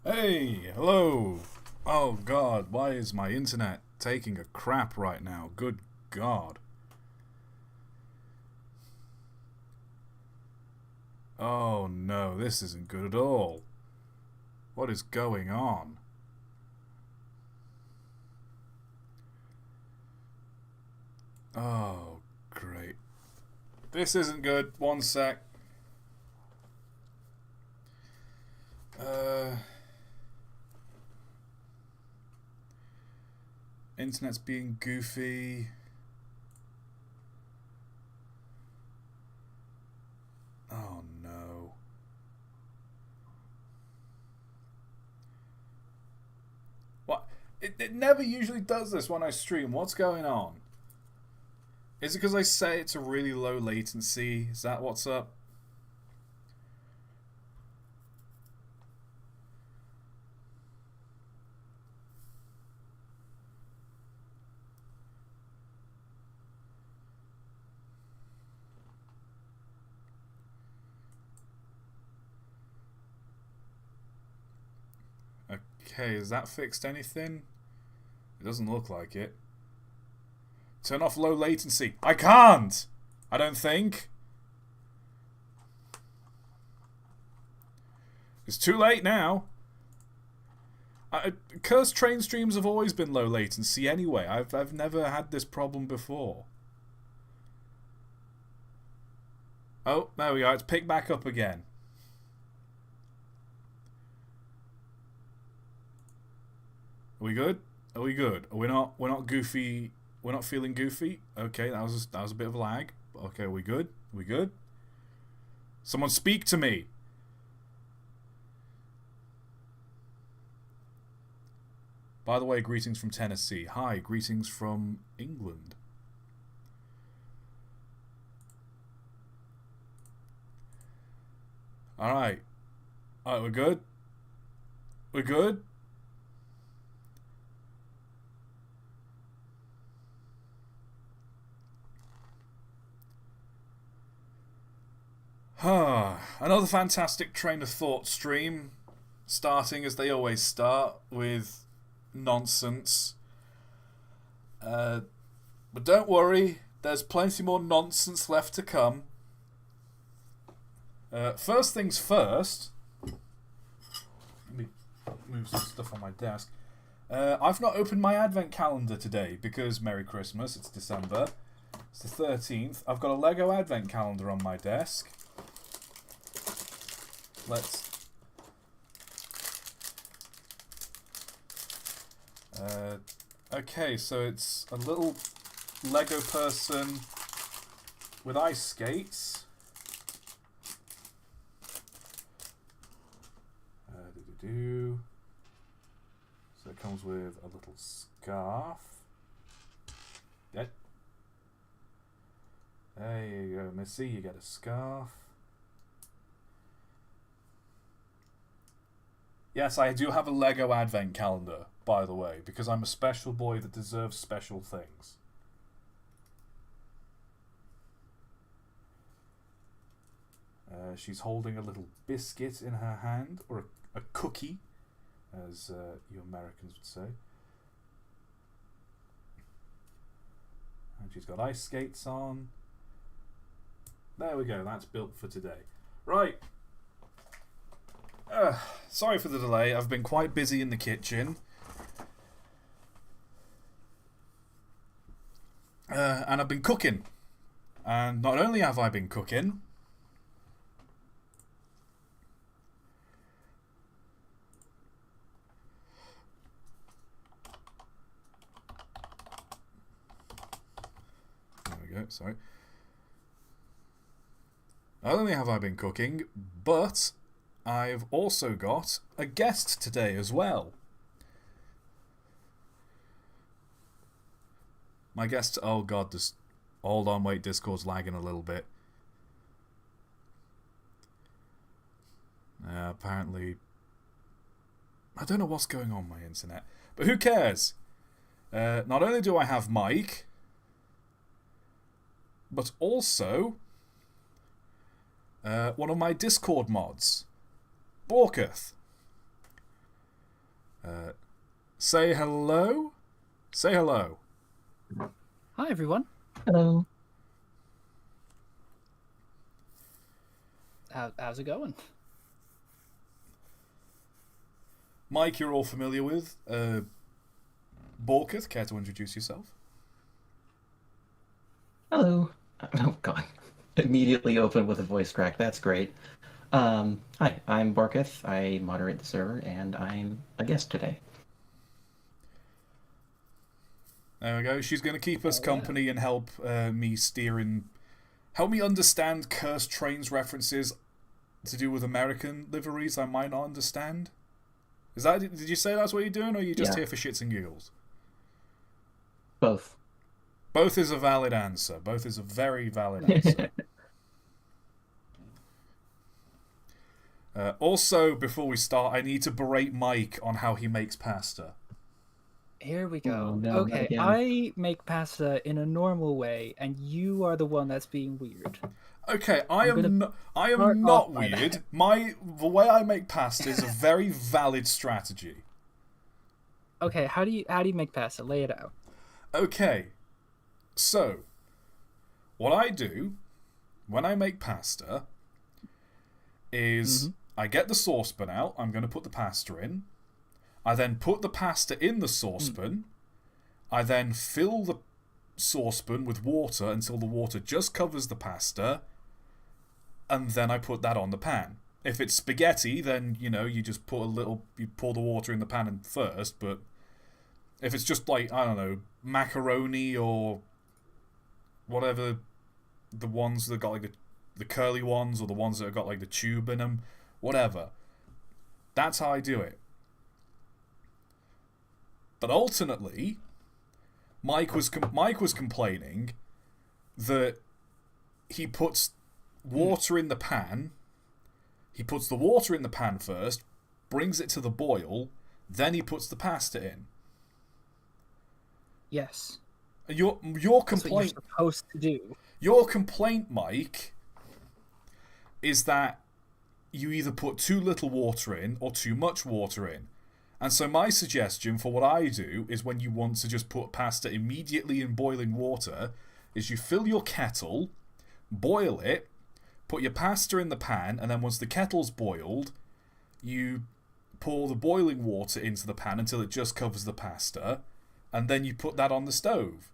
Hey, hello. Oh god, why is my internet taking a crap right now? Good god. Oh no, this isn't good at all. What is going on? Oh, great. This isn't good. One sec. Uh, Internet's being goofy. Oh no. What? It never usually does this when I stream. What's going on? Is it because I say it's a really low latency? Is that what's up? Okay, has that fixed anything? It doesn't look like it. Turn off low latency. I can't! I don't think. It's too late now. Cursed train streams have always been low latency anyway. I've never had this problem before. Oh, there we go. It's picked back up again. Are we good? Are we good? Are we not? We're not goofy. We're not feeling goofy. Okay, that was a bit of a lag. Okay, are we good? Are we good? Someone speak to me. By the way, greetings from Tennessee. Hi, greetings from England. Alright. Alright, we're good? We're good? Another fantastic train of thought stream. Starting as they always start with nonsense. But don't worry, there's plenty more nonsense left to come. First things first. Let me move some stuff on my desk. I've not opened my advent calendar today because Merry Christmas, it's December. It's the 13th. I've got a Lego advent calendar on my desk. Let's... okay, so it's a little Lego person with ice skates. So it comes with a little scarf. Yeah. There you go, Missy, you get a scarf. Yes, I do have a Lego advent calendar, by the way, because I'm a special boy that deserves special things. She's holding a little biscuit in her hand, or a cookie, as you Americans would say. And she's got ice skates on. There we go, that's built for today. Right. Sorry for the delay. I've been quite busy in the kitchen. And I've been cooking. And not only have I been cooking, there we go, sorry. Not only have I been cooking, but I've also got a guest today as well. My guest... oh god, this... hold on, wait, Discord's lagging a little bit. Apparently... I don't know what's going on my internet. But who cares? Not only do I have Mike, but also one of my Discord mods, Borketh. Say hello. Say hello. Hi, everyone. Hello. How's it going? Mike, you're all familiar with. Borketh, care to introduce yourself? Hello. Oh, God. Immediately open with a voice crack. That's great. Hi, I'm Borketh. I moderate the server, and I'm a guest today. There we go. She's going to keep us company and help me help me understand Cursed Trains references to do with American liveries I might not understand. Did you say that's what you're doing, or are you just here for shits and giggles? Both. Both is a valid answer. Both is a very valid answer. Also, before we start, I need to berate Mike on how he makes pasta. Here we go. Oh, no, okay, I make pasta in a normal way, and you are the one that's being weird. Okay, I am not weird. The way I make pasta is a very valid strategy. Okay, how do you make pasta? Lay it out. Okay, so what I do when I make pasta is I get the saucepan out. I'm going to put the pasta in. I then put the pasta in the saucepan. I then fill the saucepan with water until the water just covers the pasta. And then I put that on the pan. If it's spaghetti, then, you just you pour the water in the pan first. But if it's just like, I don't know, macaroni or whatever, the ones that got like the curly ones or the ones that have got like the tube in them, whatever. That's how I do it. But alternately, Mike was complaining that he puts water in the pan. He puts the water in the pan first, brings it to the boil, then he puts the pasta in. Yes. Your complaint. That's what you're supposed to do. Your complaint, Mike, is that you either put too little water in or too much water in. And so my suggestion for what I do is when you want to just put pasta immediately in boiling water, is you fill your kettle, boil it, put your pasta in the pan, and then once the kettle's boiled, you pour the boiling water into the pan until it just covers the pasta, and then you put that on the stove.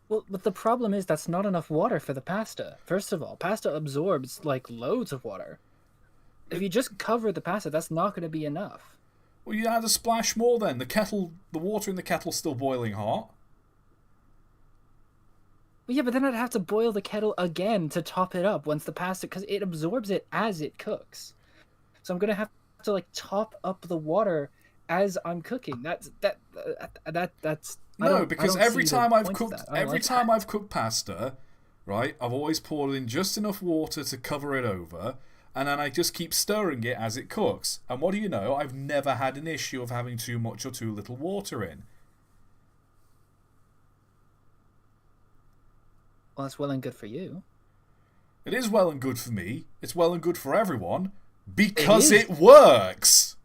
Well, but the problem is that's not enough water for the pasta. First of all, pasta absorbs like loads of water. If you just cover the pasta, that's not going to be enough. Well, you add a splash more then. The water in the kettle's still boiling hot. Well, yeah, but then I'd have to boil the kettle again to top it up once the pasta, because it absorbs it as it cooks. So I'm going to have to like top up the water as I'm cooking. That's no, because every time I've cooked pasta, right, I've always poured in just enough water to cover it over. And then I just keep stirring it as it cooks. And what do you know? I've never had an issue of having too much or too little water in. Well, that's well and good for you. It is well and good for me. It's well and good for everyone. Because it works!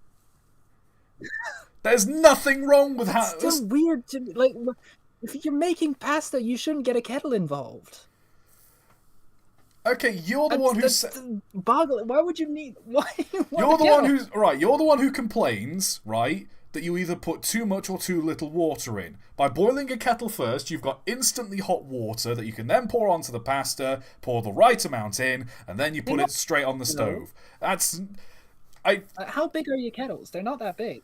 There's nothing wrong with how... It's still weird to... Like, if you're making pasta, you shouldn't get a kettle involved. Okay, you're the one who's... Boggling. Why would you need... Why? You're the one who's... Right, you're the one who complains, right, that you either put too much or too little water in. By boiling a kettle first, you've got instantly hot water that you can then pour onto the pasta, pour the right amount in, and then you put it straight on the stove. That's... How big are your kettles? They're not that big.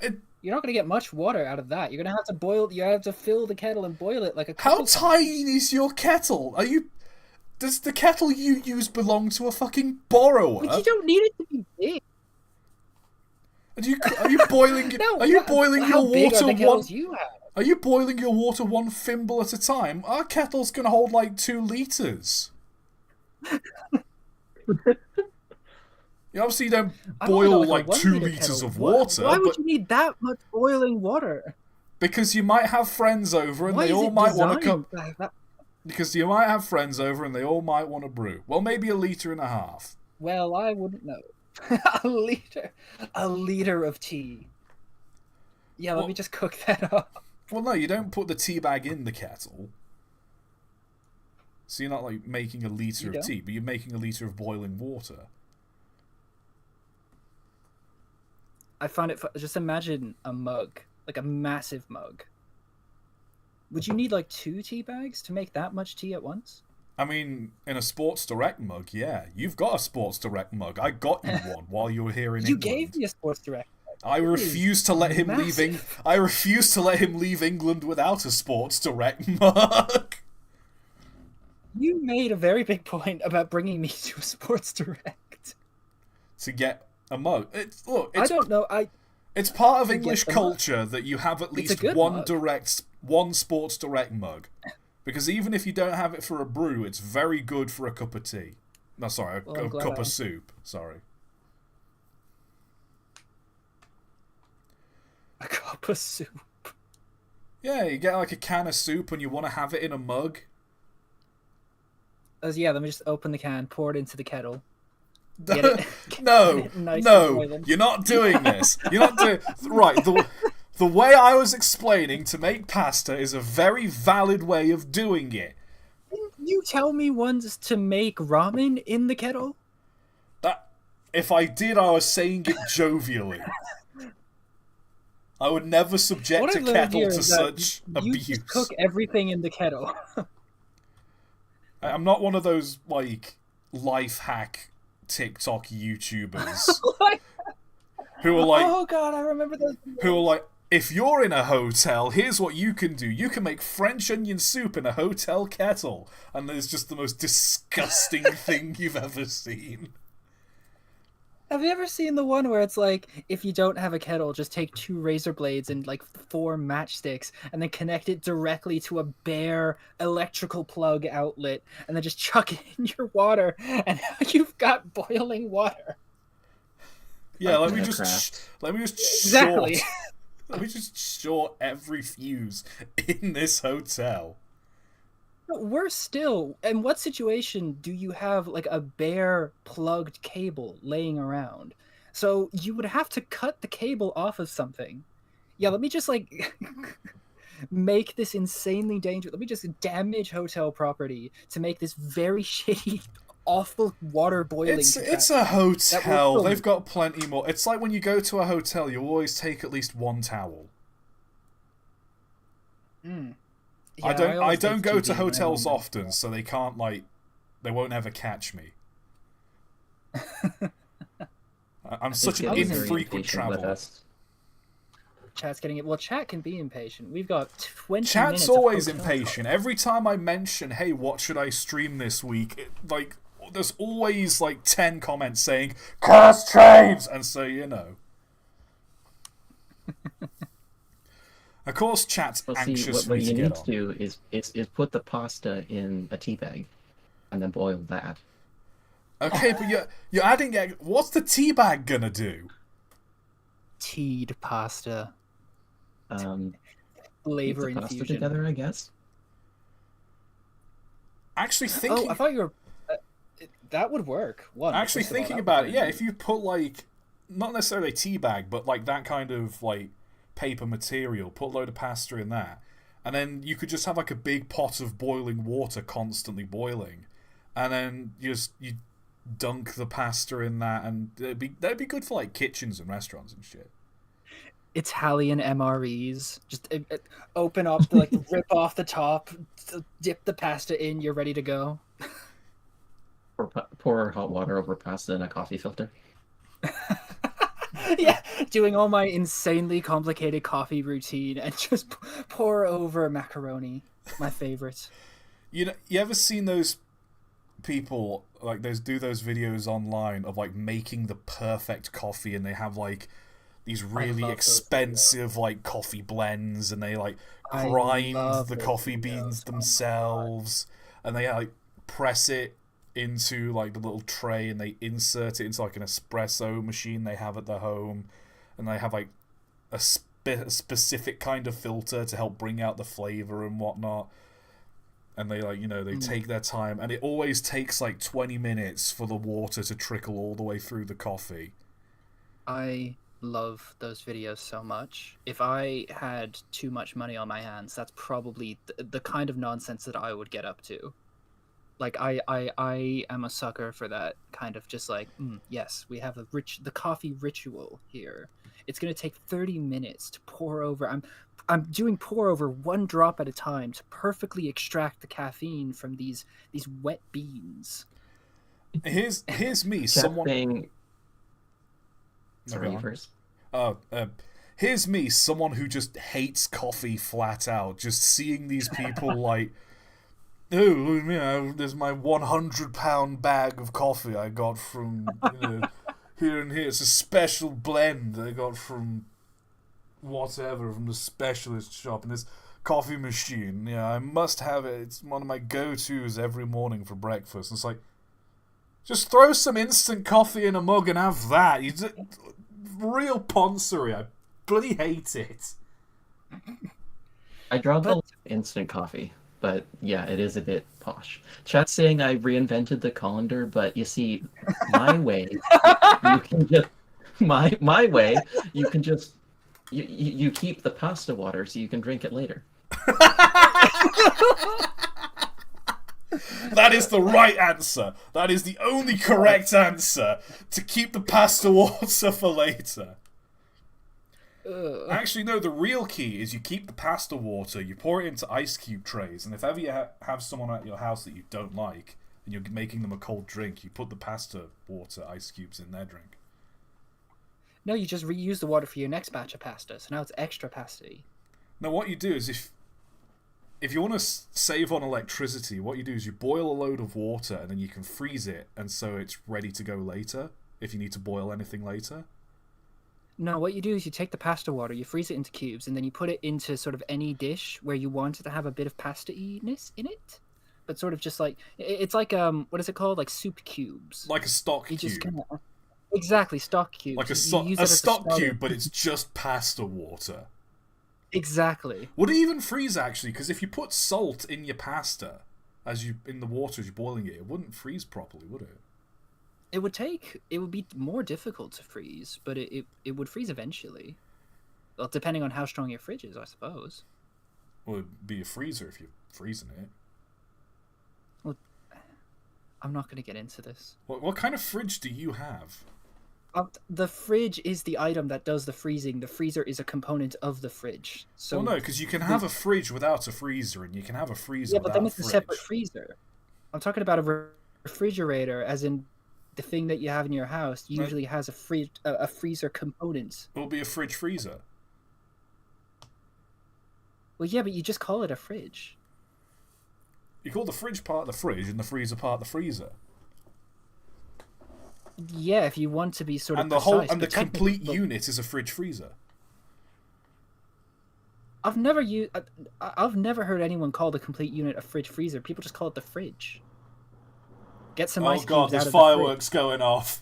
You're not going to get much water out of that. You're going to have to boil... You have to fill the kettle and boil it like a couple times. How tiny is your kettle? Are you... Does the kettle you use belong to a fucking borrower? But you don't need it to be big. Are you boiling? Are you boiling your water Are you boiling your water one thimble at a time? Our kettle's gonna hold like 2 liters. You obviously don't boil like 2 liters of water. Why would you need that much boiling water? Because you might have friends over and they all might want to come. Because you might have friends over and they all might want to brew. Well, maybe 1.5 liters. Well, I wouldn't know. a liter, a liter of tea. Yeah, let Well- me just cook that up. Well, no, you don't put the tea bag in the kettle. So you're not like making a liter You of don't? tea, but you're making a liter of boiling water. I find it. Just imagine a mug, like a massive mug. Would you need like 2 tea bags to make that much tea at once? I mean, in a Sports Direct mug, yeah. You've got a Sports Direct mug. I got you one while you were here in You England. gave me a Sports Direct. I refuse to let him leave. massive. I refuse to let him leave England without a Sports Direct mug. You made a very big point about bringing me to a Sports Direct. To get a mug. I don't know. It's part of get English the mug. culture that you have at It's a least good one mug. one Sports Direct mug, because even if you don't have it for a brew, it's very good for a cup of tea. No, sorry, Well, I'm a glad cup I- of soup. Sorry. A cup of soup. Yeah, you get like a can of soup and you want to have it in a mug. Yeah, let me just open the can, pour it into the kettle. Get it- No, get it nice and no, boiling. you're not doing this. You're not doing right. The way I was explaining to make pasta is a very valid way of doing it. Didn't you tell me once to make ramen in the kettle? That if I did, I was saying it jovially. I would never subject What a I've learned kettle here to is that such you abuse. just cook everything in the kettle. I'm not one of those like life hack TikTok YouTubers who are like Oh god, I remember those. who are like, if you're in a hotel, here's what you can do. You can make French onion soup in a hotel kettle. And it's just the most disgusting thing you've ever seen. Have you ever seen the one where it's like, if you don't have a kettle, just take 2 razor blades and like 4 matchsticks and then connect it directly to a bare electrical plug outlet and then just chuck it in your water and now you've got boiling water. Yeah, let me Yeah, just Exactly. short. Let me just short every fuse in this hotel. Worse still, in what situation do you have like a bare plugged cable laying around? So you would have to cut the cable off of something. Yeah, let me just like make this insanely dangerous. Let me just damage hotel property to make this very shitty, awful water boiling. It's contraption. a hotel. film. They've got plenty more. It's like when you go to a hotel, you always take at least one towel. Mm. I Yeah, always don't take go 2D to when I hotels don't- often, so they can't they won't ever catch me. I'm such an He's getting very infrequent impatient with traveler. us. Chat's getting it. Well, chat can be impatient. We've got 20 Chat's minutes. always of hotel impatient. Every time I mention, "Hey, what should I stream this week?" There's always like 10 comments saying "Curse trains," and so you know. Of course, chat's Well, see, anxious for what me you to need get to on. do is put the pasta in a tea bag, and then boil that. Okay, but you're adding egg. What's the tea bag gonna do? teed pasta Keep flavor the pasta infusion. together, I guess. Actually thinking. Oh, I thought you were. That would work. Actually first of all, thinking that would about be it, yeah, very if you put not necessarily a tea bag, but that kind of paper material, put a load of pasta in that, and then you could just have a big pot of boiling water constantly boiling, and then you dunk the pasta in that, and that'd be good for kitchens and restaurants and shit. Italian MREs. Just open up, rip off the top, dip the pasta in. You're ready to go. Pour hot water over pasta in a coffee filter. Yeah, doing all my insanely complicated coffee routine and just pour over macaroni. My favorite. You ever seen those people do those videos online of making the perfect coffee, and they have these really love those expensive coffee blends, and they I grind love the those coffee videos. beans Oh my themselves, and they press it into the little tray, and they insert it into an espresso machine they have at their home, and they have a specific kind of filter to help bring out the flavor and whatnot. and they they take their time, and it always takes like 20 minutes for the water to trickle all the way through the coffee. I love those videos so much. If I had too much money on my hands, that's probably the kind of nonsense that I would get up to. Like I am a sucker for that kind of just like, yes, we have the coffee ritual here. It's gonna take 30 minutes to pour over. I'm doing pour over one drop at a time to perfectly extract the caffeine from these wet beans. Here's me, someone. Sorry, you first. Here's me, someone who just hates coffee flat out. Just seeing these people like, oh, there's my 100-pound bag of coffee I got from here and here. It's a special blend I got from whatever, from the specialist shop, and this coffee machine. Yeah, I must have it. It's one of my go-tos every morning for breakfast. And it's like, just throw some instant coffee in a mug and have that. Real poncery. I bloody hate it. I draw the instant coffee, but yeah, it is a bit posh. Chat's saying I reinvented the colander, but you see, my way, you can just my way, you can just you keep the pasta water so you can drink it later. That is the right answer. That is the only correct answer. To keep the pasta water for later. Actually, no, the real key is you keep the pasta water, you pour it into ice cube trays, and if ever you have someone at your house that you don't like, and you're making them a cold drink, you put the pasta water ice cubes in their drink. No, you just reuse the water for your next batch of pasta, so now it's extra pasty. No, what you do is if you want to save on electricity, what you do is you boil a load of water, and then you can freeze it, and so it's ready to go later, if you need to boil anything later. No, what you do is you take the pasta water, you freeze it into cubes, and then you put it into sort of any dish where you want it to have a bit of pasta-iness in it. But sort of just like, it's like, what is it called? Like soup cubes. Like a stock You cube. just kinda, exactly, stock cubes. Like a You use it as stock starter. cube, but it's just pasta water. Exactly. Would it even freeze, actually? Because if you put salt in your pasta, in the water as you're boiling it, it wouldn't freeze properly, would it? It would be more difficult to freeze, but it would freeze eventually. Well, depending on how strong your fridge is, I suppose. Well, it'd be a freezer if you're freezing it. Well, I'm not going to get into this. What kind of fridge do you have? The fridge is the item that does the freezing. The freezer is a component of the fridge. So Well, no, because you can have a fridge without a freezer, and you can have a freezer without a fridge. but then it's a separate freezer. I'm talking about a refrigerator, as in the thing that you have in your house usually has a freezer component. It'll be a fridge freezer. Well, yeah, but you just call it a fridge. You call the fridge part the fridge and the freezer part the freezer. Yeah, if you want to be sort of And the precise, the but complete technically- unit is a fridge freezer. I've never heard anyone call the complete unit a fridge freezer. People just call it the fridge. Get some ice Oh god, cubes there's out of fireworks going off.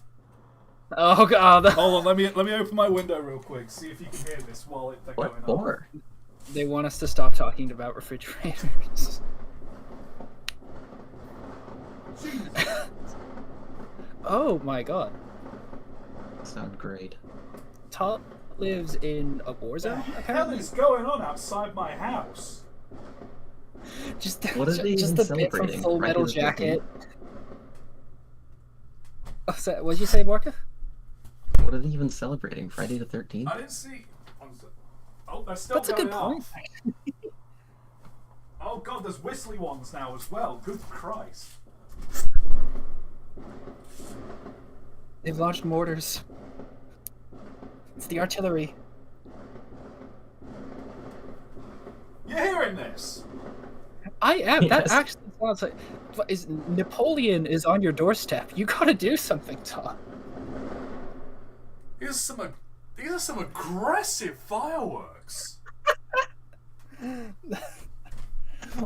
the fridge. Oh god. Hold on, let me open my window real quick. See if you can hear this while they're going What off. for? They want us to stop talking about refrigerators. Oh my god. Sound great. ToT lives in a war What the zone, hell apparently. is going on outside my house? Just, What are they just even the bit from celebrating? Full Friday Metal the 13th? Jacket. Oh, so, what'd you say, Borka? What are they even celebrating? Friday the 13th? I didn't see. Oh, they're still That's a going good point. off. Oh god, there's whistly ones now as well. Good Christ. They've launched mortars. It's the artillery. You're hearing this? I am. That Yes. actually sounds like. Napoleon is on your doorstep. You gotta do something, ToT. These are some aggressive fireworks.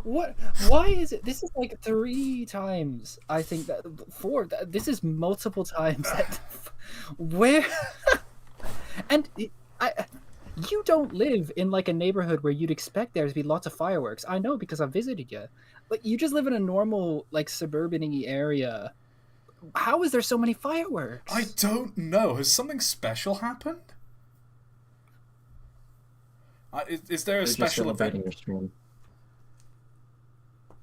What? Why is it? This is like 3 times. I think that 4. This is multiple times. Where? And You don't live in like a neighborhood where you'd expect there to be lots of fireworks. I know because I've visited you. Like you just live in a normal like suburban-y area. How is there so many fireworks? I don't know. Has something special happened? Is there a They're just special celebrating event? your stream.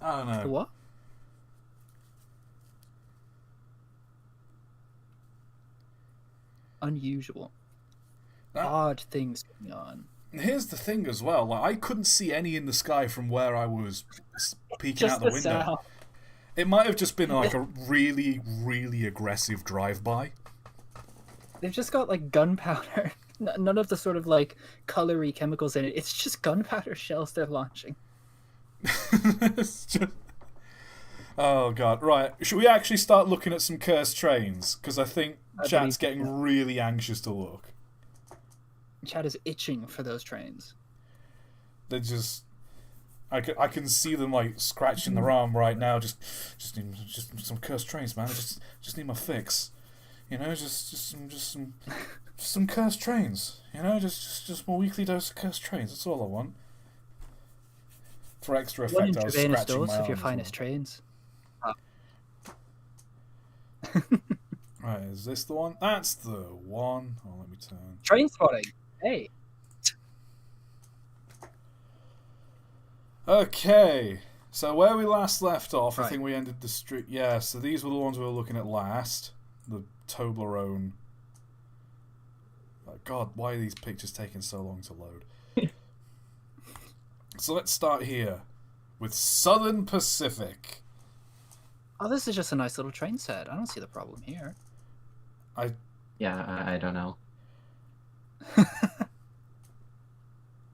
I don't know. What? Unusual. Odd things going on. Here's the thing as well. Like, I couldn't see any in the sky from where I was peeking Just out the the window. sound. It might have just been like a really, really aggressive drive-by. They've just got like gunpowder. None of the sort of like colory chemicals in it. It's just gunpowder shells they're launching. It's just... Oh god! Right, should we actually start looking at some cursed trains? Because I think chat's getting really anxious to look. Chat is itching for those trains. They just, I can see them like scratching their arm right now. Just some cursed trains, man. I just need my fix. You know, just some cursed trains. You know, just my weekly dose of cursed trains. That's all I want. For extra One effect, I was intravenous scratching my dose arm of your as finest well. trains. Right, is this the one? That's the one. Oh, let me turn. Train spotting. Hey. Okay, so where we last left off, I Right. think we ended the street. Yeah, so these were the ones we were looking at last. The Toblerone. Oh, God, why are these pictures taking so long to load? So let's start here with Southern Pacific. Oh, this is just a nice little train set. I don't see the problem here. Yeah, I don't know.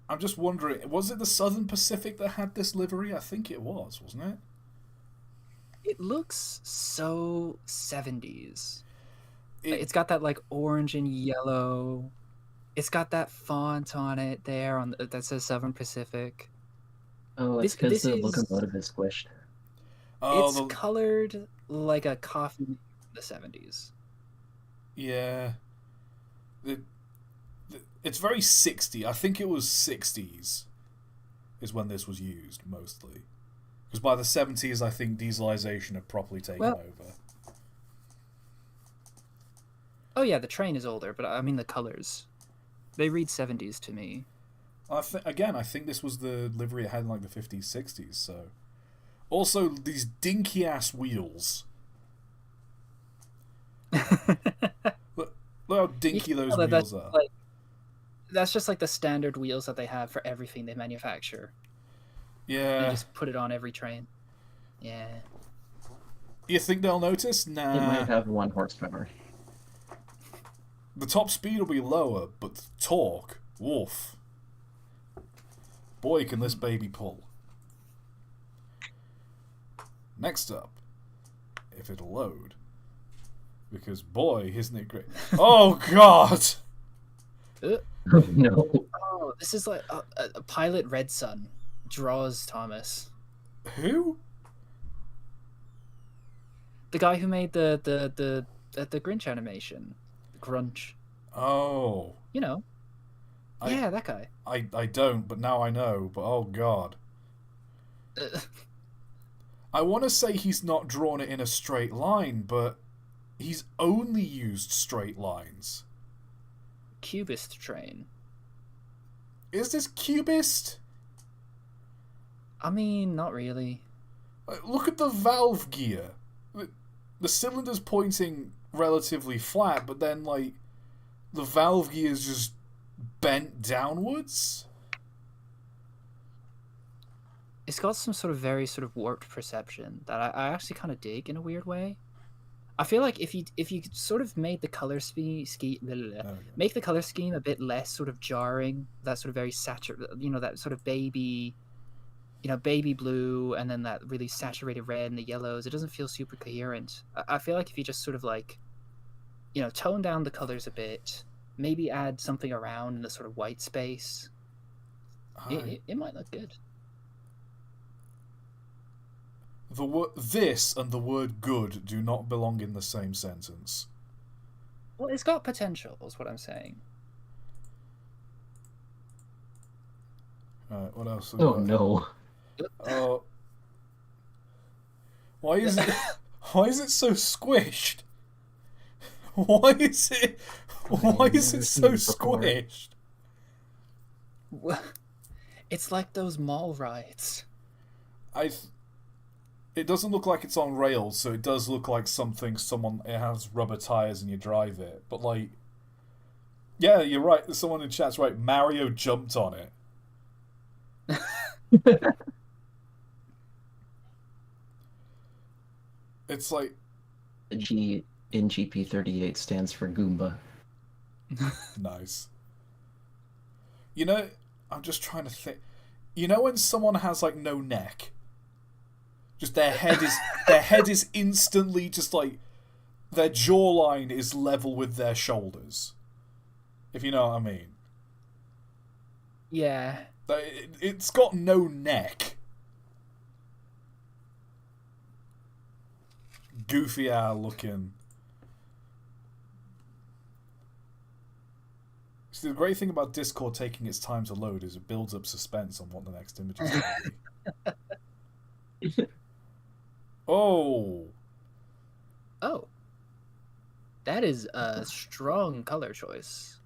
I'm just wondering, was it the Southern Pacific that had this livery? I think it was, wasn't it? It looks so 70s. It- It's got that like orange and yellow. It's got that font on it there on that says Southern Pacific. Oh, it's This- because this the is- locomotive is squished. Oh, It's colored like a coffee from the 70s. yeah. It's very 60. I think it was 60s is when this was used, mostly. Because by the 70s, I think dieselization had properly taken over. Oh yeah, the train is older, but I mean the colors. They read 70s to me. I think this was the livery it had in like the 50s, 60s, so... Also, these dinky-ass wheels. Look how dinky those wheels are. That's just like the standard wheels that they have for everything they manufacture. They Yeah. just put it on every train. Yeah. You think they'll notice? It Nah. might have 1 horsepower. The top speed will be lower, but the torque, woof. Boy, can this baby pull. Next up, if it'll load. Because boy, isn't it great. Oh, God! No. Oh, this is like a pilot Red Sun draws Thomas. Who? The guy who made the Grinch animation. Grunch. Oh. You know. Yeah, that guy. I don't, but now I know. But oh, God. I want to say he's not drawn it in a straight line, but he's only used straight lines. Cubist train. Is this cubist? I mean, not really. Look at the valve gear. The cylinder's pointing relatively flat, but then, like, the valve gear is just bent downwards. It's got some sort of very sort of warped perception that I actually kind of dig in a weird way. I feel like if you sort of made the color make the color scheme a bit less sort of jarring, that sort of very saturated, that sort of baby blue, and then that really saturated red and the yellows, it doesn't feel super coherent. I feel like if you just sort of like, tone down the colors a bit, maybe add something around in the sort of white space, it might look good. This and the word good do not belong in the same sentence. Well, it's got potential, is what I'm saying. Right, what else? Oh no. Oh, why is it? Why is it so squished? Why is it? Why is it so squished? It's like those mall rides. It doesn't look like it's on rails, so it does look like something. It has rubber tires and you drive it, but like, yeah, you're right. Someone in chat's right. Mario jumped on it. It's like G in GP38 stands for Goomba. nice. You know, I'm just trying to think. You know when someone has like no neck, just their head is instantly just like their jawline is level with their shoulders. If you know what I mean. Yeah. It's got no neck. Goofy owl looking. See, the great thing about Discord taking its time to load is it builds up suspense on what the next image is going to be. Oh. Oh. That is a strong color choice.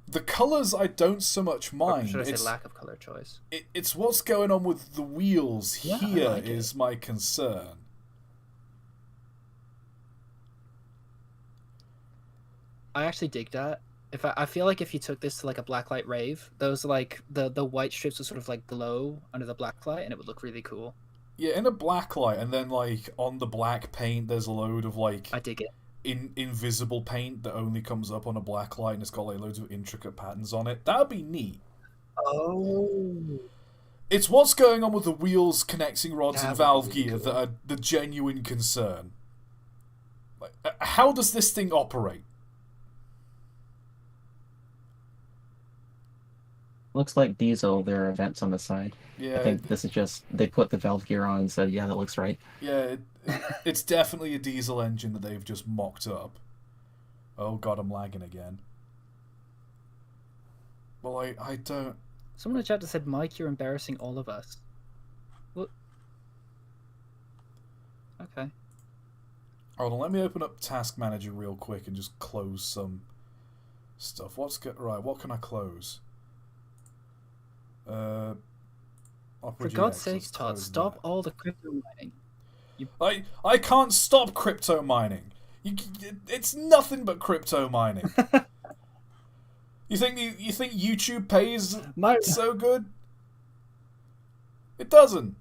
The colours I don't so much mind. Or should I say lack of color choice? It's what's going on with the wheels here like is my concern. I actually dig that. I feel like if you took this to like a blacklight rave, those like the white strips would sort of like glow under the blacklight, and it would look really cool. Yeah, in a blacklight, and then like on the black paint, there's a load of like I dig it. Invisible paint that only comes up on a blacklight, and it's got like loads of intricate patterns on it. That'd be neat. Oh. It's what's going on with the wheels, connecting rods, and valve Really gear cool. that are the genuine concern. Like, how does this thing operate? Looks like diesel. There are vents on the side. Yeah, I think this is just they put the valve gear on and said, "Yeah, that looks right." yeah, it's definitely a diesel engine that they've just mocked up. Oh god, I'm lagging again. Well, I don't. Someone in the chat just said, "Mike, you're embarrassing all of us." What? Okay. Hold on, let me open up Task Manager real quick and just close some stuff. Right? What can I close? For Opera God's GX, sakes, let's Todd, close stop that. all the crypto mining. I can't stop crypto mining. It's nothing but crypto mining. You think YouTube pays so good? It doesn't.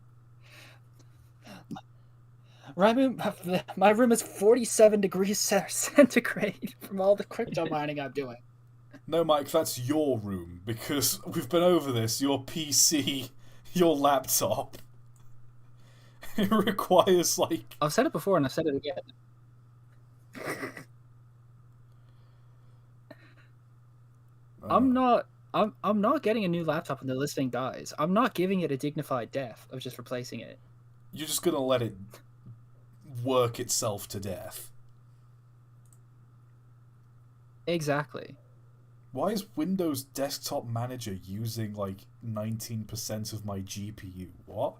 My room is 47 degrees centigrade from all the crypto mining I'm doing. No, Mike, that's your room, because we've been over this. Your PC, your laptop, it requires, like... I've said it before and I've said it again. I'm not getting a new laptop when the listing dies. I'm not giving it a dignified death of just replacing it. You're just gonna let it work itself to death. Exactly. Why is Windows Desktop Manager using, like, 19% of my GPU? What?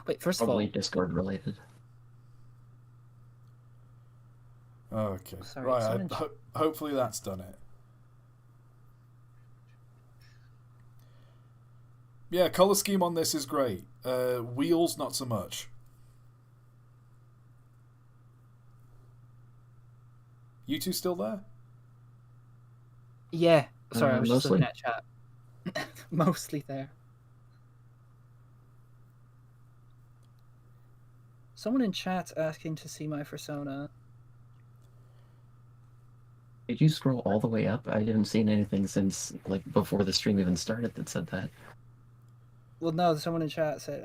Wait, first Probably of all... Discord related. Okay. Sorry, right, hopefully that's done it. Yeah, color scheme on this is great. Wheels, not so much. You two still there? Yeah. Sorry, I was just Mostly. looking at chat. Mostly there. Someone in chat's asking to see my persona. Did you scroll all the way up? I didn't see anything since like before the stream even started that said that. Well, no, someone in chat said,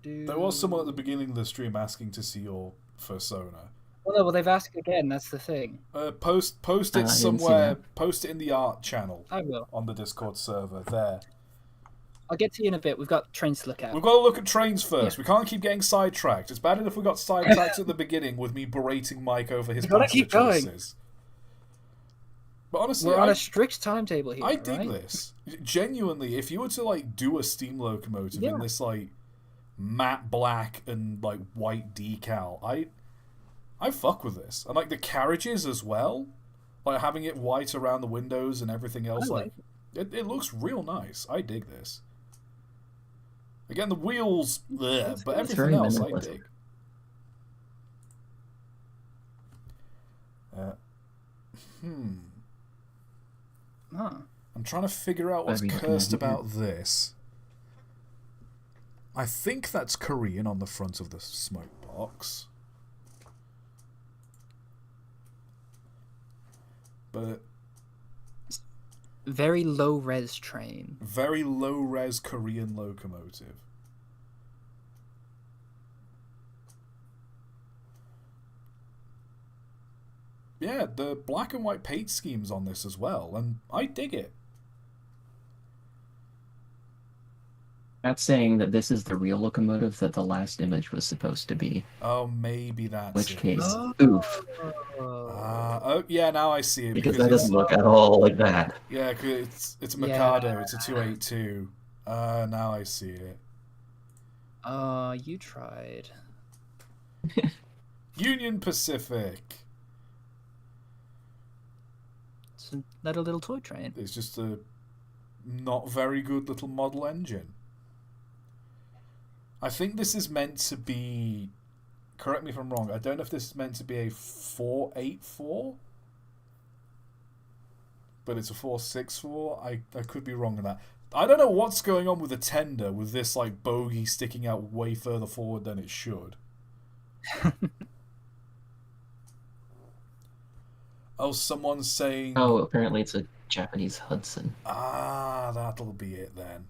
There was someone at the beginning of the stream asking to see your persona. Well, no, well, they've asked again, that's the thing. Post I it didn't see somewhere. that. Post it in the art channel I will. on the Discord server. There. I'll get to you in a bit. We've got trains to look at. We've got to look at trains first. Yeah. We can't keep getting sidetracked. It's bad enough we got sidetracked at the beginning with me berating Mike over his You gotta passenger keep going. choices. But honestly, We're on a strict timetable here. I dig right? this. Genuinely, if you were to like do a steam locomotive in this like matte black and like white decal, I fuck with this. And like the carriages as well, like having it white around the windows and everything else, like it looks real nice. I dig this. Again, the wheels, bleh, but everything else I dig. I'm trying to figure out what's cursed about this. I think that's Korean on the front of the smoke box. But very low res train. Very low res Korean locomotive. Yeah, the black and white paint scheme's on this as well, and I dig it. That's saying that this is the real locomotive that the last image was supposed to be. Oh, maybe that's which it. Case, oof. Oh, yeah, now I see it. Because that doesn't look at all like that. Yeah, cause it's a Mikado, it's a 282. Now I see it. You tried. Union Pacific. It's another little toy train. It's just a not very good little model engine. I think this is meant to be... Correct me if I'm wrong. I don't know if this is meant to be a 484. But it's a 464. I could be wrong on that. I don't know what's going on with the tender with this like bogey sticking out way further forward than it should. Oh, someone's saying... Oh, apparently it's a Japanese Hudson. Ah, that'll be it then.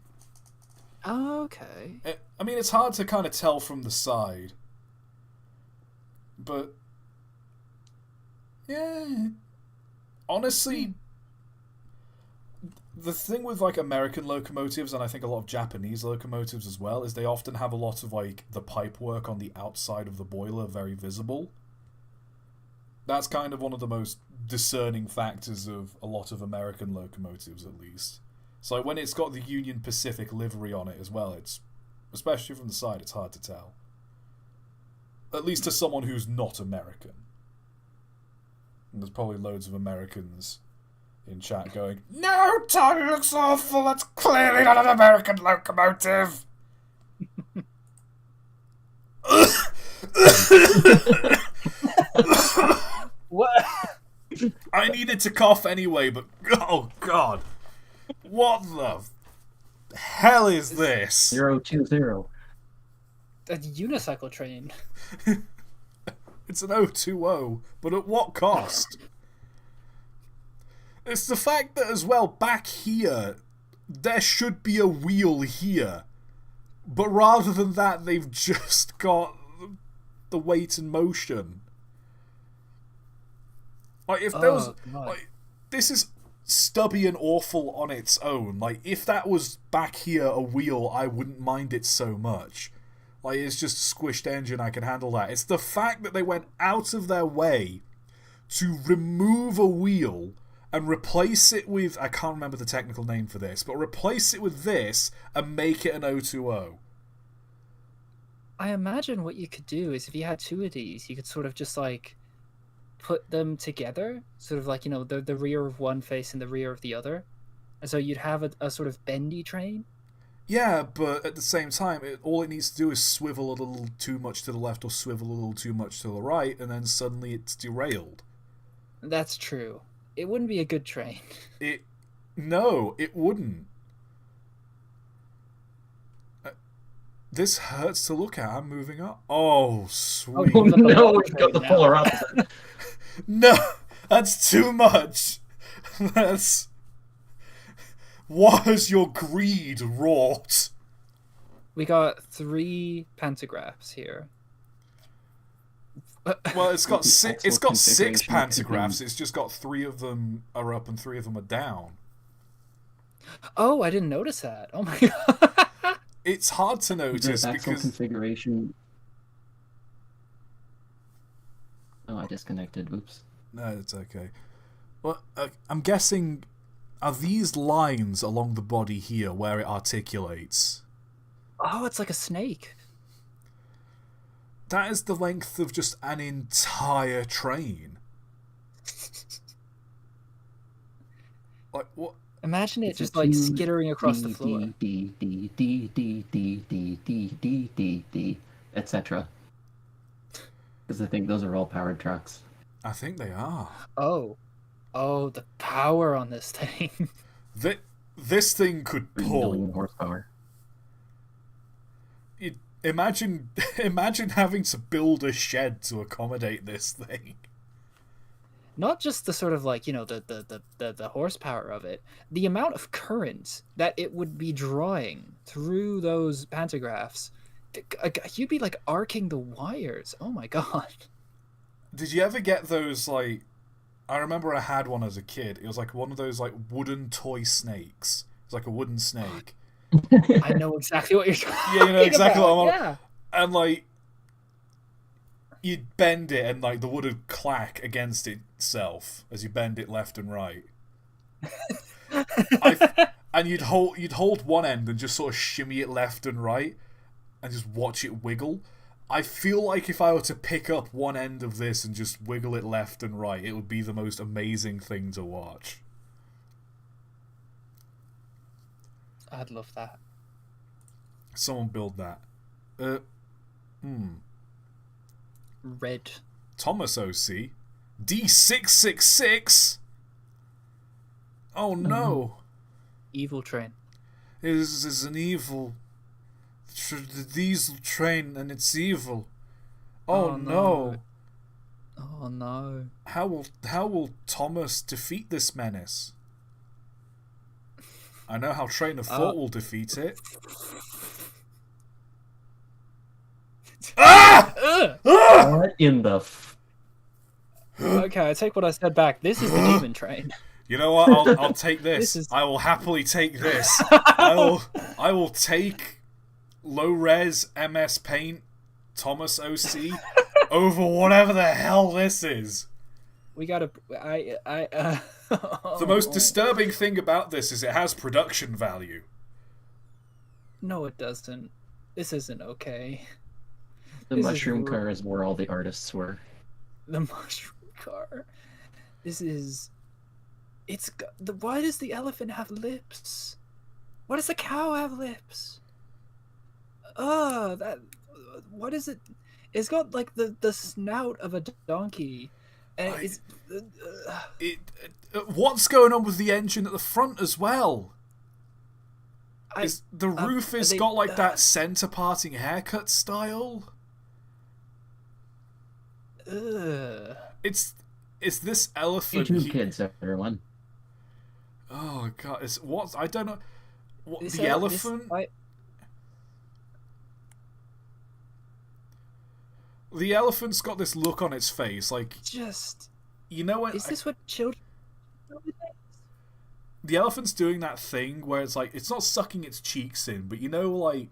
Oh, okay. I mean, it's hard to kind of tell from the side. But... yeah... Honestly... The thing with like American locomotives, and I think a lot of Japanese locomotives as well, is they often have a lot of like the pipe work on the outside of the boiler very visible. That's kind of one of the most discerning factors of a lot of American locomotives, at least. So when it's got the Union Pacific livery on it as well, it's, especially from the side, it's hard to tell. At least to someone who's not American. And there's probably loads of Americans in chat going, "No, Tom, it looks awful, that's clearly not an American locomotive!" What? I needed to cough anyway, but oh god. What the hell is this? 020. A unicycle train. It's an 020, but at what cost? It's the fact that as well, back here, there should be a wheel here. But rather than that, they've just got the weight and motion. Like, if there was... like, this is stubby and awful on its own. Like, if that was back here a wheel, I wouldn't mind it so much. Like, it's just a squished engine, I can handle that. It's the fact that they went out of their way to remove a wheel and replace it with... I can't remember the technical name for this, but replace it with this and make it an 020. I imagine what you could do is if you had two of these, you could sort of just like put them together, sort of like, you know, the rear of one facing the rear of the other. And so you'd have a sort of bendy train. Yeah, but at the same time, all it needs to do is swivel a little too much to the left or swivel a little too much to the right, and then suddenly it's derailed. That's true. It wouldn't be a good train. No, it wouldn't. This hurts to look at. I'm moving up. Oh, sweet. Oh, no, we've got the polar opposite. No, that's too much. That's... What has your greed wrought? We got 3 pantographs here. Well, it's got six. It's got 6 configuration pantographs. It's just got 3 of them are up and 3 of them are down. Oh, I didn't notice that. Oh my god. It's hard to notice The because configuration. Oh, I disconnected. Oops. no, it's okay. Well, I'm guessing, are these lines along the body here where it articulates? Oh, it's like a snake. That is the length of just an entire train. Like, what? Imagine it It's a just like two skittering across the D, floor. D, D, D, D, D, D, D, D, D, D, etc. Because I think those are all powered trucks. I think they are. Oh, the power on this thing. This thing could 3 pull. million horsepower. Imagine having to build a shed to accommodate this thing. Not just the sort of like, the horsepower of it, the amount of current that it would be drawing through those pantographs. You'd be like arcing the wires. Oh my god. Did you ever get those, like... I remember I had one as a kid. It was like one of those like wooden toy snakes. It was like a wooden snake. I know exactly what you're talking Yeah, you know exactly about. what I'm on. Yeah. And like, you'd bend it, and like the wood would clack against itself as you bend it left and right. And you'd hold one end and just sort of shimmy it left and right, and just watch it wiggle. I feel like if I were to pick up one end of this and just wiggle it left and right, it would be the most amazing thing to watch. I'd love that. Someone build that. Red. Thomas OC. D666? Oh no. Evil train. This is an evil... the diesel train, and it's evil. Oh no. Oh no. How will Thomas defeat this menace? I know how Train of Thought will defeat it. What in the Okay, I take what I said back. This is the demon train. You know what? I'll take this. I will happily take this. I will take low res MS Paint Thomas OC over whatever the hell this is. We gotta. The most disturbing thing about this is it has production value. No, it doesn't. This isn't okay. The mushroom car is where all the artists were. The mushroom car. This is. It's why does the elephant have lips? Why does the cow have lips? What is it? It's got like the snout of a donkey, and what's going on with the engine at the front as well? The roof has got like that center parting haircut style. It's this elephant. YouTube kids, everyone. Oh god! I don't know. What the elephant? The elephant's got this look on its face, like you know what? Is this what children? The elephant's doing that thing where it's like it's not sucking its cheeks in, but you know, like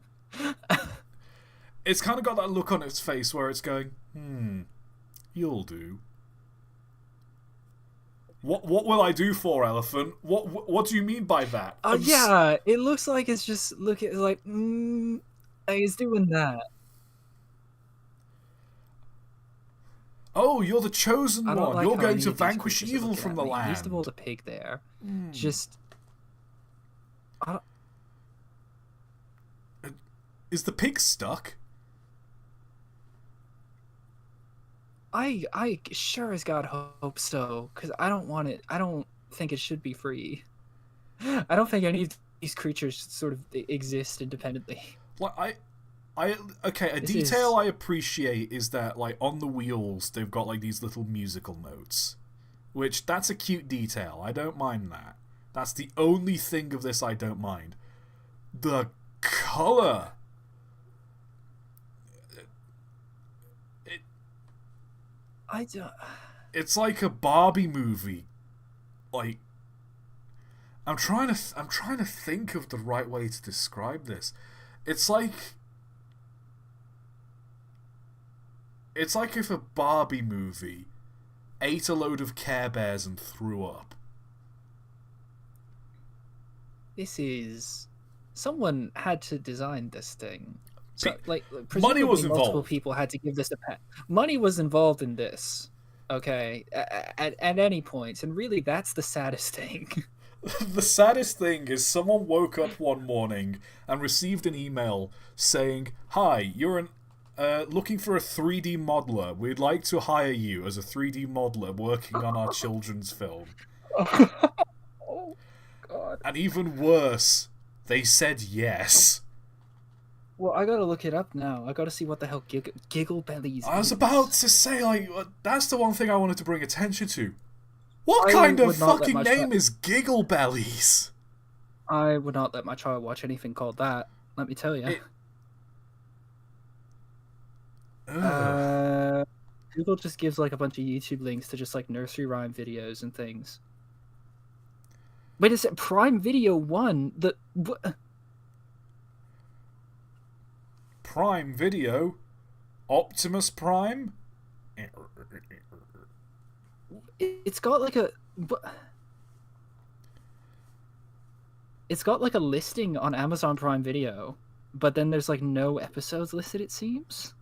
it's kind of got that look on its face where it's going, you'll do. What will I do for, elephant? What do you mean by that? Yeah, it looks like it's just like it's doing that. Oh, you're the chosen one. Like you're going to vanquish evil from the land. I used to build a pig there. Just Is the pig stuck? I sure as God hope so, because I don't want it. I don't think it should be free. I don't think any of these creatures sort of exist independently. Like a detail I appreciate is that like on the wheels they've got like these little musical notes, which that's a cute detail. I don't mind that. That's the only thing of this I don't mind. The color. It's like a Barbie movie. Like I'm trying to think of the right way to describe this. It's like if a Barbie movie ate a load of Care Bears and threw up. This is... Someone had to design this thing. So, like, Money presumably was multiple involved. people had to give this a pet. Money was involved in this, okay, at any point, and really that's the saddest thing. The saddest thing is someone woke up one morning and received an email saying, "Hi, you're looking for a 3D modeler. We'd like to hire you as a 3D modeler working on our children's film." Oh, God. And even worse, they said yes. Well, I gotta look it up now. I gotta see what the hell Giggle Bellies I was is. about to say, like, that's the one thing I wanted to bring attention to. What I kind of would not let fucking my name is Giggle Bellies? I would not let my child watch anything called that, let me tell you. Google just gives like a bunch of YouTube links to just like nursery rhyme videos and things. Wait, is it Prime Video 1? Prime Video? Optimus Prime? It's got like a... It's got like a listing on Amazon Prime Video, but then there's like no episodes listed, it seems.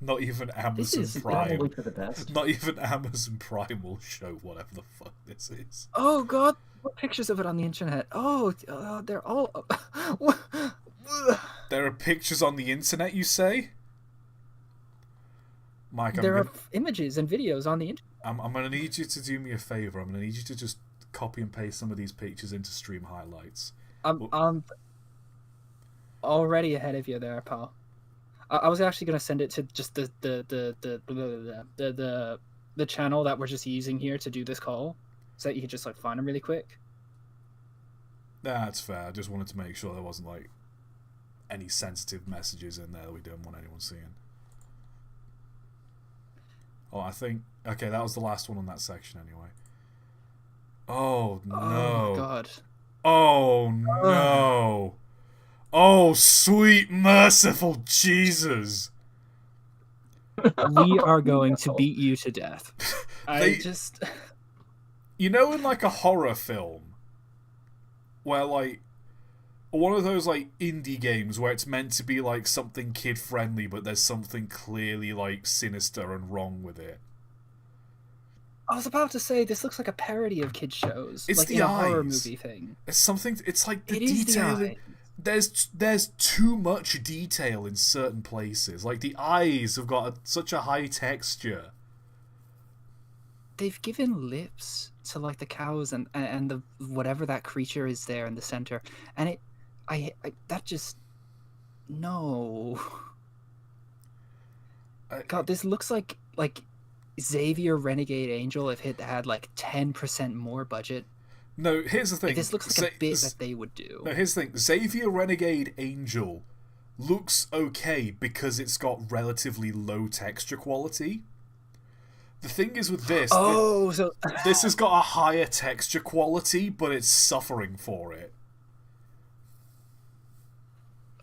Not even Amazon is Prime. Probably for the best. Not even Amazon Prime will show whatever the fuck this is. Oh god, what pictures of it on the internet? Oh, they're all... There are pictures on the internet, you say? Mike, there are images and videos on the internet. I'm going to need you to do me a favour. I'm going to need you to just copy and paste some of these pictures into stream highlights. I'm already ahead of you there, pal. I was actually going to send it to just the channel that we're just using here to do this call, so that you could just like find them really quick. That's fair. I just wanted to make sure there wasn't like any sensitive messages in there that we didn't want anyone seeing. Oh, I think... Okay, that was the last one on that section anyway. Oh, no. Oh, God. Oh, no. Oh, sweet, merciful Jesus. We are going to beat you to death. You know, in like a horror film, where like one of those like indie games where it's meant to be like something kid friendly, but there's something clearly like sinister and wrong with it. I was about to say this looks like a parody of kids shows. It's like the in a eyes. horror movie thing. It's something. It's like the It is detail. the eye. There's too much detail in certain places. Like the eyes have got such a high texture. They've given lips to like the cows and the whatever that creature is there in the center, and that just no. God, this looks like Xavier Renegade Angel if it had like 10% more budget. No, here's the thing. Like, this looks like a bit that they would do. No, here's the thing. Xavier Renegade Angel looks okay because it's got relatively low texture quality. The thing is with this, this has got a higher texture quality, but it's suffering for it.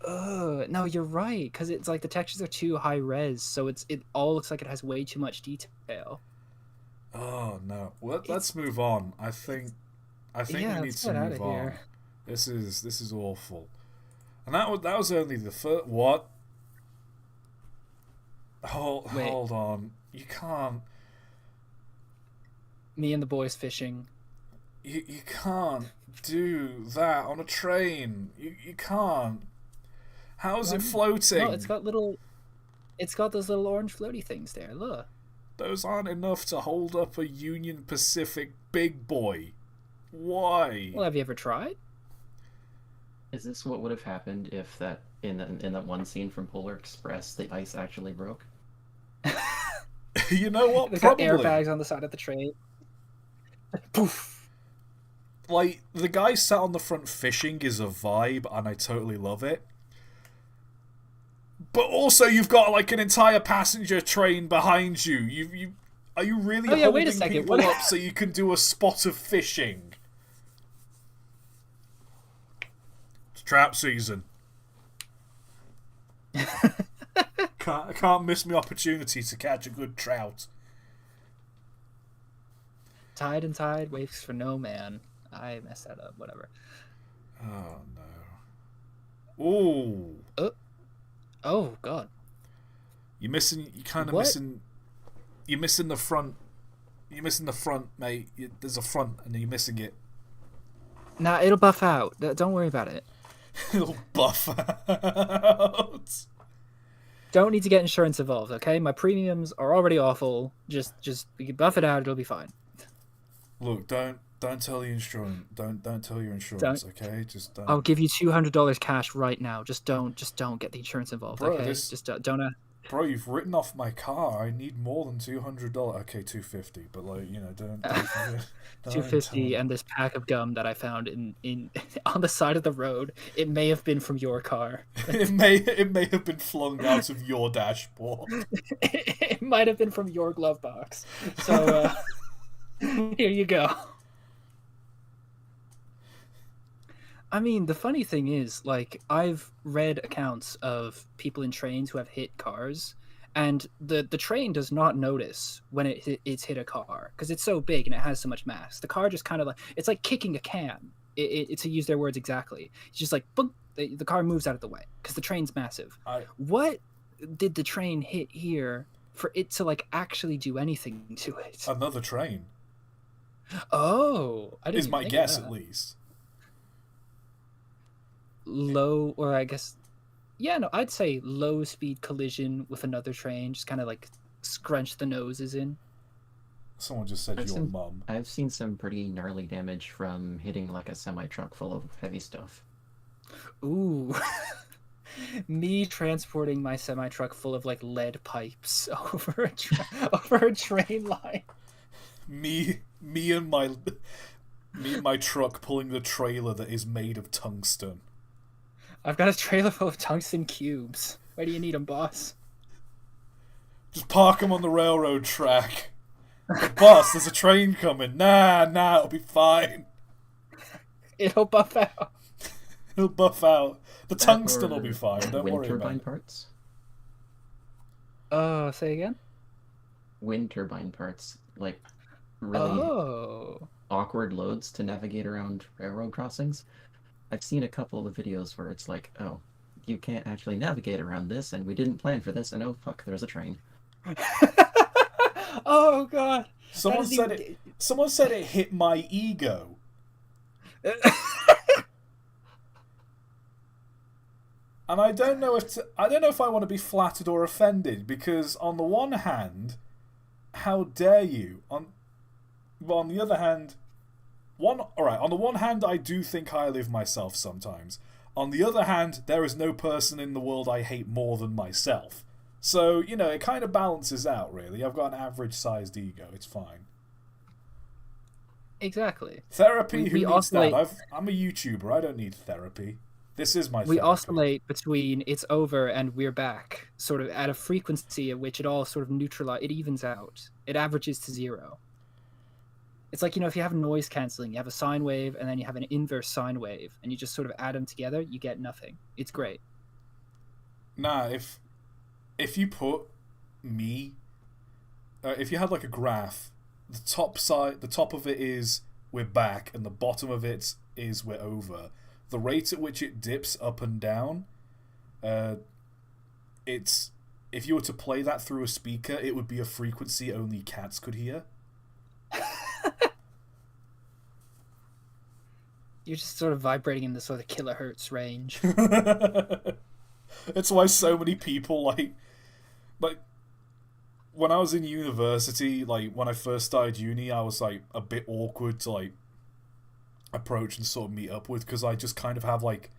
No, you're right, because it's like the textures are too high res, so it all looks like it has way too much detail. Oh no. Well, let's move on. I think we need to move on. Here. This is awful. And that was only the first. What? Hold on. You can't. Me and the boys fishing. You can't do that on a train. You can't. How is it floating? No, it's got those little orange floaty things there. Look. Those aren't enough to hold up a Union Pacific big boy. Why? Well, have you ever tried? Is this what would have happened if that in that one scene from Polar Express the ice actually broke? You know what? They Probably. got airbags on the side of the train. Poof. Like the guy sat on the front fishing is a vibe, and I totally love it. But also, you've got like an entire passenger train behind you. Are you really holding people up so you can do a spot of fishing? It's trap season. Can't miss my opportunity to catch a good trout. Tide and tide waits for no man. I messed that up. Whatever. Oh no. Ooh. Oh God. You're missing. You're kind of What? missing. You're missing the front. You're missing the front, mate. There's a front, and you're missing it. Nah, it'll buff out. Don't worry about it. It'll buff out. Don't need to get insurance involved, okay? My premiums are already awful. Just you can buff it out. It'll be fine. Look, don't tell the insurance. Don't tell your insurance, okay? Just don't. I'll give you $200 cash right now. Just don't get the insurance involved, Bro, okay? this- Just don't. Bro, you've written off my car. I need more than $200. Okay, $250, but like don't $250 and this pack of gum that I found in on the side of the road. It may have been from your car. it may have been flung out of your dashboard. It might have been from your glove box. So here you go. I mean, the funny thing is, like, I've read accounts of people in trains who have hit cars, and the train does not notice when it's hit a car because it's so big and it has so much mass. The car just kind of it's like kicking a can. It to use their words exactly. It's just like boom, the car moves out of the way because the train's massive. What did the train hit here for it to like actually do anything to it? Another train. Oh, I didn't Is even my think of guess that. at least. Low, or I guess, yeah, no, I'd say low speed collision with another train, just kind of like scrunch the noses in. Someone just said your mum. I've seen some pretty gnarly damage from hitting like a semi-truck full of heavy stuff. Ooh. Me transporting my semi-truck full of like lead pipes over a train line. Me and my truck pulling the trailer that is made of tungsten. I've got a trailer full of tungsten cubes. Where do you need them, boss? Just park them on the railroad track. Boss, there's a train coming. Nah, it'll be fine. It'll buff out. It'll buff out. The tungsten will be fine. Don't wind worry turbine about it. parts. Say again? Wind turbine parts, like really Oh. awkward loads to navigate around railroad crossings. I've seen a couple of videos where it's like, oh, you can't actually navigate around this, and we didn't plan for this, and oh fuck, there's a train. Oh god. Someone said it hit my ego. And I don't know if I want to be flattered or offended, because on the one hand, how dare you? On the other hand, on the one hand, I do think highly of myself sometimes. On the other hand, there is no person in the world I hate more than myself. So, it kind of balances out, really. I've got an average-sized ego. It's fine. Exactly. Therapy? Who we needs oscillate. that? I'm a YouTuber. I don't need therapy. This is my We therapy. oscillate between it's over and we're back, sort of at a frequency at which it all sort of it evens out. It averages to zero. It's like, if you have noise canceling, you have a sine wave and then you have an inverse sine wave, and you just sort of add them together, you get nothing. It's great. Nah, if you put me, if you had like a graph, the top of it is we're back, and the bottom of it is we're over. The rate at which it dips up and down, it's, if you were to play that through a speaker, it would be a frequency only cats could hear. You're just sort of vibrating in the sort of kilohertz range. That's why so many people like when I was in university, like when I first started uni, I was like a bit awkward to like approach and sort of meet up with, because I just kind of have like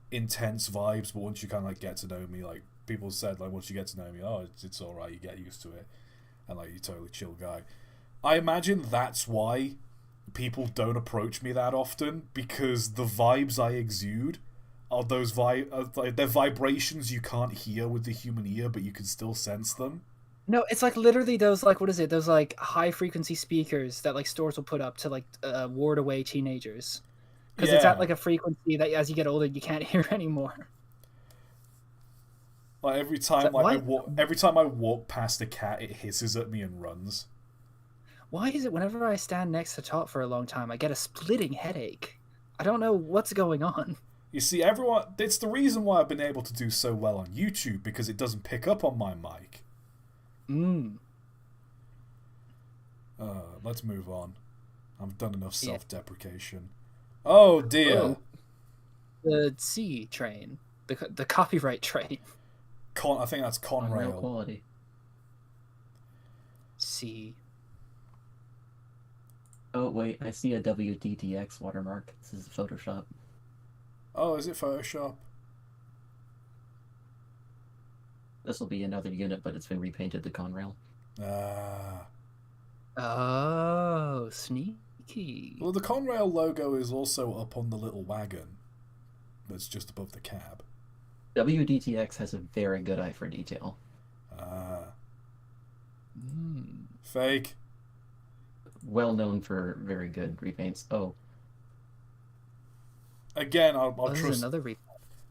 intense vibes. But once you kind of like get to know me, like people said, like once you get to know me, oh, it's all right, you get used to it, and like you're a totally chill guy. I imagine that's why people don't approach me that often, because the vibes I exude are those they're vibrations you can't hear with the human ear, but you can still sense them. No, it's like literally those like, what is it? Those like high frequency speakers that like stores will put up to like ward away teenagers, because it's at like a frequency that as you get older you can't hear anymore. Like every time I walk past a cat, it hisses at me and runs. Why is it whenever I stand next to ToT for a long time, I get a splitting headache? I don't know what's going on. You see, everyone... It's the reason why I've been able to do so well on YouTube, because it doesn't pick up on my mic. Let's move on. I've done enough self-deprecation. Oh, dear. Oh, the C train. The copyright train. I think that's Real Conrail. quality. C. Oh wait, I see a WDTX watermark. This is Photoshop. Oh, is it Photoshop? This will be another unit, but it's been repainted to Conrail. Oh, sneaky. Well, the Conrail logo is also up on the little wagon that's just above the cab. WDTX has a very good eye for detail. Fake. Well known for very good repaints. Oh. Again, I'll trust another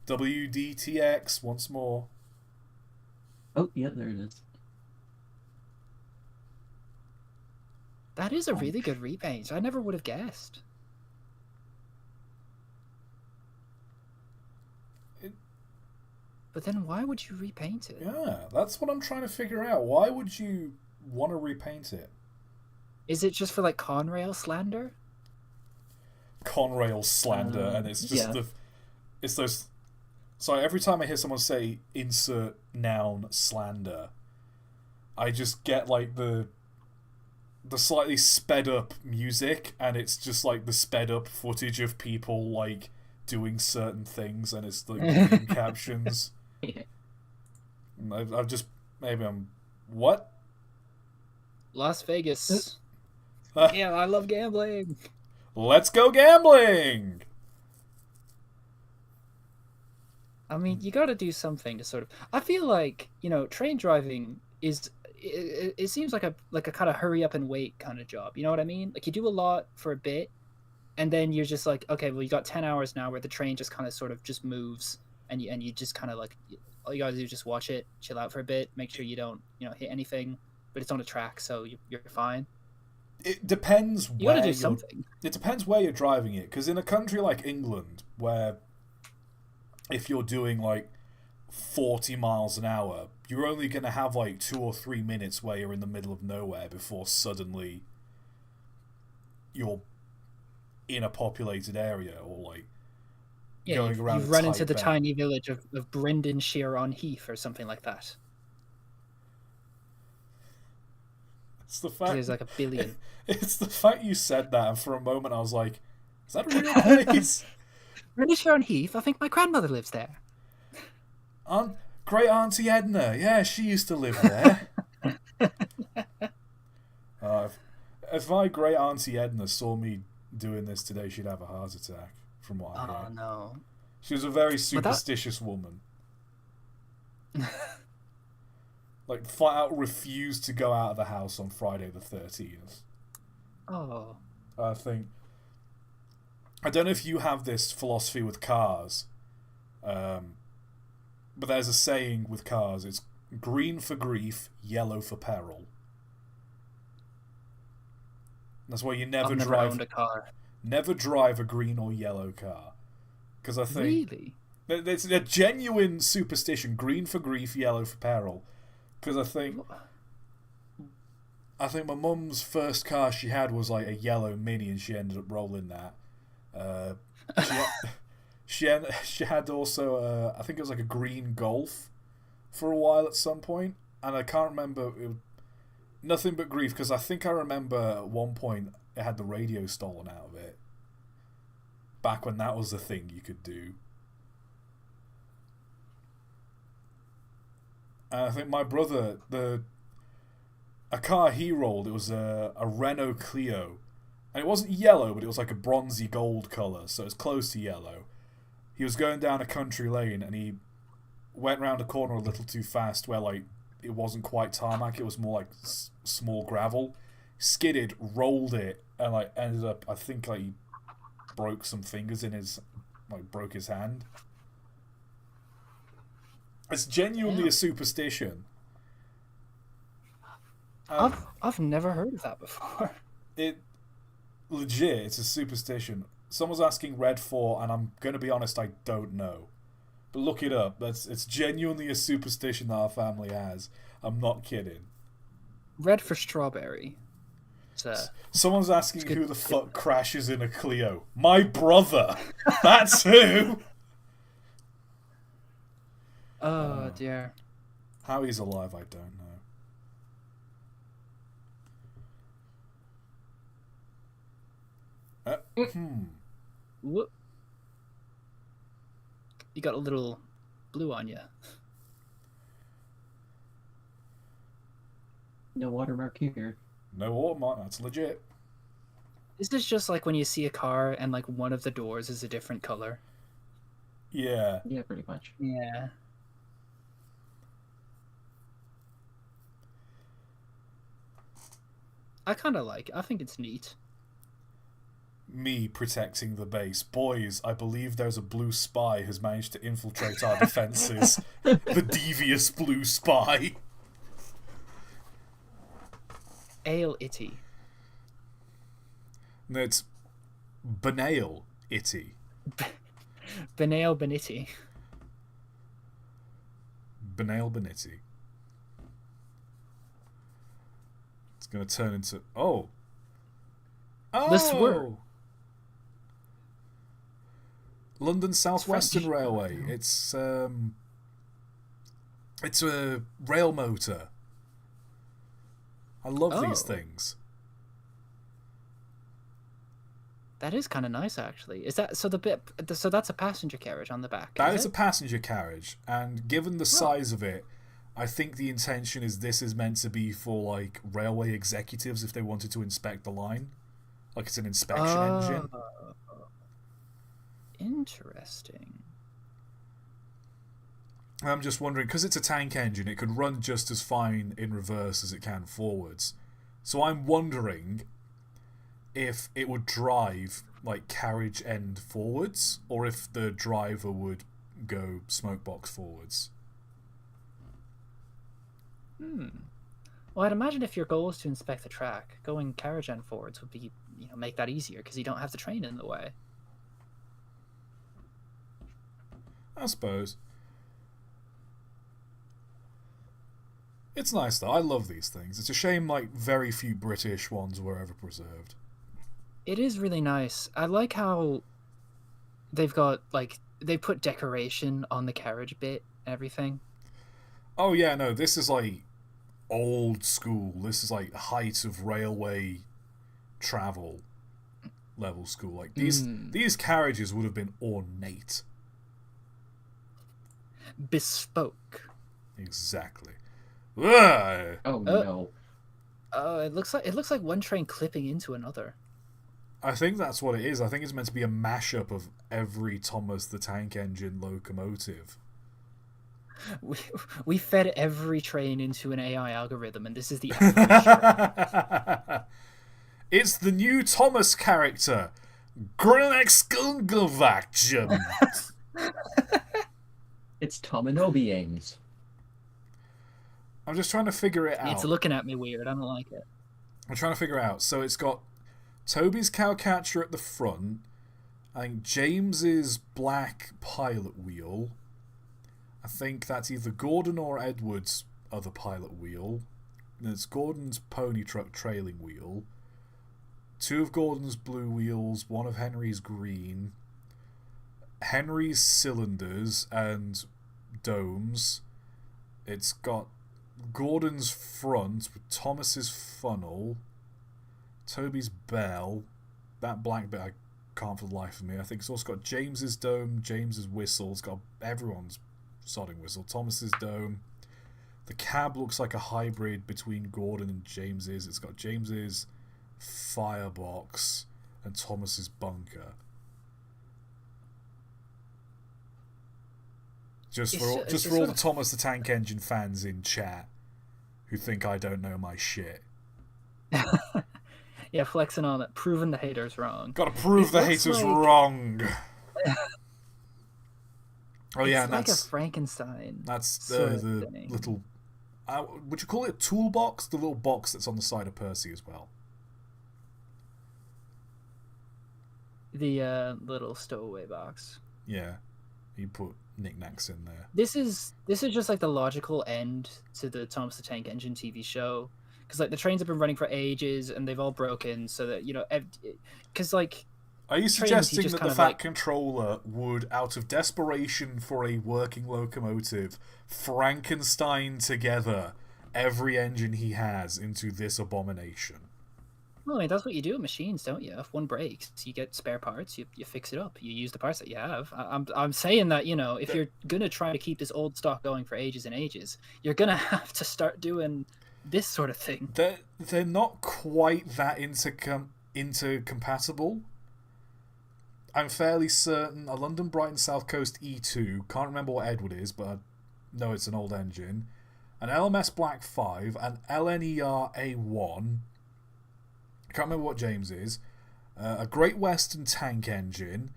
WDTX once more. Oh, yeah, there it is. That is a really good repaint. I never would have guessed. But then why would you repaint it? Yeah, that's what I'm trying to figure out. Why would you want to repaint it? Is it just for like Conrail slander? Conrail slander, and it's just it's those. So every time I hear someone say insert noun slander, I just get like the slightly sped up music, and it's just like the sped up footage of people like doing certain things, and it's like the captions. I've just what? Las Vegas. Yeah, I love gambling. Let's go gambling. I mean, you got to do something to sort of. I feel like train driving is. It seems like a kind of hurry up and wait kind of job. You know what I mean? Like you do a lot for a bit, and then you're just like, okay, well you got 10 hours now where the train just kind of sort of just moves, and you just kind of like all you gotta do is just watch it, chill out for a bit, make sure you don't hit anything, but it's on a track, so you're fine. It depends You where gotta do something. It depends where you're driving it, because in a country like England, where if you're doing like 40 miles an hour, you're only going to have like 2 or 3 minutes where you're in the middle of nowhere before suddenly you're in a populated area, or like going around. You've run into the tiny village of Brendanshire on Heath or something like that. It's the fact there's like a billion. It's the fact you said that, and for a moment I was like, is that a real place? Brendanshire on Heath? I think my grandmother lives there. Great Auntie Edna, yeah, she used to live there. If my great Auntie Edna saw me doing this today, she'd have a heart attack, from what I hear. Oh, no. She was a very superstitious woman. Like, flat out refused to go out of the house on Friday the 13th. Oh. I don't know if you have this philosophy with cars, but there's a saying with cars, it's green for grief, yellow for peril. That's why you never owned a car. Never drive a green or yellow car. Because I think... Really? It's a genuine superstition, green for grief, yellow for peril. Because I think my mum's first car she had was like a yellow Mini, and she ended up rolling that. She had also I think it was like a green Golf for a while at some point, and I can't remember. Nothing but grief, because I think I remember at one point it had the radio stolen out of it. Back when that was the thing you could do. And I think my brother, a car he rolled, it was a Renault Clio. And it wasn't yellow, but it was like a bronzy gold colour, so it's close to yellow. He was going down a country lane, and he went round a corner a little too fast, where like it wasn't quite tarmac, it was more like small gravel. Skidded, rolled it, and like ended up, I think like he broke some fingers in his, like broke his hand. It's genuinely a superstition. I've never heard of that before. It legit, it's a superstition. Someone's asking red for, and I'm going to be honest, I don't know. But look it up. It's genuinely a superstition that our family has. I'm not kidding. Red for strawberry. Someone's asking who the fuck crashes in a Clio. My brother. That's who. Oh dear. How he's alive, I don't know. Whoop. You got a little blue on you. No watermark here. No watermark, that's legit. Is this just like when you see a car and like one of the doors is a different color? Yeah. Yeah, pretty much. Yeah. I kind of like it. I think it's neat. Me protecting the base. Boys, I believe there's a blue spy who's managed to infiltrate our defenses. The devious blue spy. Ale Itty. No, it's Banale Itty. Banale Beniti. Banale Benetti. It's going to turn into... Oh! The Swirl. London South Western French. Railway. It's a rail motor. I love these things. That is kind of nice, actually. Is that so? So that's a passenger carriage on the back. That is a passenger carriage, and given the size of it, I think the intention is this is meant to be for like railway executives if they wanted to inspect the line, like it's an inspection engine. Interesting. I'm just wondering, because it's a tank engine, it could run just as fine in reverse as it can forwards. So I'm wondering if it would drive like carriage end forwards, or if the driver would go smokebox forwards. Well, I'd imagine if your goal is to inspect the track, going carriage end forwards would be, make that easier because you don't have the train in the way. I suppose. It's nice though. I love these things. It's a shame like very few British ones were ever preserved. It is really nice. I like how they've got they put decoration on the carriage bit and everything. Oh yeah, no, this is like old school. This is like height of railway travel level school. Like these carriages would have been ornate. Bespoke. Exactly. Ugh! Oh no. It looks like one train clipping into another. I think that's what it is. I think it's meant to be a mashup of every Thomas the Tank Engine locomotive. We fed every train into an AI algorithm, and this is the average train. It's the new Thomas character, Grunexkungelvachjum. It's Tominobianes. I'm just trying to figure it out. It's looking at me weird. I don't like it. I'm trying to figure it out. So it's got Toby's cowcatcher at the front. I think James's black pilot wheel. I think that's either Gordon or Edward's other pilot wheel. Then it's Gordon's pony truck trailing wheel. 2 of Gordon's blue wheels, 1 of Henry's green. Henry's cylinders and domes. It's got Gordon's front with Thomas's funnel, Toby's bell, that black bit I can't for the life of me. I think it's also got James's dome, James's whistle. It's got everyone's sodding whistle. Thomas's dome. The cab looks like a hybrid between Gordon and James's. It's got James's firebox and Thomas's bunker. Just for all the Thomas the Tank Engine fans in chat who think I don't know my shit. Yeah, flexing on it, proving the haters wrong. Gotta prove the haters wrong. Oh yeah, and like that's a Frankenstein. That's the little would you call it a toolbox? The little box that's on the side of Percy as well. The little stowaway box. Yeah, you put knickknacks in there. This is just like the logical end to the Thomas the Tank Engine TV show, because like the trains have been running for ages and they've all broken, so that because like. Are you trains, suggesting just that kind the of, Fat like- Controller would, out of desperation for a working locomotive, Frankenstein together every engine he has into this abomination? Well, I mean, that's what you do with machines, don't you? If one breaks, you get spare parts, you fix it up, you use the parts that you have. I'm saying that, you know, if you're gonna try to keep this old stock going for ages and ages, you're gonna have to start doing this sort of thing. They're not quite that intercompatible. I'm fairly certain a London Brighton South Coast E2, can't remember what Edward is, but I know it's an old engine, an LMS Black 5, an LNER A1, I can't remember what James is, a Great Western tank engine,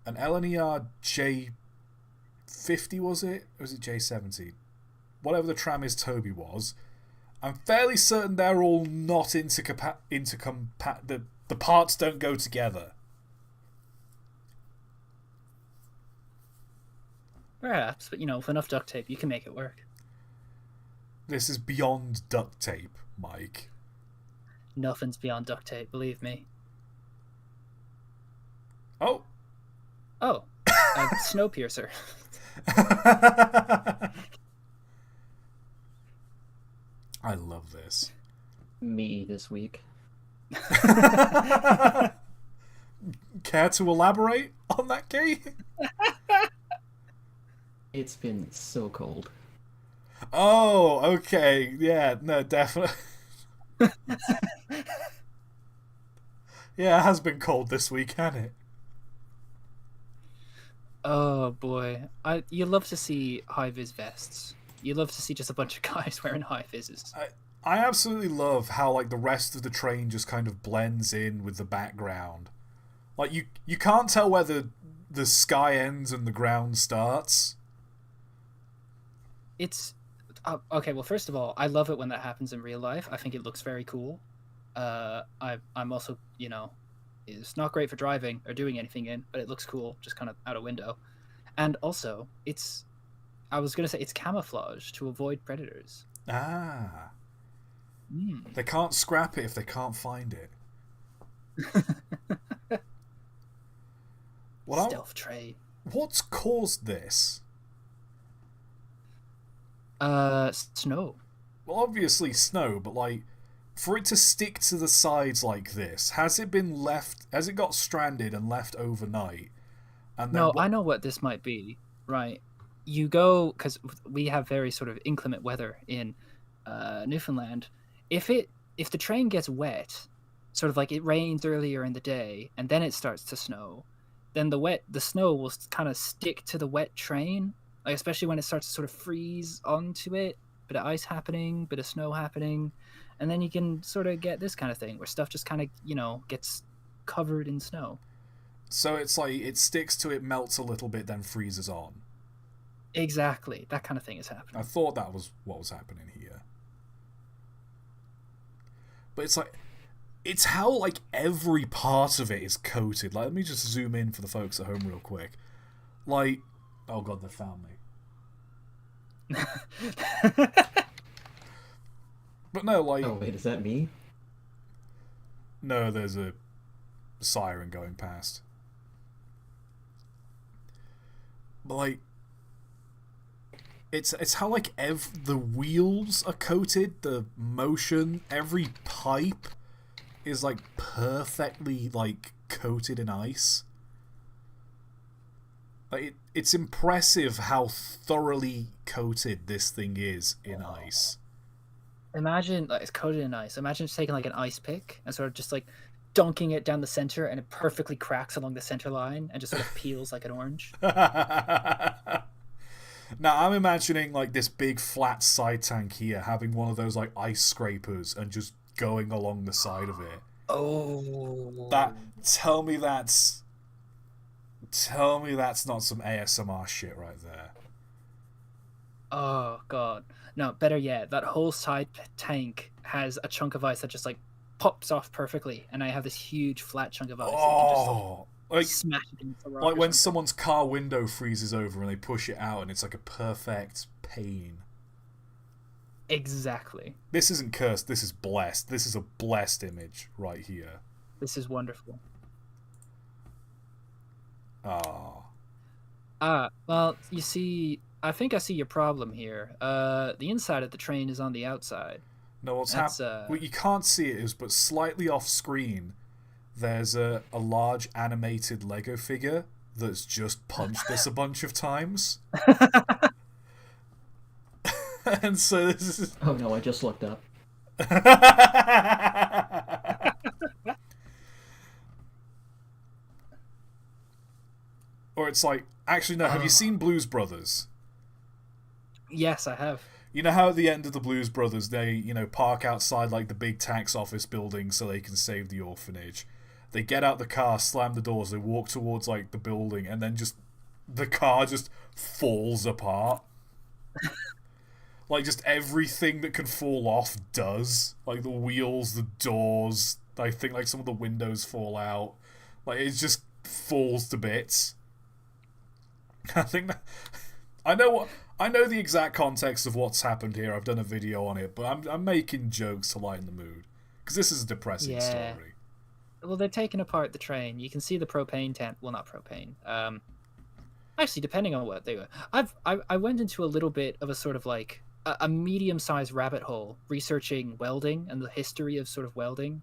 an LNER J50 was it? Or was it J70? Whatever the Trammis Toby was. I'm fairly certain they're all not the parts don't go together. Perhaps, but you know, with enough duct tape, you can make it work. This is beyond duct tape, Mike. Nothing's beyond duct tape, believe me. Oh. Oh, Snowpiercer. I love this. Me this week. Care to elaborate on that, Kate? It's been so cold. Oh, okay. Yeah, no, definitely. Yeah, it has been cold this week, hasn't it? Oh boy, you love to see high vis vests. You love to see just a bunch of guys wearing high vises. I absolutely love how like the rest of the train just kind of blends in with the background. Like you can't tell where the sky ends and the ground starts. It's okay. Well, first of all, I love it when that happens in real life. I think it looks very cool. I'm also, you know, it's not great for driving or doing anything in, but it looks cool, just kind of out a window. And also, I was gonna say it's camouflage to avoid predators. Ah. Mm. They can't scrap it if they can't find it. Stealth trade. What's caused this? Snow. Well, obviously snow, but like, for it to stick to the sides like this, has it got stranded and left overnight? And then No, I know what this might be. Right. You go, because we have very sort of inclement weather in Newfoundland. If the train gets wet, sort of like it rains earlier in the day, and then it starts to snow, then the snow will kind of stick to the wet train, like especially when it starts to sort of freeze onto it, bit of ice happening, bit of snow happening, and then you can sort of get this kind of thing where stuff just kind of, you know, gets covered in snow. So it's like it sticks to it, melts a little bit, then freezes on. Exactly, that kind of thing is happening. I thought that was what was happening here. But it's like, it's how like every part of it is coated. Like, let me just zoom in for the folks at home real quick. Like, oh god, they found me. But no, like... Oh, wait, is that me? No, there's a siren going past. But like... It's how like the wheels are coated, the motion, every pipe is like perfectly like coated in ice. Like it's impressive how thoroughly coated this thing is in ice. Imagine, like, it's coated in ice. Imagine just taking like an ice pick and sort of just like dunking it down the center, and it perfectly cracks along the center line and just sort of peels like an orange. Now I'm imagining like this big flat side tank here having one of those like ice scrapers and just going along the side of it. Oh, Tell me that's not some ASMR shit right there. oh god, No, better yet, that whole side tank has a chunk of ice that just like pops off perfectly, and I have this huge flat chunk of ice that you can just like smash it into the rock. like or when something. someone's car window freezes over and they push it out, and it's like a perfect pane. Exactly. This isn't cursed. This is blessed. This is a blessed image right here. This is wonderful. Well, you see, I think I see your problem here. The inside of the train is on the outside. No, what's happening? What you can't see it is, but slightly off screen, there's a large animated Lego figure that's just punched this a bunch of times. And so this is... Oh no, I just looked up. Or it's like, actually no, have you seen Blues Brothers? Yes, I have. You know how at the end of the Blues Brothers, they, you know, park outside like the big tax office building so they can save the orphanage. They get out the car, slam the doors, they walk towards like the building, and then just the car just falls apart. Like just everything that can fall off does. Like the wheels, the doors, I think like some of the windows fall out. Like it just falls to bits. I think that I know the exact context of what's happened here. I've done a video on it, but I'm making jokes to lighten the mood because this is a depressing story. Well, they're taking apart the train. You can see the propane tank. Well, not propane. Actually, depending on what they were. I went into a little bit of a sort of like a medium-sized rabbit hole researching welding and the history of sort of welding.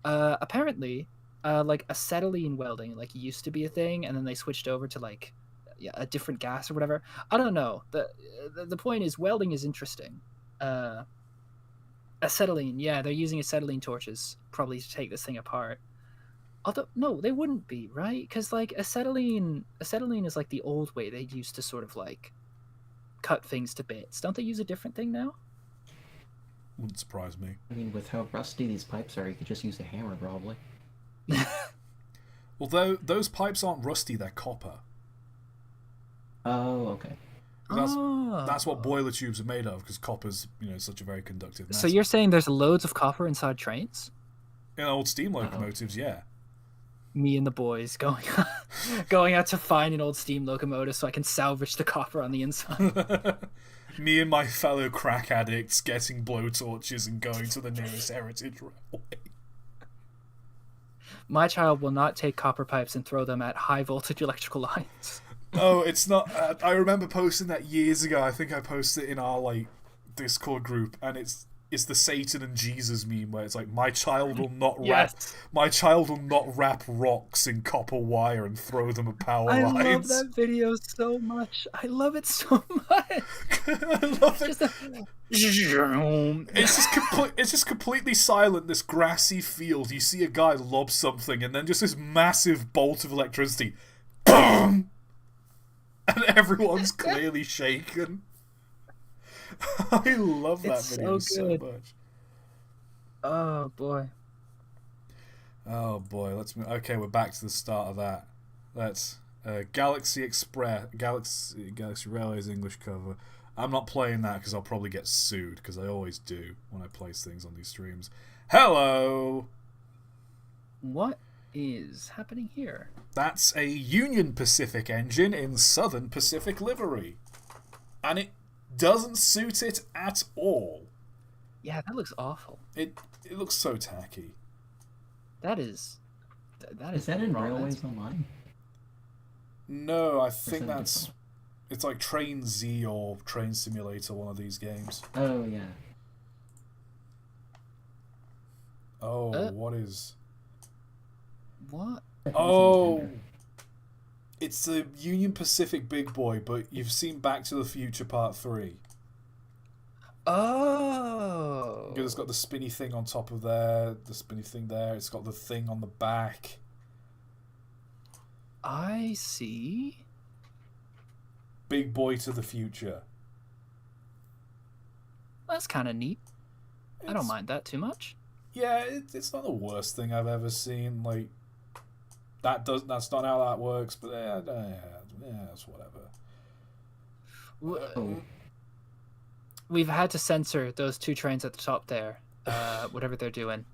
Apparently, like acetylene welding like used to be a thing, and then they switched over to like a different gas or whatever. I don't know. The point is welding is interesting. Acetylene, yeah, they're using acetylene torches probably to take this thing apart. Although no, they wouldn't be, right? Because like acetylene is like the old way they used to sort of like cut things to bits. Don't they use a different thing now? Wouldn't surprise me. I mean, with how rusty these pipes are, you could just use a hammer, probably. Although those pipes aren't rusty, they're copper. Oh, okay. That's what boiler tubes are made of, because copper's, you know, such a very conductive metal. So you're saying there's loads of copper inside trains? In old steam locomotives, yeah. Me and the boys going out to find an old steam locomotive so I can salvage the copper on the inside. Me and my fellow crack addicts getting blowtorches and going to the nearest heritage railway. My child will not take copper pipes and throw them at high voltage electrical lines. Oh, it's not. I remember posting that years ago. I think I posted it in our like Discord group, and it's the Satan and Jesus meme where it's like, my child will not wrap rocks in copper wire and throw them at power lines. I love that video so much. I love it so much. I love it. It's just completely silent. This grassy field. You see a guy lob something, and then just this massive bolt of electricity, boom, and everyone's clearly shaken. I love that video so much. Oh boy. Oh boy. Okay, we're back to the start of that. That's Galaxy Express, Galaxy Railways English cover. I'm not playing that because I'll probably get sued, because I always do when I place things on these streams. Hello. What is happening here? That's a Union Pacific engine in Southern Pacific livery, and it doesn't suit it at all. Yeah, that looks awful. It looks so tacky. Is that in Railways Online? No, I think that's... It's like Train Z or Train Simulator, one of these games. Oh, yeah. Oh, what is... What? Oh! It's the Union Pacific Big Boy, but you've seen Back to the Future Part 3. Oh! Because it's got the spinny thing on top of there, the spinny thing there, it's got the thing on the back. I see. Big Boy to the Future. That's kind of neat. I don't mind that too much. Yeah, it's not the worst thing I've ever seen. Like, that's not how that works, but yeah, it's whatever. we've had to censor those 2 trains at the top there. Whatever they're doing.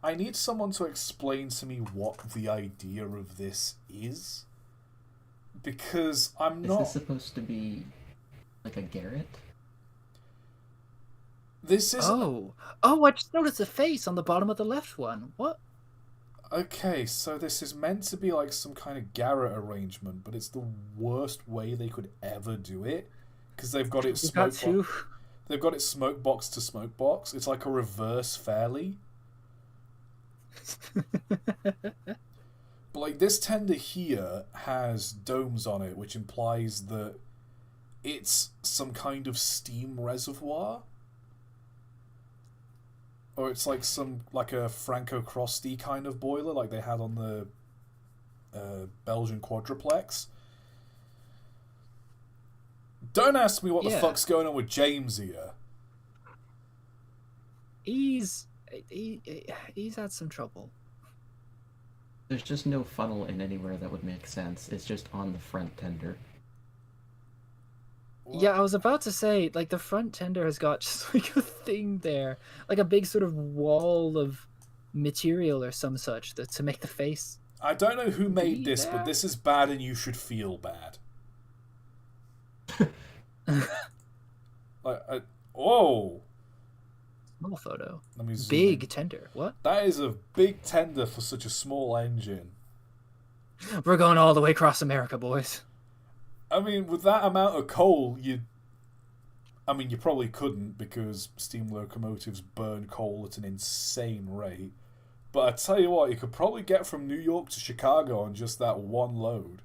I need someone to explain to me what the idea of this is. Because I'm not... Is this supposed to be like a garret? This is... Oh, I just noticed a face on the bottom of the left one. What? Okay, so this is meant to be like some kind of garret arrangement, but it's the worst way they could ever do it. Because they've got it They've got it smoke box to smoke box. It's like a reverse fairly. But like this tender here has domes on it, which implies that it's some kind of steam reservoir. Or it's like a Franco-Crosty kind of boiler like they had on the Belgian quadruplex. Don't ask me what the fuck's going on with James here. He's had some trouble. There's just no funnel in anywhere that would make sense. It's just on the front tender. What? Yeah, I was about to say, like, the front tender has got just like a thing there, like a big sort of wall of material or some such to make the face. I don't know who made this, but this is bad and you should feel bad. Whoa! Small photo. Let me zoom big in. tender. What? That is a big tender for such a small engine. We're going all the way across America, boys. I mean, with that amount of coal, you probably couldn't because steam locomotives burn coal at an insane rate. But I tell you what, you could probably get from New York to Chicago on just that one load.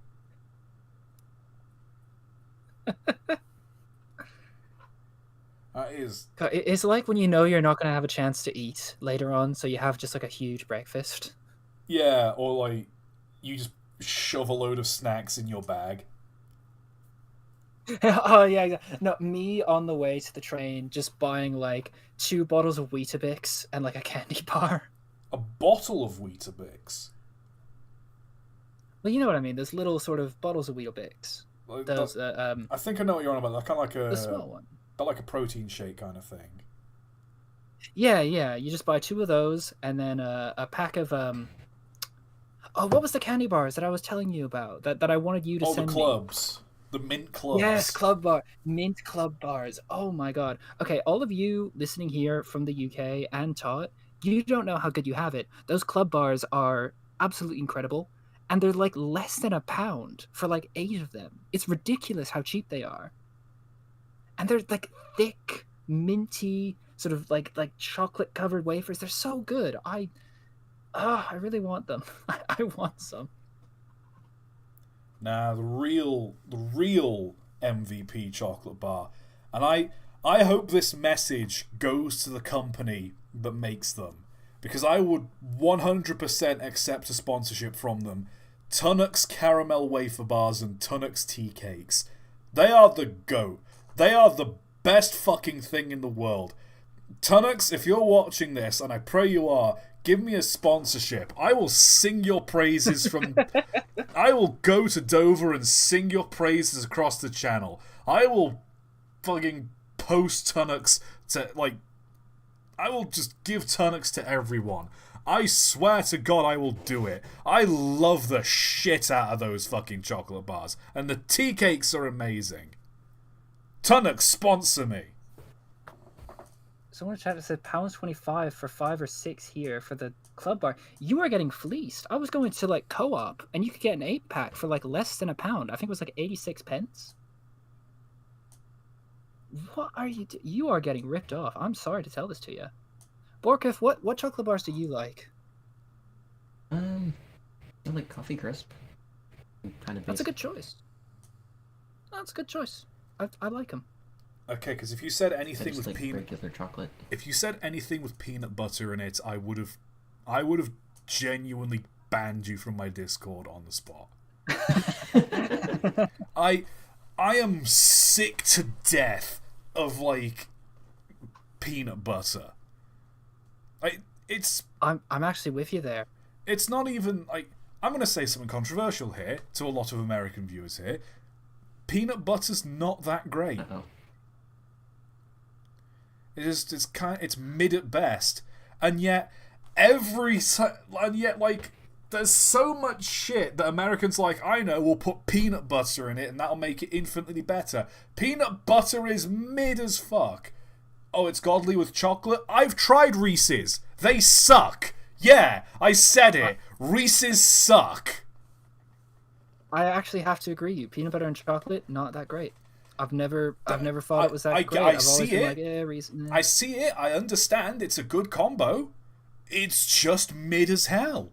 That is... It's like when you know you're not going to have a chance to eat later on, so you have just like a huge breakfast. Yeah, or like you just shove a load of snacks in your bag. Oh yeah, no, me on the way to the train just buying like 2 bottles of Weetabix and like a candy bar. A bottle of Weetabix? Well, you know what I mean. Those little sort of bottles of Weetabix. Like Those I think I know what you're on about. They're kind of like the small one. But like a protein shake kind of thing. Yeah. You just buy 2 of those and then a pack of oh, what was the candy bars that I was telling you about that I wanted you to send me? Oh, the clubs. The mint clubs. Yes, mint club bars. Oh my god. Okay, all of you listening here from the UK and ToT, you don't know how good you have it. Those club bars are absolutely incredible, and they're like less than £1 for like 8 of them. It's ridiculous how cheap they are. And they're like thick, minty, sort of like chocolate covered wafers. They're so good. I really want them. I want some. Nah, the real MVP chocolate bar. And I hope this message goes to the company that makes them. Because I would 100% accept a sponsorship from them. Tunnux caramel wafer bars and Tunnux tea cakes. They are the GOAT. They are the best fucking thing in the world. Tunnux, if you're watching this, and I pray you are, give me a sponsorship. I will sing your praises from... I will go to Dover and sing your praises across the channel. I will fucking post Tunnux to, like... I will just give Tunnux to everyone. I swear to God I will do it. I love the shit out of those fucking chocolate bars. And the tea cakes are amazing. Tunnux, sponsor me. Someone in chat said £1.25 for 5 or 6 here for the club bar. You are getting fleeced. I was going to like Co-op and you could get an 8-pack for like less than £1. I think it was like 86 pence. What are you you are getting ripped off. I'm sorry to tell this to you. Borkif, what chocolate bars do you like? I like Coffee Crisp. Kind of. That's a good choice. That's a good choice. I like them. Okay, because if you said anything with like peanut, regular chocolate. If you said anything with peanut butter in it, I would have genuinely banned you from my Discord on the spot. I am sick to death of like peanut butter. I'm actually with you there. It's not even like I'm gonna say something controversial here to a lot of American viewers here. Peanut butter's not that great. Uh-oh. It's mid at best, and yet like there's so much shit that Americans like. I know, we'll put peanut butter in it, and that'll make it infinitely better. Peanut butter is mid as fuck. Oh, it's godly with chocolate. I've tried Reese's. They suck. Yeah, I said it. Reese's suck. I actually have to agree. Peanut butter and chocolate, not that great. I've never thought it was that great. I've always been like, Reese's. I see it. I understand. It's a good combo. It's just mid as hell.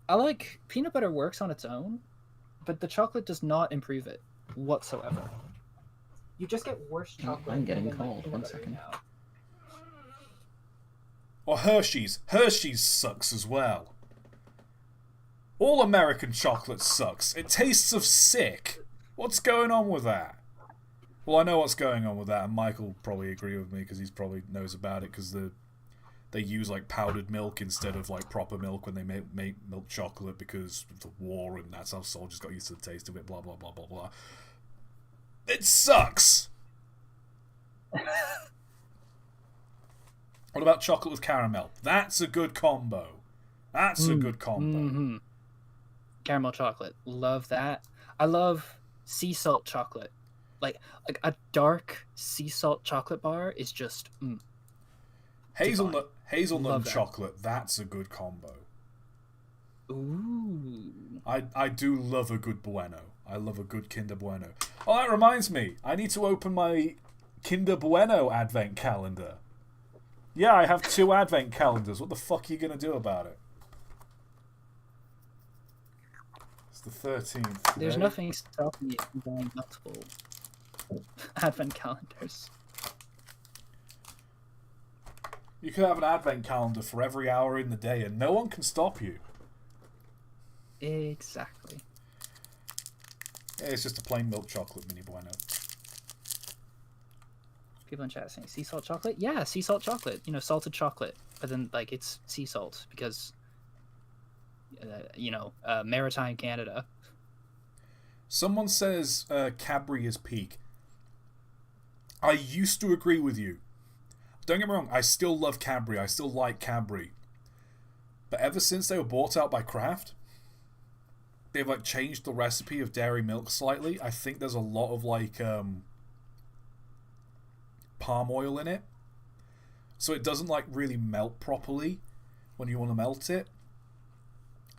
I like peanut butter works on its own, but the chocolate does not improve it whatsoever. You just get worse chocolate. I'm getting cold. 1 second. Now. Or Hershey's. Hershey's sucks as well. All American chocolate sucks. It tastes of sick. What's going on with that? Well, I know what's going on with that, and Michael will probably agree with me because he probably knows about it, because they use like powdered milk instead of like proper milk when they make milk chocolate because of the war, and that's how soldiers got used to the taste of it, blah, blah, blah, blah, blah. It sucks! What about chocolate with caramel? That's a good combo. That's a good combo. Mm-hmm. Caramel chocolate. Love that. I love sea salt chocolate. Like a dark sea salt chocolate bar is just Hazelnut Love and that. chocolate. That's a good combo. Ooh. I do love a good Bueno. I love a good Kinder Bueno. Oh, that reminds me. I need to open my Kinder Bueno advent calendar. Yeah, I have 2 advent calendars. What the fuck are you going to do about it? It's the 13th. Today. There's nothing stopping you from buying multiple advent calendars. You could have an advent calendar for every hour in the day and no one can stop you. Exactly. Yeah, it's just a plain milk chocolate mini Bueno. People in chat saying sea salt chocolate. Yeah, sea salt chocolate. You know, salted chocolate, but then like it's sea salt because maritime Canada. Someone says Cadbury is peak. I used to agree with you. Don't get me wrong, I still love Cadbury. I still like Cadbury. But ever since they were bought out by Kraft, they've like changed the recipe of dairy milk slightly. I think there's a lot of like palm oil in it, so it doesn't like really melt properly when you want to melt it,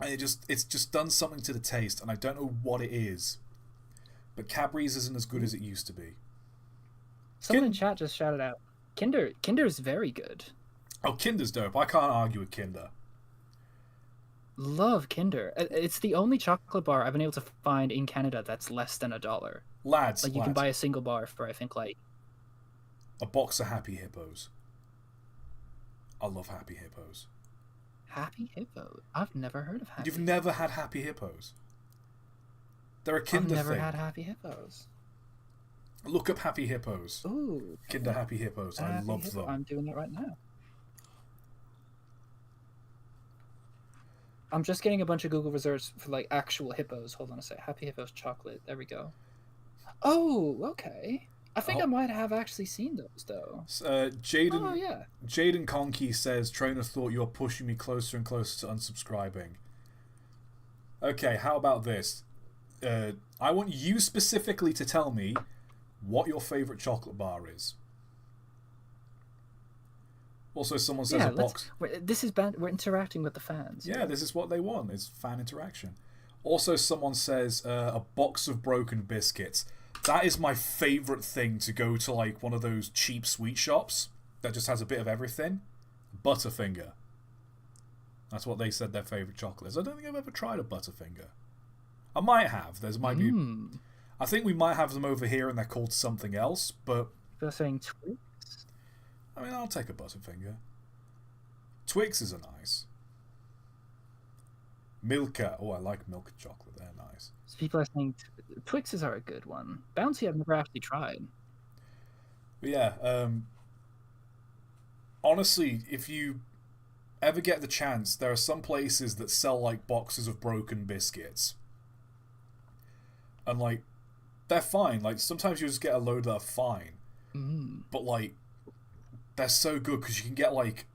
and it's just done something to the taste, and I don't know what it is, but Cadbury's isn't as good as it used to be. Someone in chat just shouted out Kinder's very good. Oh, Kinder's dope. I can't argue with Kinder. Love Kinder. It's the only chocolate bar I've been able to find in Canada that's less than $1. Lads, like you can buy a single bar for I think like a box of Happy Hippos. I love Happy Hippos. Happy Hippo. I've never heard of Happy. You've never had Happy Hippos? They're a Kinder I've never thing. had Happy Hippos. Look up Happy Hippos. Ooh. Kinder Happy Hippos. I love them. I'm doing it right now. I'm just getting a bunch of Google results for like actual hippos. Hold on a sec. Happy Hippos chocolate. There we go. Oh, okay. I think I might have actually seen those though. Jaden. Oh yeah. Jaden Conkey says, "Train of thought, you're pushing me closer and closer to unsubscribing." Okay, how about this? I want you specifically to tell me what your favorite chocolate bar is. Also, someone says a box. We're interacting with the fans. Yeah, this is what they want. It's fan interaction. Also, someone says a box of broken biscuits. That is my favorite thing, to go to like one of those cheap sweet shops that just has a bit of everything. Butterfinger. That's what they said their favorite chocolate is. I don't think I've ever tried a Butterfinger. I might have. Be. I think we might have them over here, and they're called something else. But they're saying Twix. I mean, I'll take a Butterfinger. Twixes are nice. Milka. Oh, I like Milka chocolate. They're nice. So people are saying Twixes are a good one. Bounty I've never actually tried. But yeah. Honestly, if you ever get the chance, there are some places that sell like boxes of broken biscuits. And like, they're fine. Like, sometimes you just get a load that are fine. but like they're so good because you can get like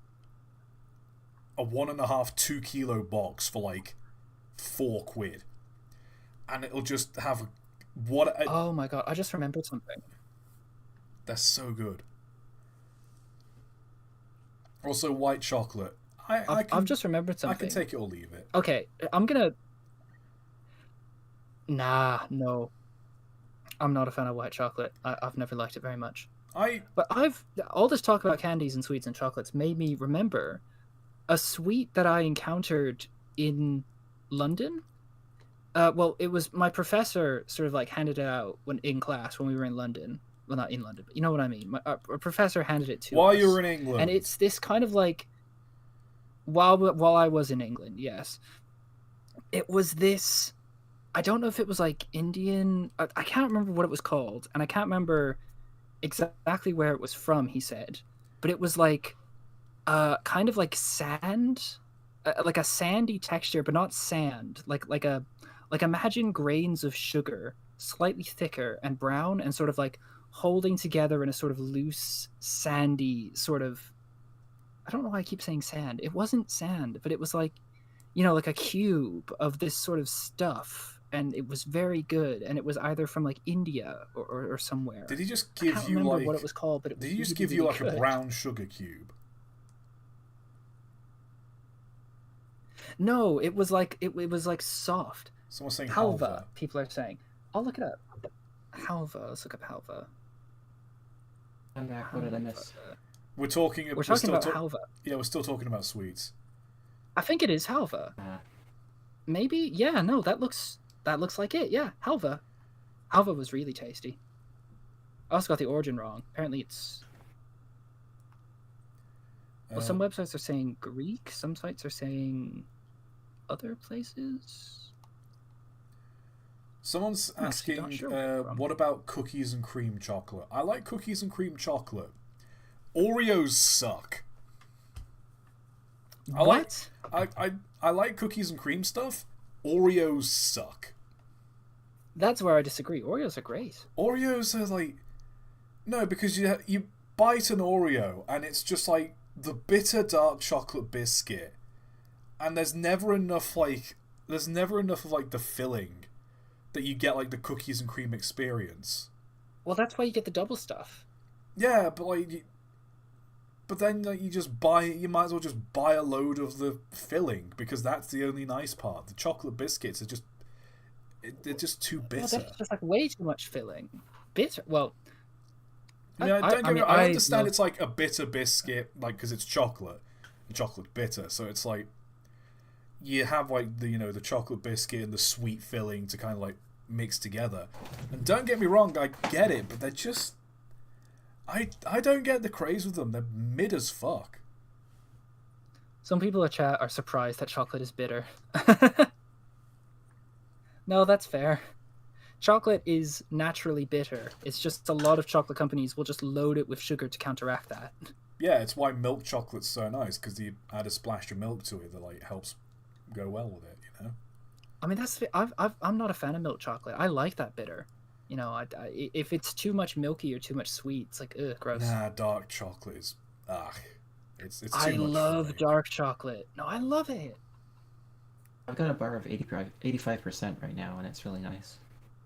a 1.5 2 kilo box for like £4, and it'll just have Oh my god! I just remembered something. They're so good. Also, white chocolate. I've just remembered I something. can take it or leave it. Okay, I'm gonna. Nah, no. I'm not a fan of white chocolate. I've never liked it very much. But all this talk about candies and sweets and chocolates made me remember a sweet that I encountered in London. Well, it was my professor sort of like handed it out in class when we were in London. Well, not in London, but you know what I mean. Our professor handed it to us. While you were in England. And it's this kind of like... While I was in England, yes. It was this... I don't know if it was like Indian... I can't remember what it was called. And I can't remember exactly where it was from, he said. But it was like... kind of like sand. Like a sandy texture, but not sand. Like imagine grains of sugar, slightly thicker and brown, and sort of like holding together in a sort of loose, sandy sort of... I don't know why I keep saying sand. It wasn't sand, but it was like, like a cube of this sort of stuff, and it was very good. And it was either from like India or somewhere. Did he just give I can't you remember like... what it was called, but it was Did he just really, give you really like good. a brown sugar cube? No, it was like it was like soft. Someone's saying Halva, halva. people are saying. I'll look it up. Halva. Let's look up halva. I'm back. What did I miss? We're talking We're talking about halva. Yeah, we're still talking about sweets. I think it is halva. Maybe. Yeah. No, that looks like it. Yeah, halva. Halva was really tasty. I also got the origin wrong. Apparently, it's. Well, some websites are saying Greek. Some sites are saying other places. Someone's asking, what about cookies and cream chocolate? I like cookies and cream chocolate. Oreos suck. What? I like cookies and cream stuff. Oreos suck. That's where I disagree. Oreos are great. Oreos are like... No, because you bite an Oreo and it's just like the bitter dark chocolate biscuit. And there's never enough of like the filling that you get like the cookies and cream experience. Well, that's why you get the double stuff. Yeah, but like... But then like, you might as well just buy a load of the filling, because that's the only nice part. The chocolate biscuits are just... They're just too bitter. Well, that's just like way too much filling. Bitter? Well... I understand it's like a bitter biscuit, like, because it's chocolate. And chocolate bitter, so it's like... You have like the chocolate biscuit and the sweet filling to kind of like mix together. And don't get me wrong, I get it, but they're just... I don't get the craze with them. They're mid as fuck. Some people in chat are surprised that chocolate is bitter. No, that's fair. Chocolate is naturally bitter. It's just a lot of chocolate companies will just load it with sugar to counteract that. Yeah, it's why milk chocolate's so nice, because you add a splash of milk to it that like helps go well with it, I mean, I'm not a fan of milk chocolate. I like that bitter. If it's too much milky or too much sweet, it's like, ugh, gross. Nah, dark chocolate is... It's too much. I love dark chocolate. No, I love it. I've got a bar of 85% right now, and it's really nice.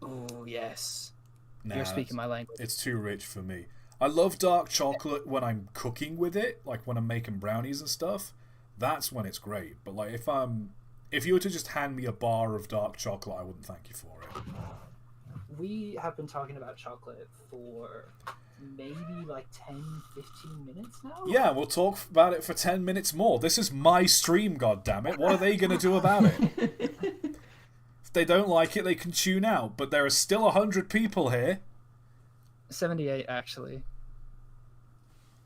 Oh, yes. Nah, You're speaking my language. It's too rich for me. I love dark chocolate when I'm cooking with it, like when I'm making brownies and stuff. That's when it's great. But like if you were to just hand me a bar of dark chocolate, I wouldn't thank you for it. We have been talking about chocolate for maybe like 10, 15 minutes now? Yeah, we'll talk about it for 10 minutes more. This is my stream, goddammit. What are they going to do about it? If they don't like it, they can tune out. But there are still 100 people here. 78, actually.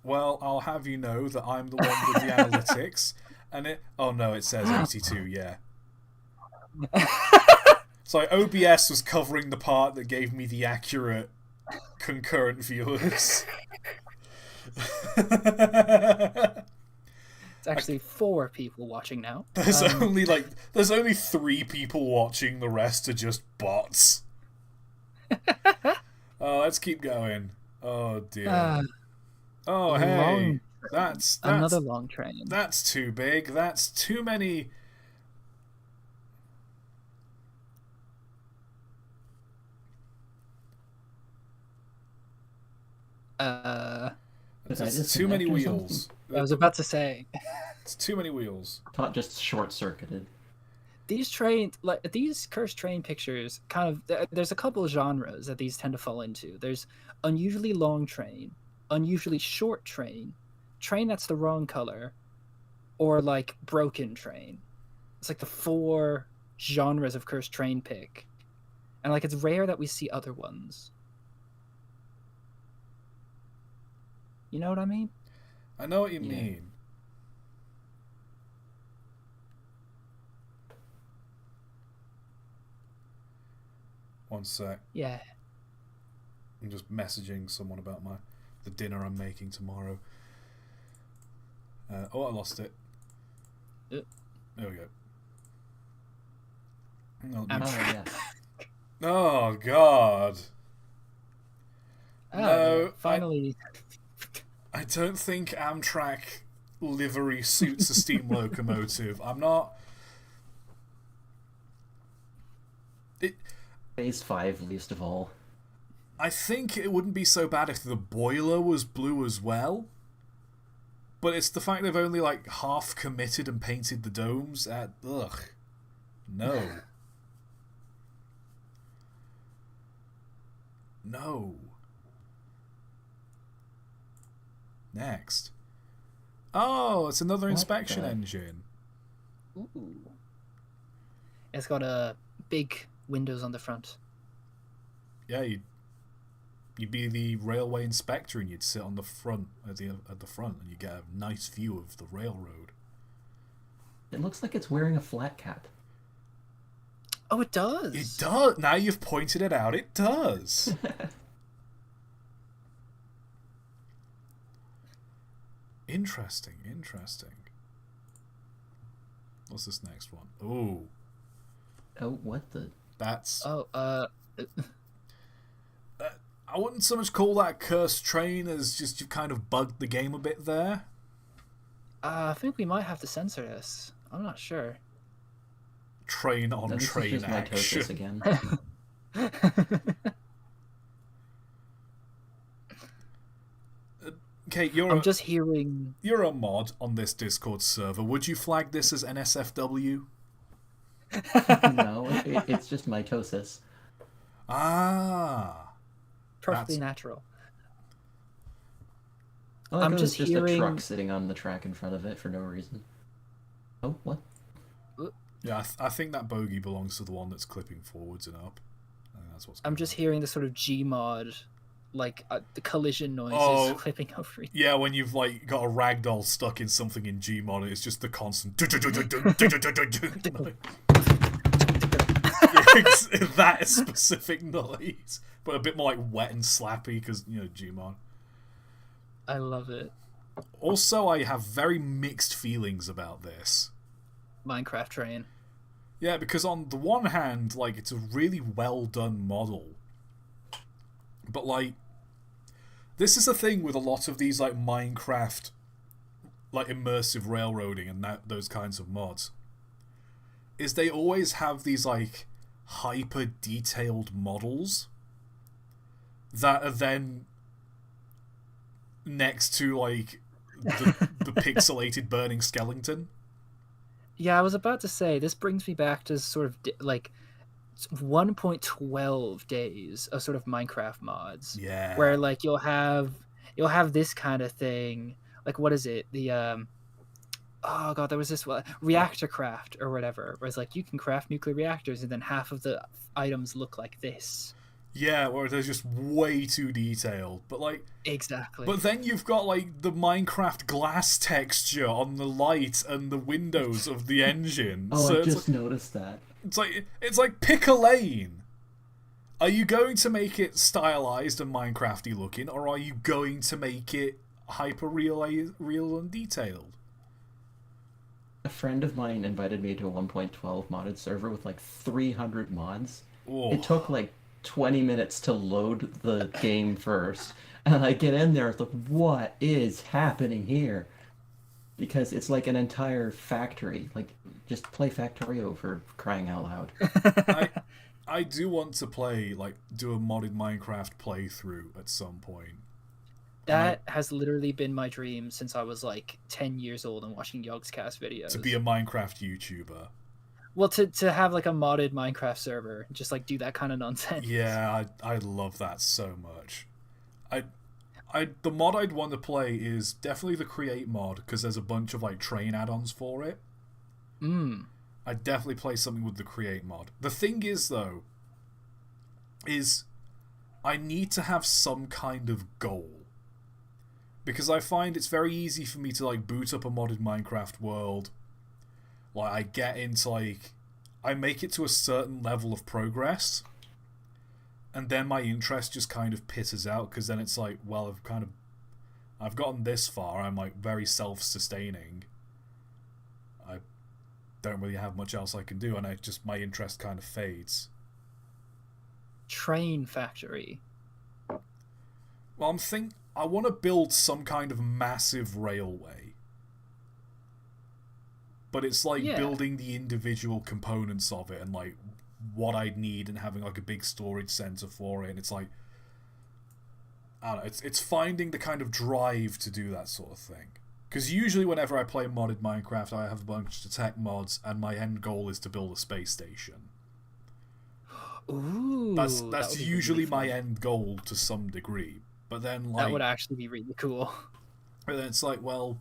Well, I'll have you know that I'm the one with the analytics. And it... Oh, no, it says 82, yeah. So OBS was covering the part that gave me the accurate concurrent viewers. It's actually 4 people watching now. There's only 3 people watching. The rest are just bots. Let's keep going. Oh dear. Ah, Oh long hey, that's another long train. that's too big. That's too many. Did I It's too many disconnect or something? wheels. I was about to say, It's too many wheels. ToT just short-circuited. these cursed train pictures kind of there's a couple of genres that these tend to fall into. There's unusually long train, unusually short train, train that's the wrong color, or like broken train. It's like the four genres of cursed train pick, and like it's rare that we see other ones. You know what I mean? I know what you Yeah. mean. One sec. Yeah. I'm just messaging someone about the dinner I'm making tomorrow. Oh, I lost it. There we go. No, I'm Oh, yeah. oh God. Oh, No, yeah. Finally. I don't think Amtrak livery suits a steam locomotive. I'm not. Phase 5, least of all. I think it wouldn't be so bad if the boiler was blue as well. But it's the fact they've only like half committed and painted the domes at. Ugh. No. No. Next. Oh, it's another What inspection the- engine. Ooh. It's got big windows on the front. Yeah, you'd be the railway inspector and you'd sit on the front at the front and you get a nice view of the railroad. It looks like it's wearing a flat cap. Oh, it does. It does. Now you've pointed it out. It does. Interesting. What's this next one? Oh, Oh, what the? that's. Oh, I wouldn't so much call that cursed train as just you've kind of bugged the game a bit there. I think we might have to censor this. I'm not sure. Train on No, this train is just action. mitosis again. Okay, I'm just hearing. you're a mod on this Discord server. Would you flag this as NSFW? No, it's just mitosis. Ah. Perfectly That's- natural. All I I'm got just is just hearing- a truck sitting on the track in front of it for no reason. Oh, what? Yeah, I think that bogey belongs to the one that's clipping forwards and up. I think that's what's I'm going just on. hearing the sort of Gmod, like the collision noises Oh. clipping over. Yeah, when you've like got a ragdoll stuck in something in Gmod, it's just the constant. That specific noise, but a bit more like wet and slappy because Gmod. I love it. Also, I have very mixed feelings about this. Minecraft train. Yeah, because on the one hand, like, it's a really well done model. But, like, this is a thing with a lot of these, like, Minecraft, like, immersive railroading and those kinds of mods. Is they always have these, like, hyper detailed models that are then next to, like, the pixelated burning skeleton. Yeah, I was about to say this brings me back to sort of like 1.12 days of sort of Minecraft mods. Yeah. Where like you'll have this kind of thing. Like what is it? The oh god, there was this one, reactor craft or whatever. Where it's like you can craft nuclear reactors and then half of the items look like this. Yeah, where they're just way too detailed. But like Exactly. But then you've got like the Minecraft glass texture on the light and the windows of the engine. Oh, so I it's just noticed that. it's like pick a lane. Are you going to make it stylized and Minecrafty looking, or are you going to make it hyper real and detailed? A friend of mine invited me to a 1.12 modded server with like 300 mods. Oh. It took like 20 minutes to load the game first, And I get in there, it's like, what is happening here? Because it's like an entire factory. Like, just play Factorio for crying out loud. I I do want to play, like, do a modded Minecraft playthrough at some point. And I That has literally been my dream since I was like 10 years old and watching Yogscast videos. to be a Minecraft YouTuber. Well, to have like a modded Minecraft server, just like do that kind of nonsense. Yeah, I love that so much. The mod I'd want to play is definitely the Create mod, because there's a bunch of like train add-ons for it. I'd definitely play something with the Create mod. The thing is though, is I need to have some kind of goal. Because I find it's very easy for me to like boot up a modded Minecraft world. Like I get into like I make it to a certain level of progress, and then my interest just kind of pitters out, because then it's like, well, I've gotten this far, I'm like very self-sustaining. I don't really have much else I can do, and my interest kind of fades. Train factory. Well, I want to build some kind of massive railway. But it's like building the individual components of it, and like what I'd need, and having like a big storage center for it. And it's like, I don't know, it's finding the kind of drive to do that sort of thing. Because usually whenever I play modded Minecraft, I have a bunch of tech mods, and my end goal is to build a space station. Ooh, That's usually my end goal to some degree. But then like that would actually be really cool. But then it's like, well,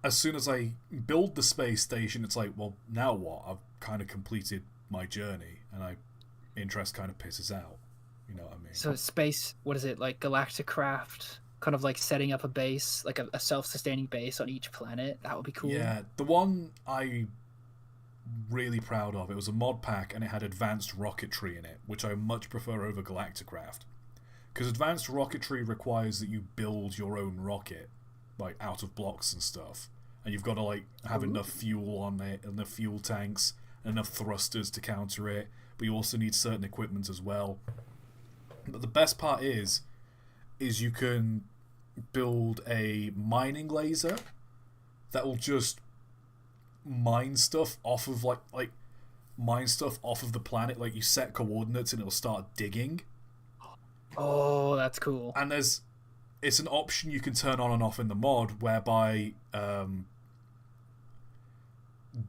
as soon as I build the space station, it's like, well, now what? I've kind of completed my journey, and interest kind of pisses out. You know what I mean? So space, what is it, like Galactic Craft, kind of like setting up a base, like a self-sustaining base on each planet. That would be cool. Yeah, the one I really proud of, it was a mod pack, and it had advanced rocketry in it, which I much prefer over Galacticraft. Because advanced rocketry requires that you build your own rocket, like out of blocks and stuff. And you've got to like have enough fuel on it, enough fuel tanks, enough thrusters to counter it. But you also need certain equipment as well. But the best part is you can build a mining laser that will just mine stuff off of like mine stuff off of the planet. Like you set coordinates and it'll start digging. Oh, that's cool. And it's an option you can turn on and off in the mod, whereby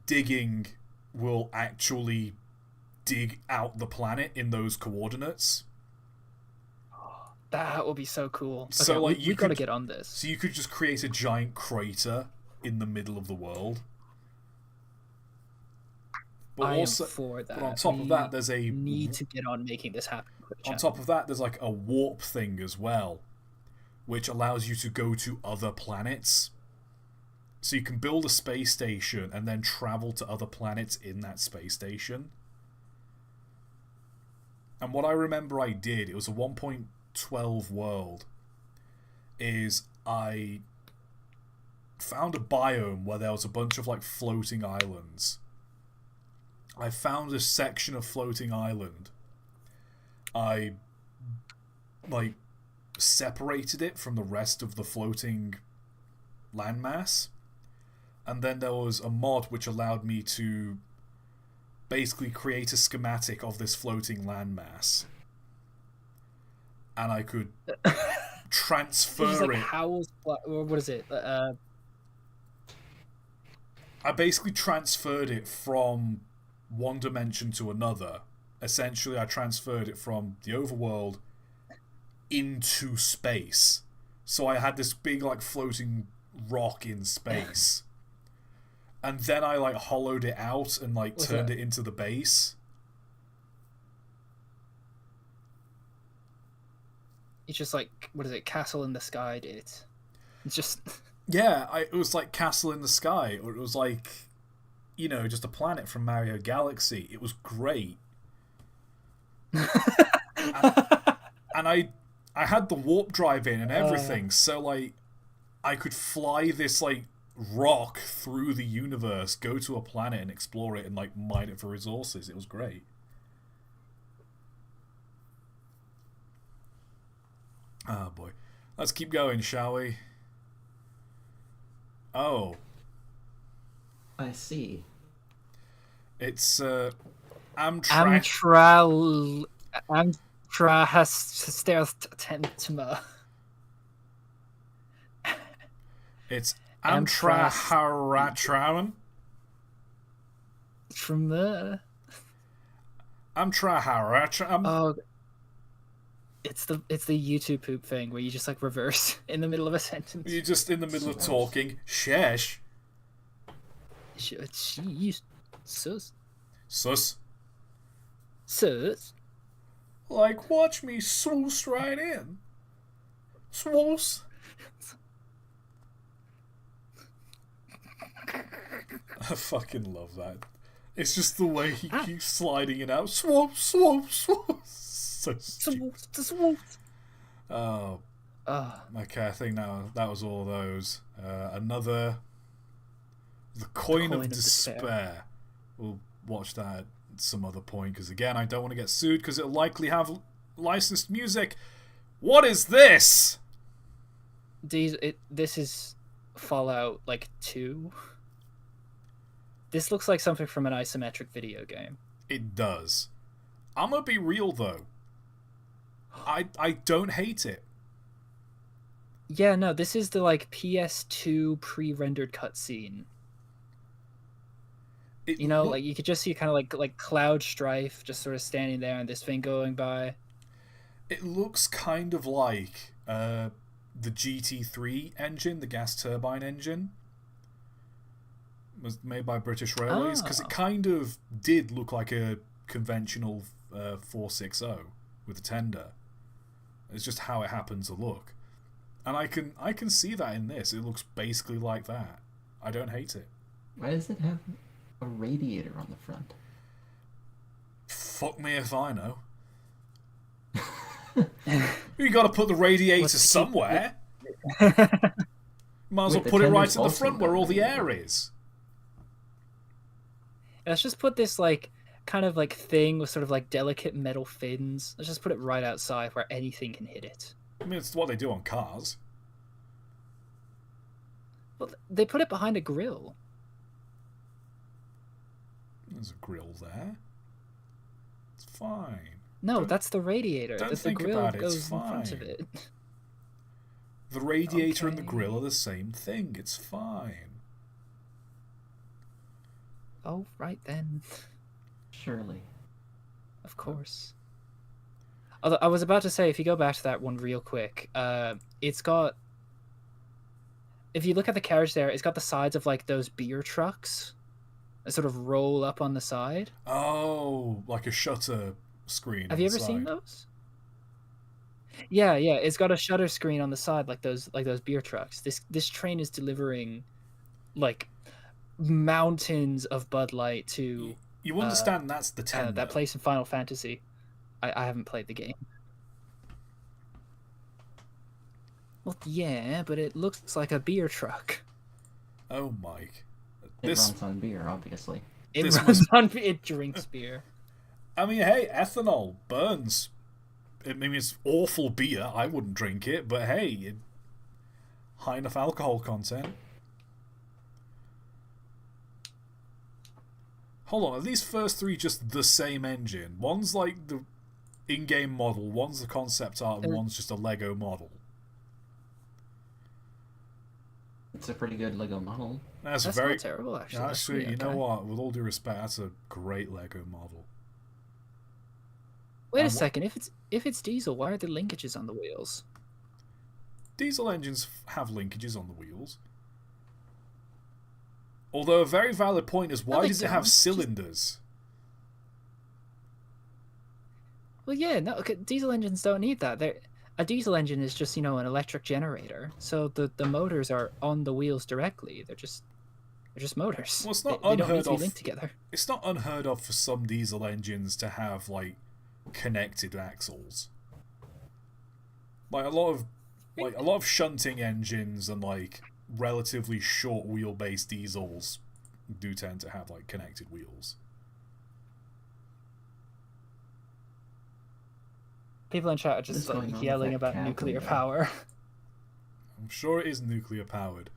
digging will actually dig out the planet in those coordinates. That would be so cool. So okay, like we gotta get on this. So you could just create a giant crater in the middle of the world. But I also, am for that. but on top of that, there's a need to get on making this happen. on top of that, there's like a warp thing as well, which allows you to go to other planets. So you can build a space station and then travel to other planets in that space station. And what I remember I did, it was a 1.12 world, is I found a biome where there was a bunch of like floating islands. I found a section of floating island. I like separated it from the rest of the floating landmass, and then there was a mod which allowed me to basically create a schematic of this floating landmass, and I could transfer it. Howl's, what is it? I basically transferred it from one dimension to another. Essentially, I transferred it from the overworld into space. So I had this big, like, floating rock in space. And then I, like, hollowed it out and, like, turned it into the base. It's just like, what is it? Castle in the Sky did it. It's just... Yeah, it was like Castle in the Sky, or it was like, you know, just a planet from Mario Galaxy. It was great. and I had the warp drive in and everything, so like I could fly this like rock through the universe, go to a planet and explore it and like mine it for resources. It was great. Oh boy. Let's keep going, shall we? Oh. I see. It's Amtrahastema. It's Amtras- Amtraharatran. Trema. Amtraharatran. Oh, it's the YouTube poop thing where you just like reverse in the middle of a sentence. You're just in the middle of talking. Shesh. Jeez. Sus. Sus. Sus. Like, watch me swoos right in. Swoos. I fucking love that. It's just the way he keeps sliding it out. Swoop, swoop, swoop. So stupid. Oh. Okay, I think now that was all those. Another. The Coin of Despair. We'll watch that at some other point, because again, I don't want to get sued because it'll likely have licensed music. What is this? This is Fallout like 2. This looks like something from an isometric video game. It does. I'm gonna be real though. I don't hate it. Yeah, no, this is the like PS2 pre-rendered cutscene. You know, like you could just see kind of like Cloud Strife just sort of standing there and this thing going by. It looks kind of like the GT3 engine, the gas turbine engine, was made by British Railways, because it kind of did look like a conventional 460 with a tender. It's just how it happens to look, and I can see that in this. It looks basically like that. I don't hate it. Why does it have a radiator on the front? Fuck me if I know. You got to put the radiator somewhere. Might as well put it right at the front where all the air is. Let's just put this like kind of like thing with sort of like delicate metal fins. Let's just put it right outside where anything can hit it. I mean, it's what they do on cars. Well, they put it behind a grill. There's a grill there. It's fine. No, that's the radiator. Don't The think grill about it. goes It's in front fine. of it. The radiator and the Okay. grill are the same thing. It's fine. Oh, right then. Surely. Of course. Although I was about to say, if you go back to that one real quick, it's got. If you look at the carriage there, it's got the sides of like those beer trucks that sort of roll up on the side. Oh, like a shutter screen. Have you ever seen those? Yeah, it's got a shutter screen on the side, like those beer trucks. This train is delivering, like, mountains of Bud Light to. You understand that's the tender. That place in Final Fantasy. I haven't played the game. Well, yeah, but it looks like a beer truck. Oh, Mike. It runs on beer, obviously. It drinks beer. I mean, hey, ethanol burns. I mean, it's awful beer. I wouldn't drink it, but hey, high enough alcohol content. Hold on, are these first three just the same engine? One's like the in-game model, one's the concept art, and one's just a Lego model. It's a pretty good Lego model. That's very not terrible, actually. Actually, you know what? With all due respect, that's a great Lego model. Wait a second. If it's diesel, why are there linkages on the wheels? Diesel engines have linkages on the wheels. Although a very valid point is, why does it have cylinders? Well, yeah, no. Okay, diesel engines don't need that. A diesel engine is just, an electric generator. So the motors are on the wheels directly. They're just motors. Well, it's not they unheard don't need to be of. linked together. It's not unheard of for some diesel engines to have like connected axles. Like a lot of shunting engines and like relatively short wheelbase diesels do tend to have like connected wheels. People in chat are What is just going on like with yelling that about cat nuclear window? power. I'm sure it is nuclear powered.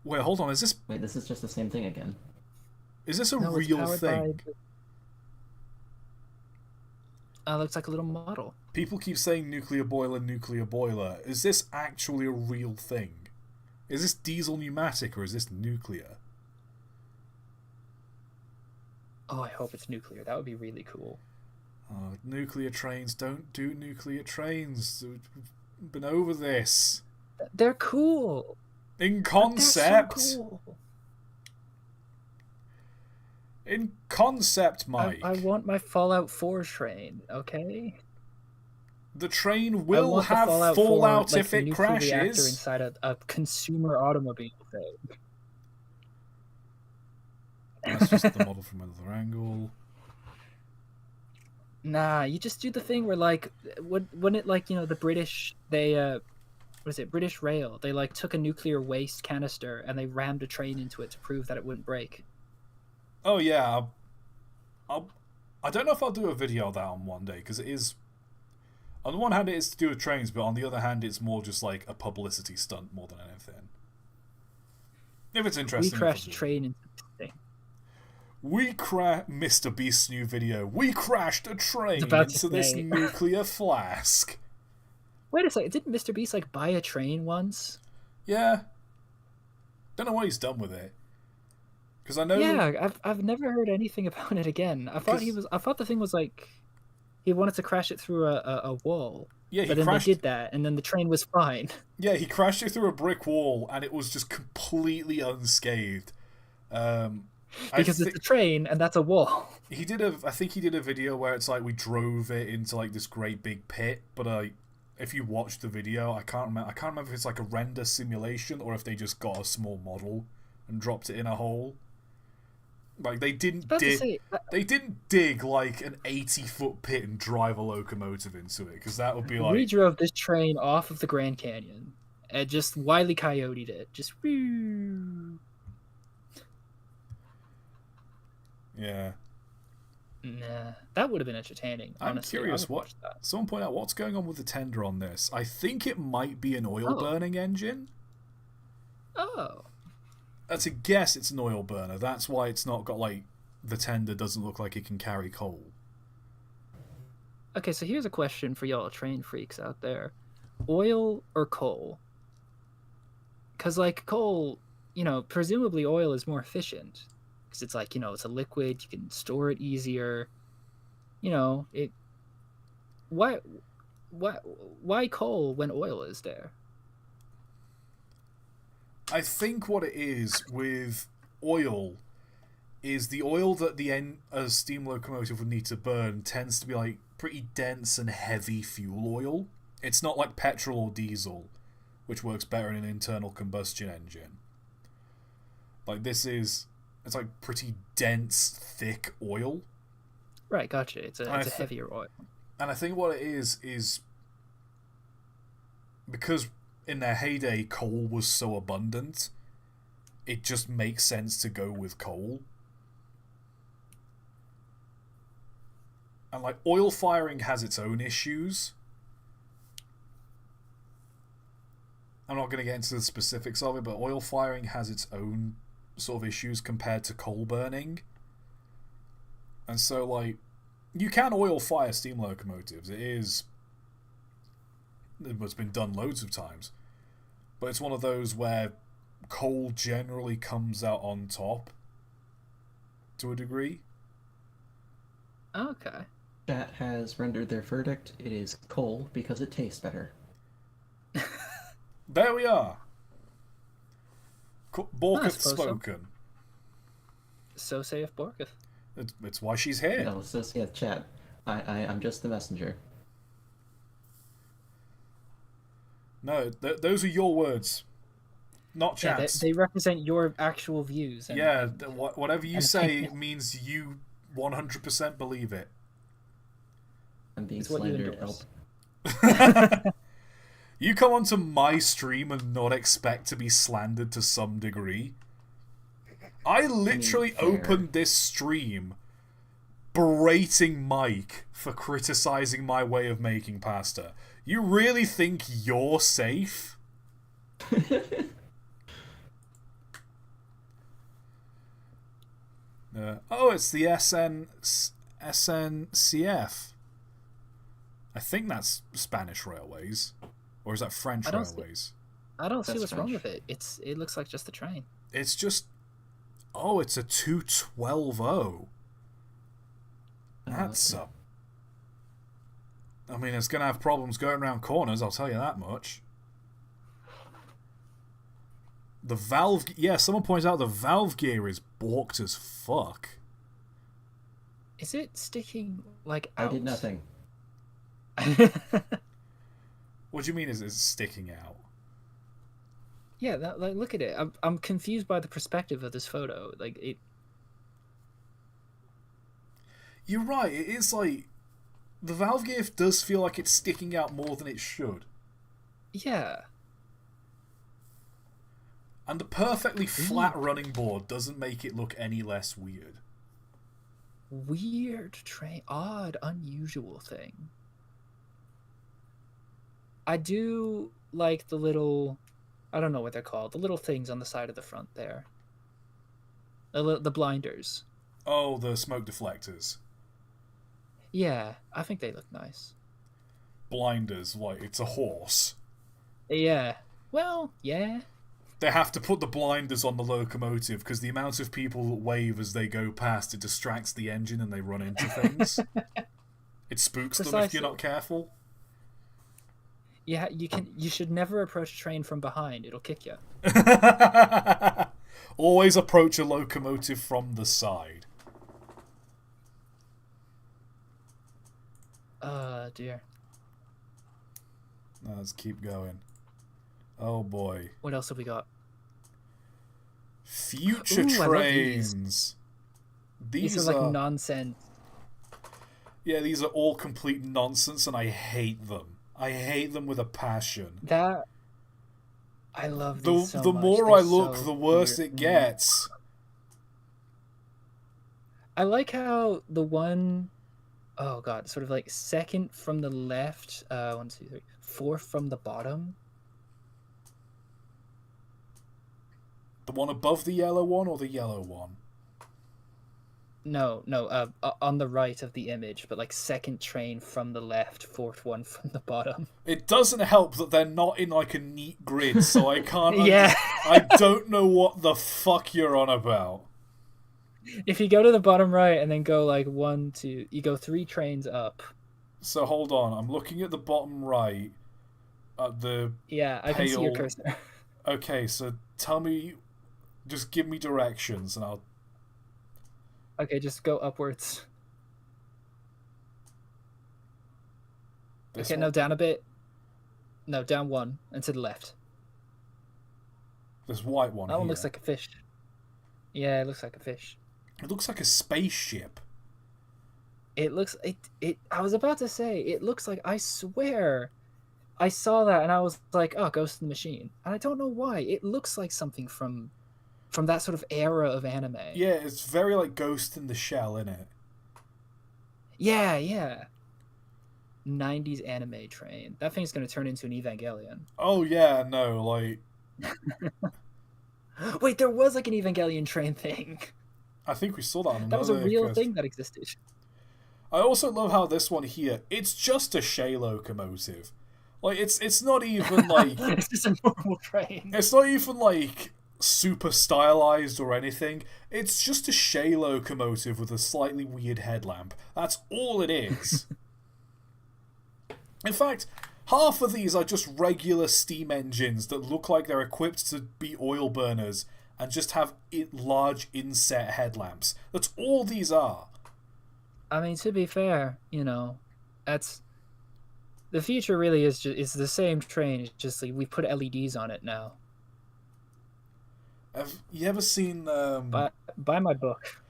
Wait, hold on. Is Wait, this is just the same thing again. this a No, it's real powered thing? by. Looks like a little model. People keep saying nuclear boiler, nuclear boiler. Is this actually a real thing? Is this diesel pneumatic or is this nuclear? Oh, I hope it's nuclear. That would be really cool. Oh, nuclear trains. Don't do nuclear trains. We've been over this. They're cool. In They're concept. so cool. In concept, Mike. I want my Fallout 4 train, okay? The train I will want the have Fallout fallout 4, like, if it nuclear reactor crashes. inside a consumer automobile thing. That's just the model from another angle. Nah, you just do the thing where, like, when it, like, you know, the British, they, what is it, British Rail, they, like, took a nuclear waste canister and they rammed a train into it to prove that it wouldn't break. Oh yeah, I don't know if I'll do a video of that on one day, because it is... On the one hand it is to do with trains, but on the other hand it's more just like a publicity stunt more than anything. If it's We interesting... crashed a train into this thing. Mr. Beast's new video. We crashed a train about to into this say. nuclear flask. Wait a second, didn't Mr. Beast, like, buy a train once? Yeah. Don't know what he's done with it. Because I know... Yeah, I've never heard anything about it again. I thought the thing was like he wanted to crash it through a wall. Yeah, but then they did that, and then the train was fine. Yeah, he crashed it through a brick wall, and it was just completely unscathed. Because it's a train, and that's a wall. I think he did a video where it's like we drove it into like this great big pit, but if you watch the video, I can't remember if it's like a render simulation or if they just got a small model and dropped it in a hole. Like they didn't dig like an 80-foot pit and drive a locomotive into it, because that would be like... We drove this train off of the Grand Canyon and just Wile E. Coyote'd it. Just woo. Yeah. Nah, that would have been entertaining. Honestly, I'm curious, that. Someone point out what's going on with the tender on this. I think it might be an oil burning engine. Oh. That's a guess. It's an oil burner. That's why it's not got like the tender doesn't look like it can carry coal. Okay, so here's a question for y'all train freaks out there: oil or coal? Because like coal, you know, presumably oil is more efficient because it's like, you know, it's a liquid. You can store it easier. You know, it. Why coal when oil is there? I think what it is with oil is the oil that a steam locomotive would need to burn tends to be like pretty dense and heavy fuel oil. It's not like petrol or diesel, which works better in an internal combustion engine. Like it's like pretty dense, thick oil. Right, gotcha. It's a heavier oil. And I think what it is because in their heyday coal was so abundant, it just makes sense to go with coal. And like oil firing has its own issues. I'm not going to get into the specifics of it, but oil firing has its own sort of issues compared to coal burning. And so like you can oil fire steam locomotives. It's been done loads of times. But it's one of those where coal generally comes out on top to a degree. Okay. Chat has rendered their verdict. It is coal because it tastes better. There we are. Borketh spoken. So saith Borketh. It's why she's here. No, so yeah, chat. I'm just the messenger. No, those are your words, not chat's. Yeah, they represent your actual views. And, whatever you say means you 100% believe it. I'm being slandered. Help. You come onto my stream and not expect to be slandered to some degree. I literally opened this stream berating Mike for criticizing my way of making pasta. You really think you're safe? Oh, it's the SNCF. I think that's Spanish Railways. Or is that French Railways? I don't see That's what's wrong French. with it. It looks like just a train. It's just... Oh, it's a 212-0. That's okay. I mean, it's going to have problems going around corners, I'll tell you that much. The valve... Yeah, someone points out the valve gear is balked as fuck. Is it sticking like out? I did nothing. What do you mean is it sticking out? Yeah, like look at it. I'm confused by the perspective of this photo. Like it. You're right, it is like... The valve gear does feel like it's sticking out more than it should. Yeah. And the perfectly flat running board doesn't make it look any less weird. Weird train, odd, unusual thing. I do like the little, I don't know what they're called, the little things on the side of the front there. The blinders. Oh, the smoke deflectors. Yeah, I think they look nice. Blinders, like it's a horse. Yeah. Well, yeah. They have to put the blinders on the locomotive because the amount of people that wave as they go past, it distracts the engine and they run into things. It spooks them if you're not careful. Yeah, you should never approach a train from behind. It'll kick you. Always approach a locomotive from the side. Dear. Now let's keep going. Oh boy. What else have we got? Future Ooh, I love these. trains. These are like nonsense. Yeah, these are all complete nonsense and I hate them. I hate them with a passion. I love these so the much. more They're I look, so the worse weird. it gets. I like how the one, oh god, sort of like second from the left, 1, 2, 3, fourth from the bottom. The one above the yellow one or the yellow one? No, on the right of the image, but like second train from the left, fourth one from the bottom. It doesn't help that they're not in like a neat grid, so I can't. Yeah. I don't know what the fuck you're on about. If you go to the bottom right and then go like 1, 2, you go 3 trains up. So hold on, I'm looking at the bottom right. At the Yeah, I can see your cursor. Okay, so tell me, just give me directions and I'll. Okay, just go upwards. This Okay, one? no, down a bit. No, down 1 and to the left. This white one. That one here. looks like a fish. Yeah, it looks like a fish. It looks like a spaceship. It looks it I was about to say, it looks like, I swear I saw that and I was like, oh, Ghost in the Machine. And I don't know why. It looks like something from that sort of era of anime. Yeah, it's very like Ghost in the Shell, innit? Yeah, yeah. 90s anime train. That thing's gonna turn into an Evangelion. Oh yeah, no, like Wait, there was like an Evangelion train thing. I think we saw that on That was a another real quest. thing that existed. I also love how this one here, it's just a Shay locomotive. Like it's not even like It's just a normal train. it's not even like super stylized or anything. It's just a Shay locomotive with a slightly weird headlamp. That's all it is. In fact, half of these are just regular steam engines that look like they're equipped to be oil burners and just have large inset headlamps. That's all these are. I mean, to be fair, you know, that's the future. Really is it's the same train. It's just like we put LEDs on it now. Have you ever seen Buy my book.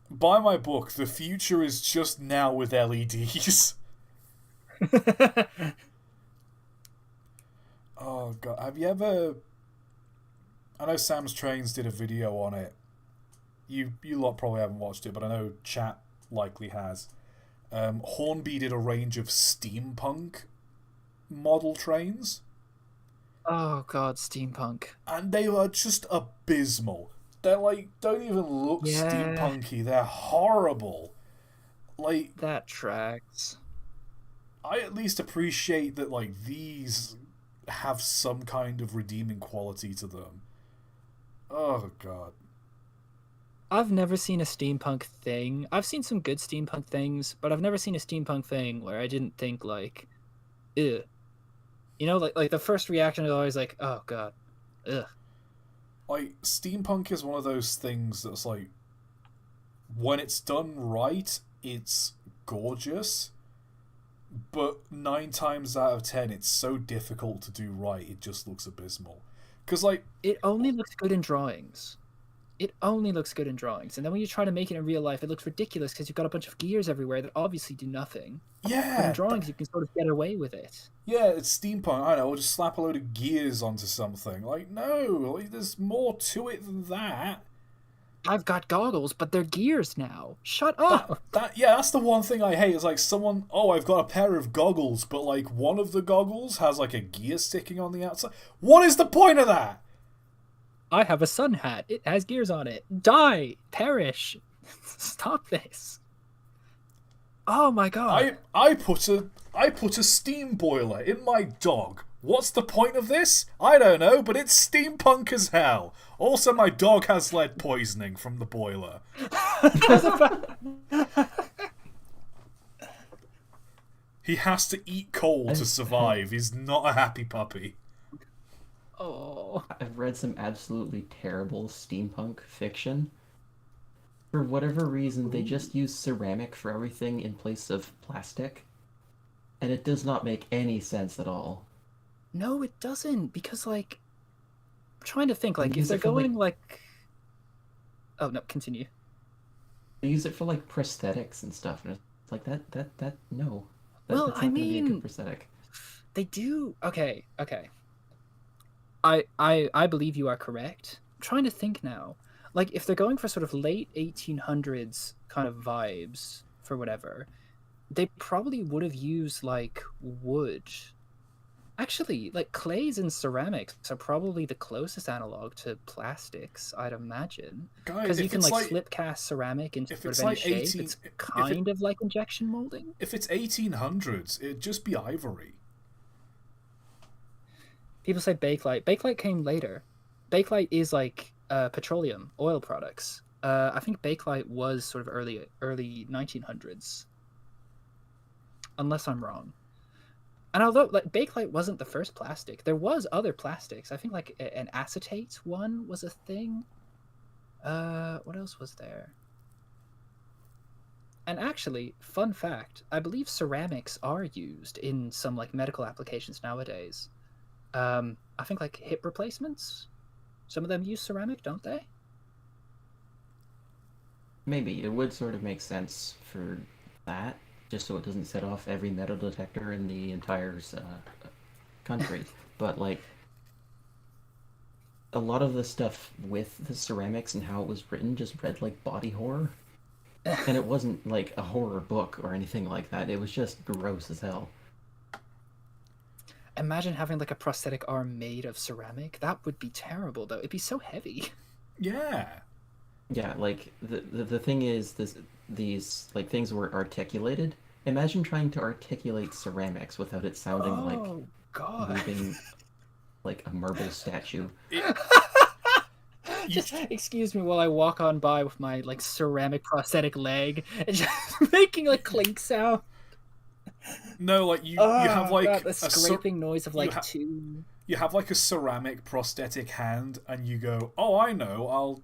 Buy my book, The Future is Just Now with LEDs. Oh god, have you ever... I know Sam's Trains did a video on it. You lot probably haven't watched it, but I know chat likely has. Hornby did a range of steampunk model trains, Oh god, steampunk. and they were just abysmal. They're like, don't even look Yeah. steampunky. They're horrible. Like, That tracks. I at least appreciate that, like, these have some kind of redeeming quality to them. Oh god. I've never seen a steampunk thing. I've seen some good steampunk things, but I've never seen a steampunk thing where I didn't think like, ugh. You know, like the first reaction is always like, oh god, ugh. Like, steampunk is one of those things that's like, when it's done right, it's gorgeous, but 9 times out of 10, it's so difficult to do right, it just looks abysmal. Because, like, It only looks good in drawings. It only looks good in drawings, and then when you try to make it in real life, it looks ridiculous because you've got a bunch of gears everywhere that obviously do nothing. But yeah, in drawings, you can sort of get away with it. yeah, it's steampunk. I know, we'll just slap a load of gears onto something. Like, no, like, there's more to it than that. I've got goggles, but they're gears now. Shut up. Yeah, that's the one thing I hate. Is like someone, oh, I've got a pair of goggles, but like one of the goggles has like a gear sticking on the outside. What is the point of that? I have a sun hat. It has gears on it. Die. Perish. Stop this. Oh my god. I put a steam boiler in my dog. What's the point of this? I don't know, but it's steampunk as hell. Also, my dog has lead poisoning from the boiler. He has to eat coal to survive. He's not a happy puppy. Oh. I've read some absolutely terrible steampunk fiction. For whatever reason, they just use ceramic for everything in place of plastic. And it does not make any sense at all. No, it doesn't, because like I'm trying to think, like, if Use they're it for, going like oh no, continue. They use it for like prosthetics and stuff, and it's like that no. Well, That's I not gonna be a mean, good prosthetic. They do. Okay. I believe you are correct. I'm trying to think now. Like, if they're going for sort of late 1800s kind of vibes for whatever, they probably would have used like wood. Actually, like clays and ceramics are probably the closest analog to plastics, I'd imagine. Guys, Because you if can it's like slip cast ceramic into if sort it's of any like shape. 18 It's if it- kind of like injection molding. If it's 1800s, it'd just be ivory. People say Bakelite. Bakelite came later. Bakelite is like petroleum, oil products. I think Bakelite was sort of early 1900s, unless I'm wrong. And although like Bakelite wasn't the first plastic, there was other plastics. I think like an acetate one was a thing. What else was there? And actually, fun fact, I believe ceramics are used in some like medical applications nowadays. I think like hip replacements. Some of them use ceramic, don't they? Maybe it would sort of make sense for that, just so it doesn't set off every metal detector in the entire country. But like a lot of the stuff with the ceramics and how it was written just read like body horror. And it wasn't like a horror book or anything like that. It was just gross as hell. Imagine having like a prosthetic arm made of ceramic. That would be terrible, though. It'd be so heavy. Yeah. Yeah, like the thing is these like things were articulated. Imagine trying to articulate ceramics without it sounding like Oh God! moving like a marble statue. Just excuse me while I walk on by with my like ceramic prosthetic leg and just making like clink sound. No, like you have like God, the scraping noise of like two. You have like a ceramic prosthetic hand, and you go, "Oh, I know.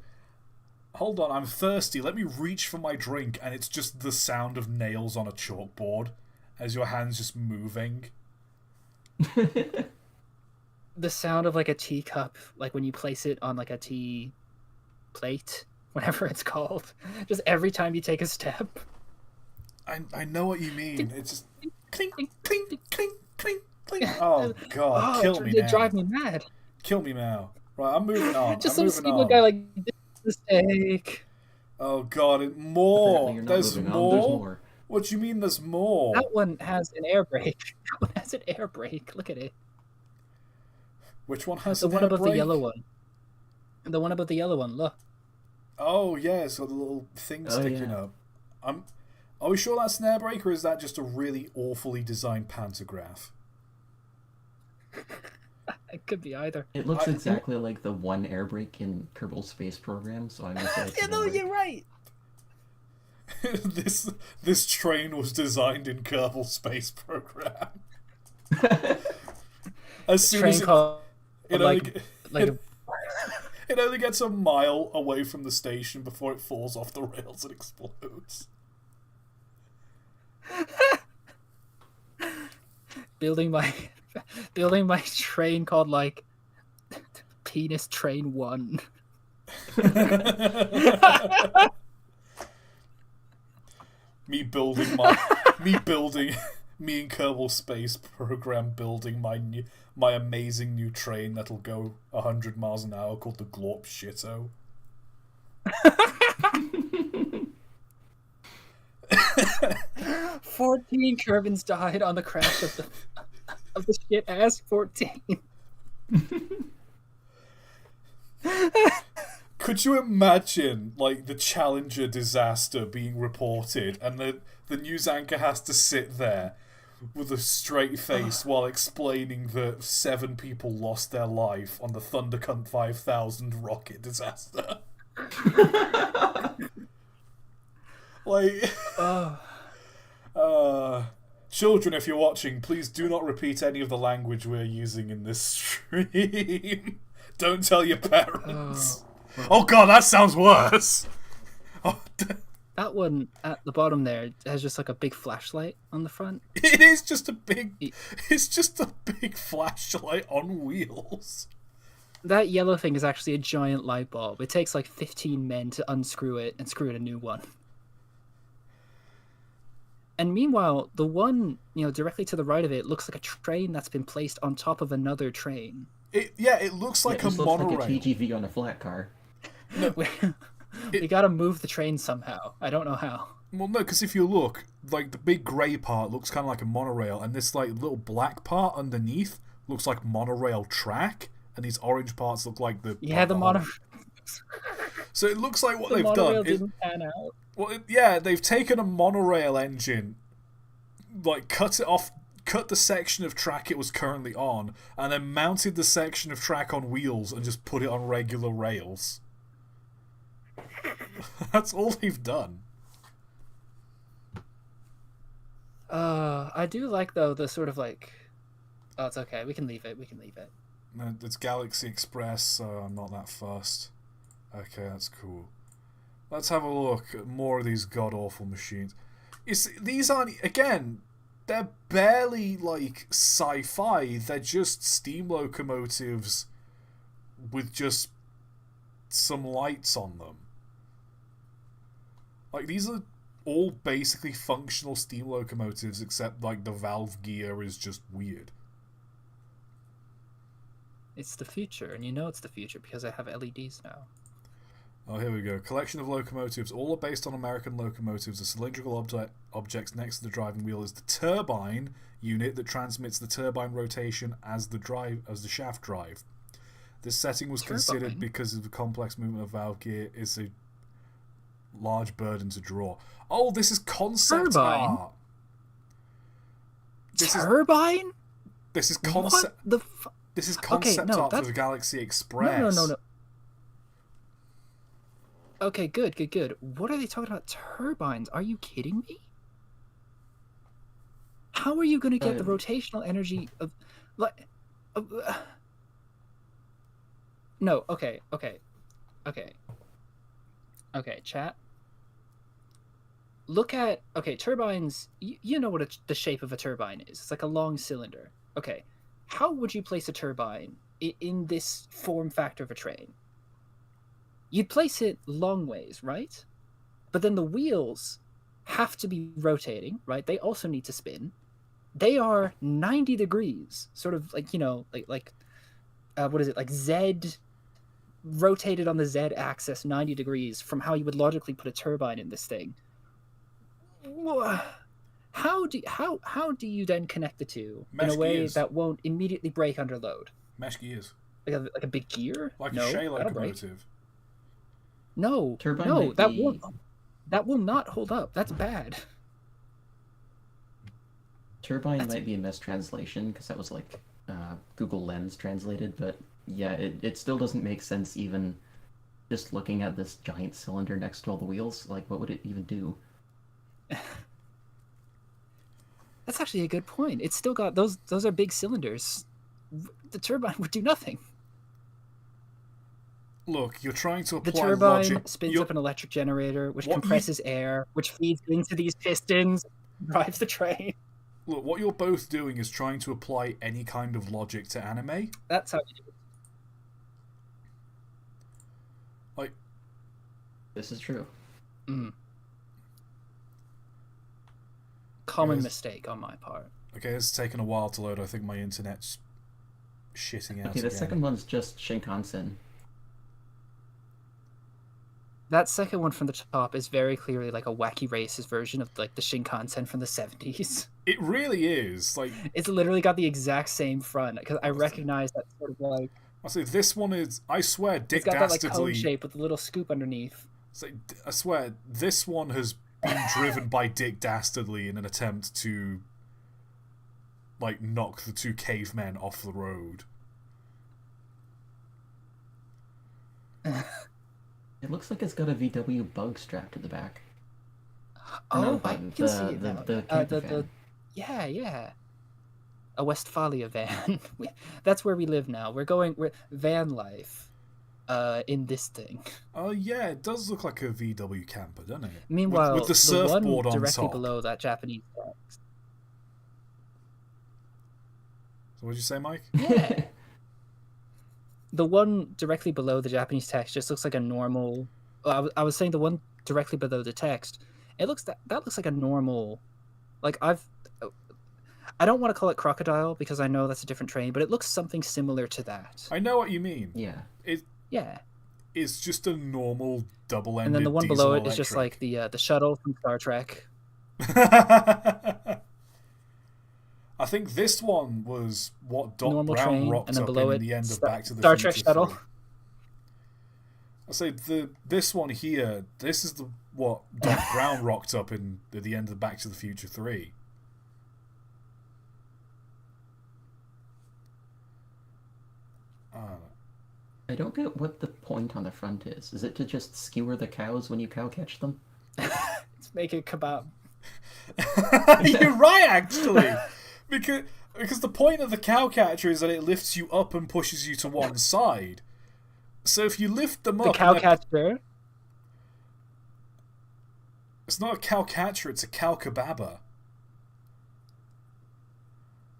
Hold on. I'm thirsty. Let me reach for my drink," and it's just the sound of nails on a chalkboard as your hand's just moving. The sound of like a teacup, like when you place it on like a tea plate, whatever it's called, just every time you take a step. I know what you mean. It's just clink, clink, clink, clink, clink. Oh God, kill me now. It drive me mad. Kill me now. Right, I'm moving on. Just I'm some moving steamboat on. guy like, this is a mistake. Oh god, Apparently more! you're not There's moving on. There's more? more. What do you mean there's more? That one has an air brake. That one has an air brake. Look at it. Which one has The an one air above brake? the yellow one. The one above the yellow one. Look. Oh yeah, it's got the little thing sticking up. Are we sure that's an air brake, or is that just a really awfully designed pantograph? It could be either. It looks exactly like the one air brake in Kerbal Space Program, so I'm gonna say it's Yeah, an no, air brake. you're right. This train was designed in Kerbal Space Program. As soon as it only gets a mile away from the station before it falls off the rails and explodes. building my train called like Penis Train 1. me and Kerbal Space Program building my amazing new train that'll go 100 miles an hour called the Glorp Shitto. 14 Kerbins died on the crash of the shit ass 14. Could you imagine, like, the Challenger disaster being reported, and the news anchor has to sit there with a straight face while explaining that 7 people lost their life on the Thundercunt 5000 rocket disaster? Like, children, if you're watching, please do not repeat any of the language we're using in this stream. Don't tell your parents. Oh god, that sounds worse. That one at the bottom there has just like a big flashlight on the front. It is just a big. It's just a big flashlight on wheels. That yellow thing is actually a giant light bulb. It takes like 15 men to unscrew it and screw in a new one. And meanwhile, the one, directly to the right of it looks like a train that's been placed on top of another train. It looks like a monorail. Looks like a TGV on a flat car. No, we gotta move the train somehow. I don't know how. Well, no, because if you look, like, the big grey part looks kind of like a monorail, and this, like, little black part underneath looks like monorail track, and these orange parts look like the... Yeah, the monorail... So it looks like what they've monorail done... didn't pan out. Well, they've taken a monorail engine, like, cut the section of track it was currently on, and then mounted the section of track on wheels and just put it on regular rails. That's all they've done. I do like, though, the sort of like... Oh, it's okay. We can leave it. No, it's Galaxy Express, so I'm not that fussed. Okay, that's cool. Let's have a look at more of these god-awful machines. You see, these aren't... Again, they're barely, like, sci-fi. They're just steam locomotives with just some lights on them. Like, these are all basically functional steam locomotives, except, like, the valve gear is just weird. It's the future, and you know it's the future because I have LEDs now. Oh, here we go. Collection of locomotives. All are based on American locomotives. The cylindrical objects next to the driving wheel is the turbine unit that transmits the turbine rotation as the shaft drive. This setting was considered because of the complex movement of valve gear is a large burden to draw. Oh, this is concept art. Turbine? This is concept. What the This is concept art for the Galaxy Express. No. Okay, good. What are they talking about? Turbines? Are you kidding me? How are you going to get the rotational energy of... No, okay, chat. Look at... Okay, turbines... You know what the shape of a turbine is. It's like a long cylinder. Okay, how would you place a turbine in this form factor of a train? You'd place it long ways, right? But then the wheels have to be rotating, right? They also need to spin. They are 90 degrees, sort of like, what is it, like Z rotated on the Z-axis 90 degrees from how you would logically put a turbine in this thing. How do you then connect the two in a way that won't immediately break under load? Mesh gears. Like a big gear? Like no, a Shay that'll break. locomotive. No, Turbine no, might that be- won't. That will not hold up. That's bad. Turbine might be a mistranslation because that was like Google Lens translated, but yeah, it still doesn't make sense even just looking at this giant cylinder next to all the wheels. Like, what would it even do? That's actually a good point. It's still got those are big cylinders. The turbine would do nothing. Look, you're trying to apply The turbine logic. spins up an electric generator, which What you- compresses air, which feeds into these pistons, drives the train. Look, what you're both doing is trying to apply any kind of logic to anime. That's how you do it. Like, This is true. Common Yes. mistake on my part. okay, it's taken a while to load. I think my internet's shitting out Okay, the again. second one's just Shinkansen. That second one from the top is very clearly like a wacky racist version of like the Shinkansen from the 70s. It really is. Like, It's literally got the exact same front because I recognize that sort of like I say, this one is. I swear, Dick it's got that like cone Dastardly. shape with a little scoop underneath. I swear, this one has been driven by Dick Dastardly in an attempt to, like, knock the two cavemen off the road. It looks like it's got a VW bug strapped to the back. Oh, No, I but can see it now. the camper van. Yeah. A Westphalia van. That's where we live now. We're van life. In this thing. Oh yeah, it does look like a VW camper, doesn't it? Meanwhile, with the the surfboard one on directly top. below that Japanese text. So what did you say, Mike? Yeah. The one directly below the Japanese text just looks like a normal. I was saying the one directly below the text. It looks that looks like a normal. Like I don't want to call it crocodile because I know that's a different train, but it looks something similar to that. I know what you mean. Yeah. Yeah. It's just a normal double-ended. And then the one below it is just diesel-electric. like the shuttle from Star Trek. I think this one was what Doc Normal Brown train, rocked and then up below in it, the end of Back to the Star Future Trek shuttle. 3. I say this one here. This is what Doc Brown rocked up in at the end of Back to the Future 3. I don't get what the point on the front is. Is it to just skewer the cows when you cow catch them? Let's make it kebab. You're right, actually, because the point of the cow catcher is that it lifts you up and pushes you to one side. So if you lift them The up, cow and catcher. it's not a cow catcher; it's a cow kebaba.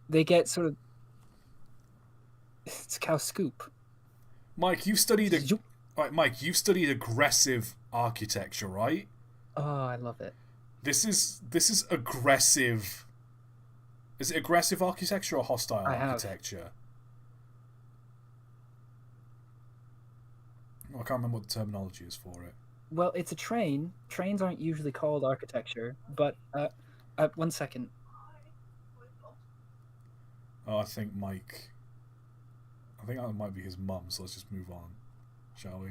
They get sort of. It's a cow scoop. Mike, you've studied Zoop. Mike, you've studied aggressive architecture, right? Oh, I love it. This is aggressive. Is it aggressive architecture or hostile I have. architecture? I can't remember what the terminology is for it. Well, it's a train. Trains aren't usually called architecture, but 1 second. Oh, I think Mike. I think that might be his mum, so let's just move on, shall we?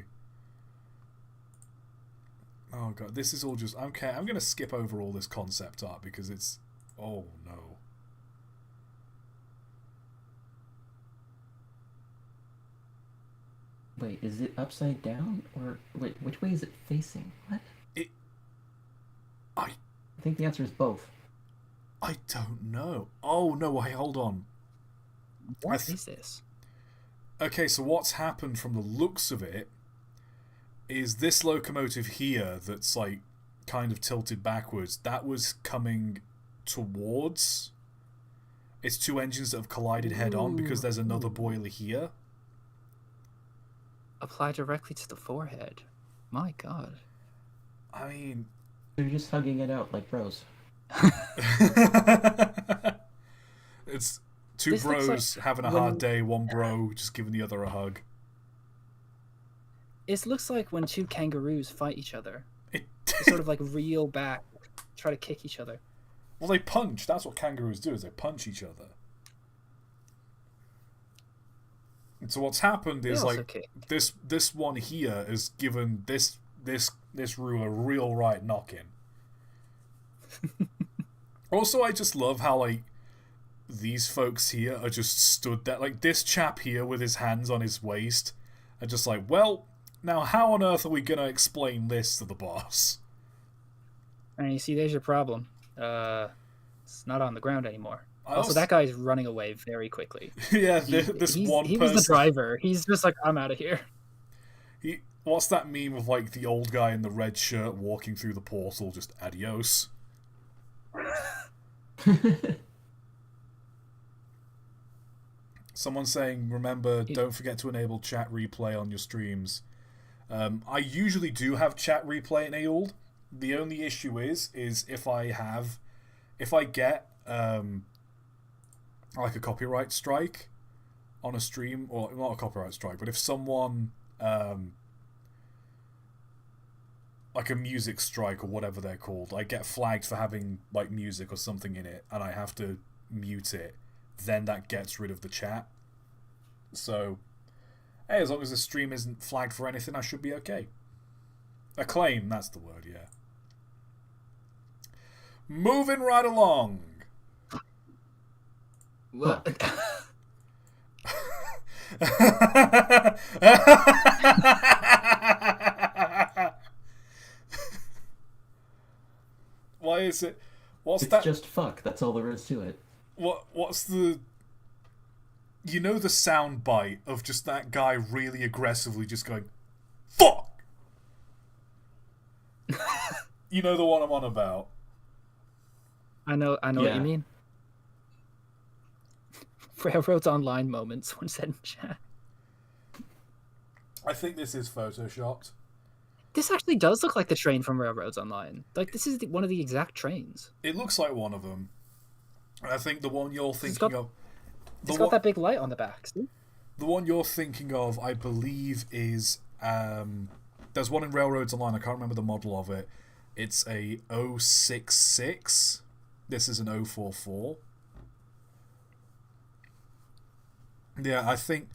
Oh god, this is all just. Okay, I'm gonna skip over all this concept art because it's. Oh no. Wait, is it upside down? Or wait, which way is it facing? What? I I think the answer is both. I don't know. Oh no, wait, hold on. What is this? Okay, so what's happened from the looks of it is this locomotive here that's like kind of tilted backwards, that was coming towards. It's two engines that have collided head on because there's another boiler here. Apply directly to the forehead. My god. I mean, They're just hugging it out like bros. it's two This looks bros like having a when- hard day, one bro just giving the other a hug. It looks like when two kangaroos fight each other. It, They sort of like reel back, try to kick each other. well, they punch. That's what kangaroos do, is they punch each other. And so what's happened They is also like kick. this one here is given this rule a real right knocking. Also, I just love how like these folks here are just stood there, like this chap here with his hands on his waist, are just like, well, now how on earth are we gonna explain this to the boss? And you see, there's your problem. It's not on the ground anymore. I Also, that guy's running away very quickly. yeah, He one was person. the driver. He's just like, I'm out of here. What's that meme of like the old guy in the red shirt walking through the portal, just adios? Someone saying, remember, don't forget to enable chat replay on your streams. I usually do have chat replay enabled. The only issue is if I get like a copyright strike on a stream, or not a copyright strike, but if someone like a music strike or whatever they're called, I get flagged for having like music or something in it, and I have to mute it, then that gets rid of the chat. So, hey, as long as the stream isn't flagged for anything, I should be okay. Acclaim, that's the word, yeah. Moving right along. Well, Why is it? What's It's that? just fuck. That's all there is to it. What's the? You know the sound bite of just that guy really aggressively just going, "Fuck." You know the one I'm on about. I know what Yeah. you mean. Railroads Online moments when said in chat. I think this is photoshopped. This actually does look like the train from Railroads Online. Like, this is one of the exact trains. It looks like one of them. I think the one you're thinking got- of. It's got that big light on the back, see? The one you're thinking of, I believe, is there's one in Railroads Online. I can't remember the model of it. It's a 066. This is an 044. Yeah, I think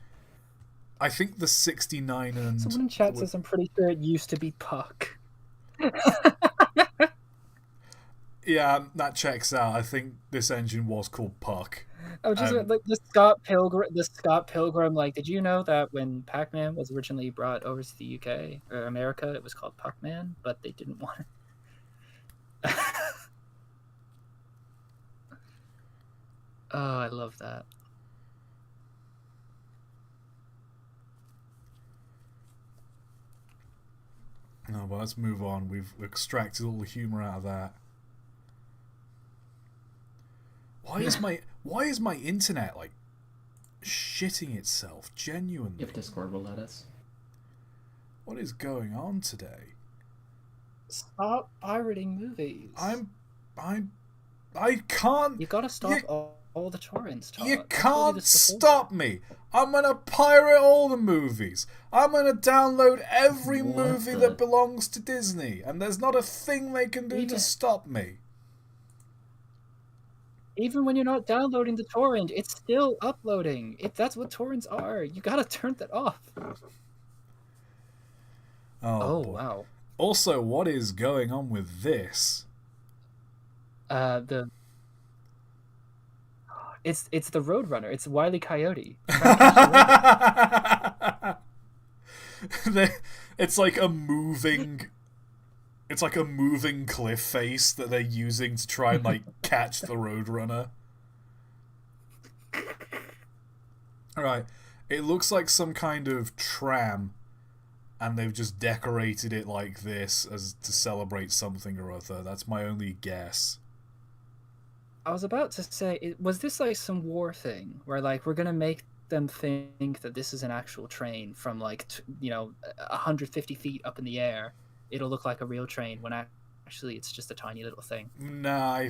the 69 and Someone in chat says, I'm pretty sure it used to be Puck. yeah, that checks out. I think this engine was called Puck. Oh, just like the Scott Pilgrim. Like, did you know that when Pac-Man was originally brought over to the UK or America, it was called Puck-Man, but they didn't want it. Oh, I love that. No, but let's move on. We've extracted all the humor out of that. Why is my internet like shitting itself? Genuinely. If Discord will let us. What is going on today? Stop pirating movies. I can't. You gotta stop all the torrents. Todd. You I told can't this before. stop me. I'm gonna pirate all the movies. I'm gonna download every What movie the- that belongs to Disney, and there's not a thing they can do to Even- stop me. Even when you're not downloading the torrent, it's still uploading. That's what torrents are. You gotta turn that off. Oh boy. wow. Also, what is going on with this? It's the Roadrunner. It's Wile E. Coyote. It's like a moving. It's like a moving cliff face that they're using to try and like catch the Roadrunner. Alright, it looks like some kind of tram, and they've just decorated it like this as to celebrate something or other. That's my only guess. I was about to say, was this like some war thing where like we're gonna make them think that this is an actual train from like 150 feet up in the air? It'll look like a real train when actually it's just a tiny little thing. Nah,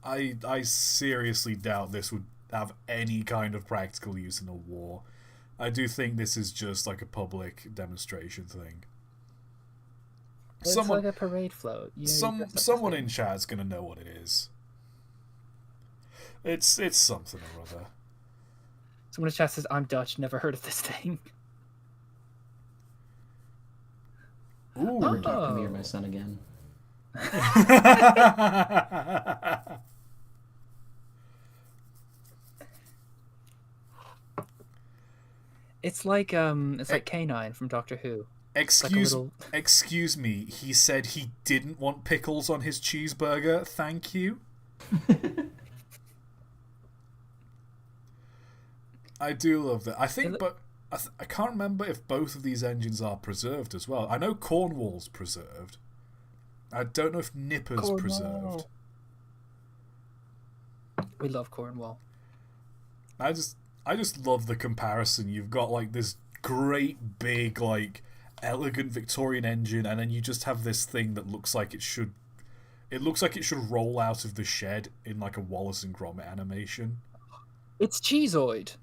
I seriously doubt this would have any kind of practical use in a war. I do think this is just like a public demonstration thing. It's like a parade float. You know, you dress up as Someone them. in chat's gonna know what it is. It's something or other. Someone in chat says, "I'm Dutch. Never heard of this thing." Ooh. Never talk to me or my son again. It's like K9 from Doctor Who. Excuse me. He said he didn't want pickles on his cheeseburger. Thank you. I do love that. I think, but I can't remember if both of these engines are preserved as well. I know Cornwall's preserved. I don't know if Nipper's preserved. We love Cornwall. I just love the comparison. You've got like this great big like elegant Victorian engine, and then you just have this thing that looks like it should roll out of the shed in like a Wallace and Gromit animation. It's Cheezoid.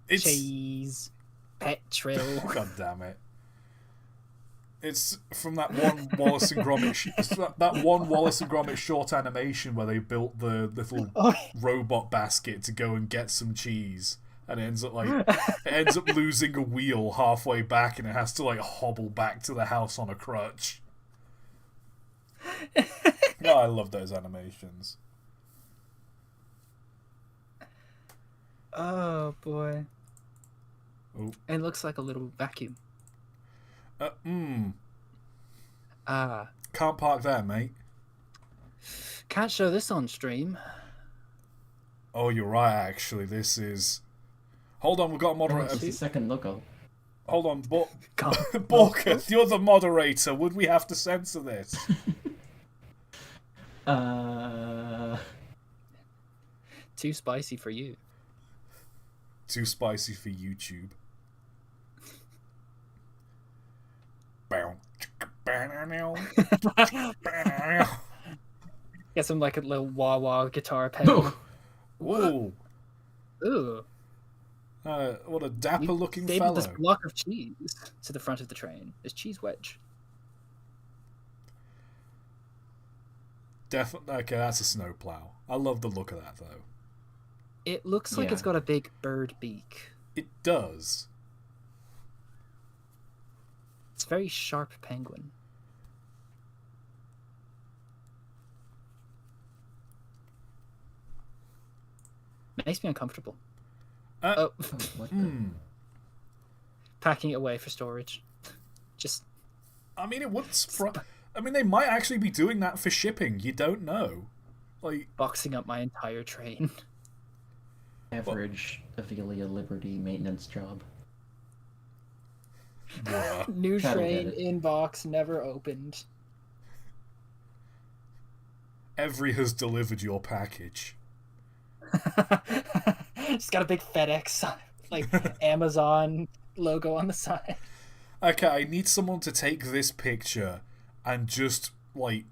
It's Cheese. Petrol. God damn it. It's from that one Wallace and Gromit short animation where they built the little robot basket to go and get some cheese, and it ends up losing a wheel halfway back, and it has to like hobble back to the house on a crutch. No, I love those animations. Oh boy. Oh. It looks like a little vacuum. Can't park there, mate. Can't show this on stream. Oh, you're right, actually. This is... Hold on, we've got a moderator. It's the second logo. Hold on, Borketh, you're the moderator. Would we have to censor this? Too spicy for you. Too spicy for YouTube. Get some like a little wah-wah guitar pedal. Whoa. Ooh. What a dapper-looking Stapled fellow. this block of cheese to the front of the train. This cheese wedge. Definitely. Okay, that's a snowplow. I love the look of that, though. It looks like it's got a big bird beak. It does. It's a very sharp penguin. Makes me uncomfortable. Packing it away for storage. Just. I mean, it wouldn't surprise. I mean, they might actually be doing that for shipping. You don't know. Like boxing up my entire train. Average Avelia Liberty maintenance job. Yeah. New train inbox never opened. Every has delivered your package. Just got a big FedEx, like Amazon logo on the side. Okay, I need someone to take this picture and just like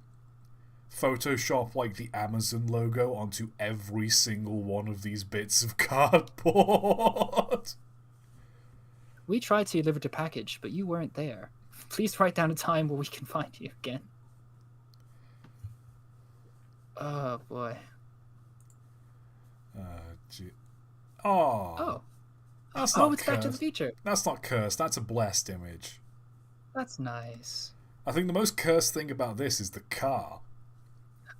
Photoshop like the Amazon logo onto every single one of these bits of cardboard. We tried to deliver the package, but you weren't there. Please write down a time where we can find you again. Oh boy. Oh. That's not it's cursed. Back to the Future. That's not cursed. That's a blessed image. That's nice. I think the most cursed thing about this is the car.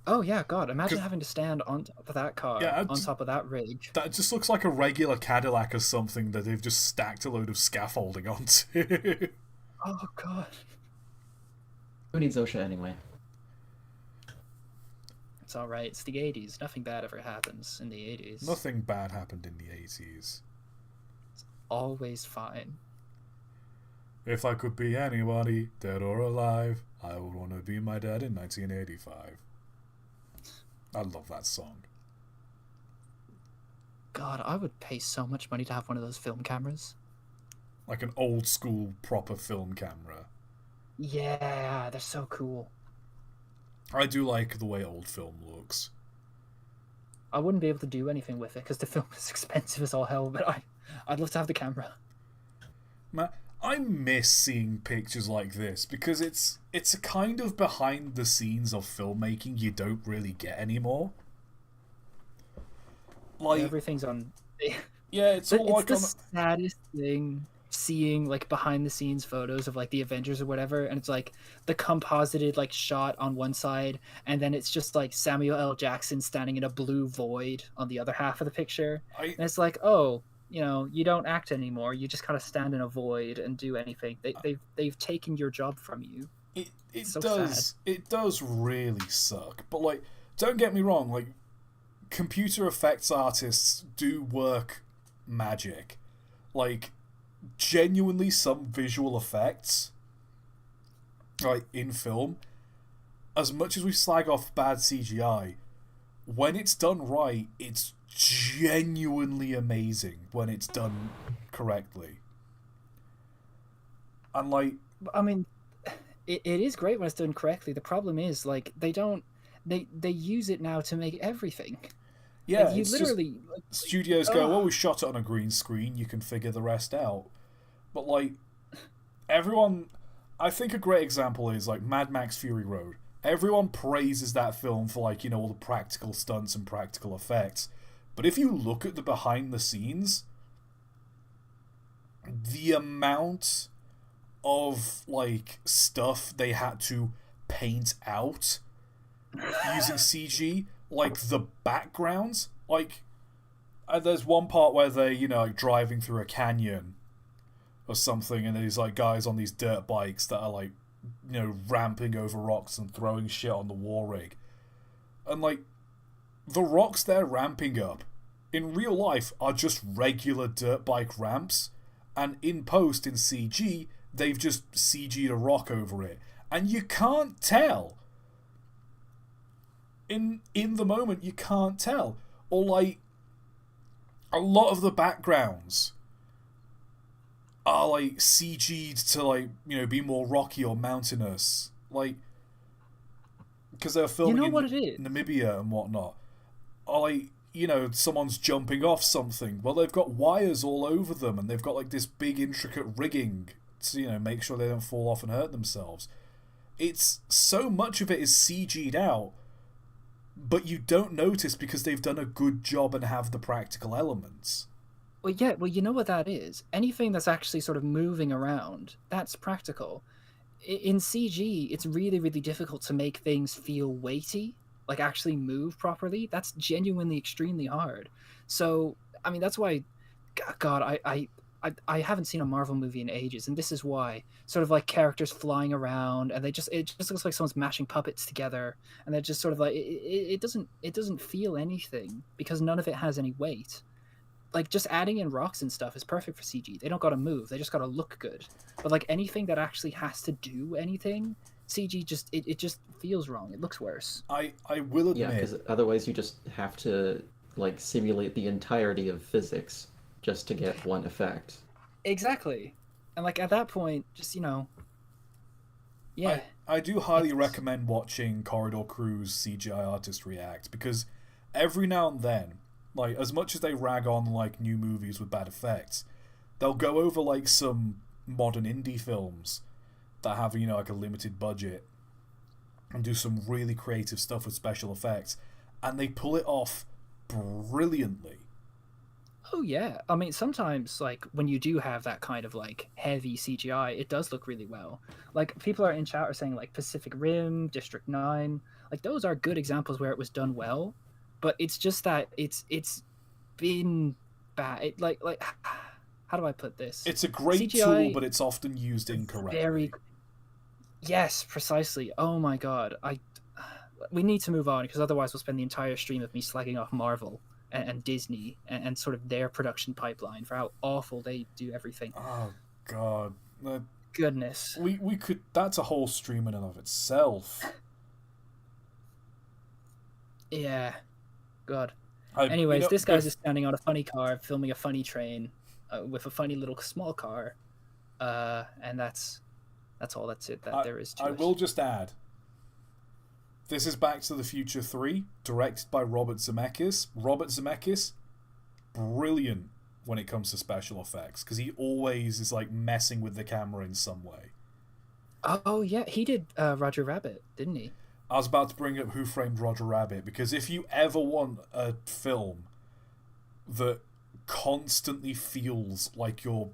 Oh yeah, God! Imagine having to stand on top of that car, on top of that rig. That just looks like a regular Cadillac or something that they've just stacked a load of scaffolding onto. Oh God! Who needs OSHA anyway? It's all right. It's the '80s. Nothing bad ever happens in the '80s. Nothing bad happened in the '80s. It's always fine. If I could be anybody, dead or alive, I would want to be my dad in 1985. I love that song. God, I would pay so much money to have one of those film cameras. Like an old school proper film camera. Yeah, they're so cool. I do like the way old film looks. I wouldn't be able to do anything with it because the film is expensive as all hell, but I'd love to have the camera. Man, I miss seeing pictures like this because it's a kind of behind the scenes of filmmaking you don't really get anymore. Like Everything's on. yeah, it's all like the on. saddest thing seeing like behind the scenes photos of like the Avengers or whatever, and it's like the composited like shot on one side, and then it's just like Samuel L. Jackson standing in a blue void on the other half of the picture, and it's like, oh, you don't act anymore. You just kind of stand in a void and do anything. They've taken your job from you. It so does sad. it does really suck. But like, don't get me wrong. Like, computer effects artists do work magic. Like, genuinely, some visual effects, like in film, as much as we slag off bad CGI, when it's done right, it's genuinely amazing when it's done correctly. And like, I mean, it is great when it's done correctly. The problem is like they use it now to make everything. yeah, Like, you it's literally just studios go, well, we shot it on a green screen, you can figure the rest out. But like, everyone, I think a great example is like Mad Max Fury Road. Everyone praises that film for like, all the practical stunts and practical effects. But if you look at the behind the scenes, the amount of like stuff they had to paint out using CG, like the backgrounds, like there's one part where they, like driving through a canyon or something, and there's like guys on these dirt bikes that are like, ramping over rocks and throwing shit on the war rig. And like, the rocks they're ramping up in real life are just regular dirt bike ramps, and in post in CG, they've just CG'd a rock over it. And you can't tell. In the moment, you can't tell. Or like, a lot of the backgrounds are like CG'd to like, be more rocky or mountainous. Like, because they're filming what it is? Namibia and whatnot. Or like, someone's jumping off something. Well, they've got wires all over them, and they've got like this big intricate rigging to, make sure they don't fall off and hurt themselves. It's so much of it is CG'd out, but you don't notice because they've done a good job and have the practical elements. Well, yeah, well, you know what that is? Anything that's actually sort of moving around, that's practical. In CG, it's really, really difficult to make things feel weighty, like actually move properly. That's genuinely extremely hard. So, I mean, that's why, God, I haven't seen a Marvel movie in ages, and this is why. Sort of like characters flying around, and it just looks like someone's mashing puppets together, and they're just sort of like it doesn't feel anything because none of it has any weight. Like, just adding in rocks and stuff is perfect for CG. They don't gotta move; they just gotta look good. But like anything that actually has to do anything, CG just it just feels wrong. It looks worse. I will admit, Yeah, because otherwise you just have to like simulate the entirety of physics just to get one effect. Exactly, and like at that point, just yeah. I do highly recommend watching Corridor Crew's CGI artist react, because every now and then, like, as much as they rag on like new movies with bad effects, they'll go over like some modern indie films that have, like a limited budget and do some really creative stuff with special effects, and they pull it off brilliantly. Oh yeah, I mean sometimes like when you do have that kind of like heavy CGI, it does look really well. Like people are in chat are saying like Pacific Rim, District 9, like those are good examples where it was done well, but it's just that it's been bad. Like how do I put this? It's a great CGI tool, but it's often used incorrectly. Very yes, precisely. Oh my god, we need to move on because otherwise we'll spend the entire stream of me slagging off Marvel and Disney and sort of their production pipeline for how awful they do everything. Oh god, Goodness. we could. That's a whole stream in and of itself. Yeah, God. Anyways, this guy's just standing on a funny car, filming a funny train with a funny little small car, and that's all. That's it. There is to it. I will just add. This is Back to the Future 3, directed by Robert Zemeckis. Robert Zemeckis, brilliant when it comes to special effects, because he always is like messing with the camera in some way. Oh yeah, he did Roger Rabbit, didn't he? I was about to bring up Who Framed Roger Rabbit, because if you ever want a film that constantly feels like you're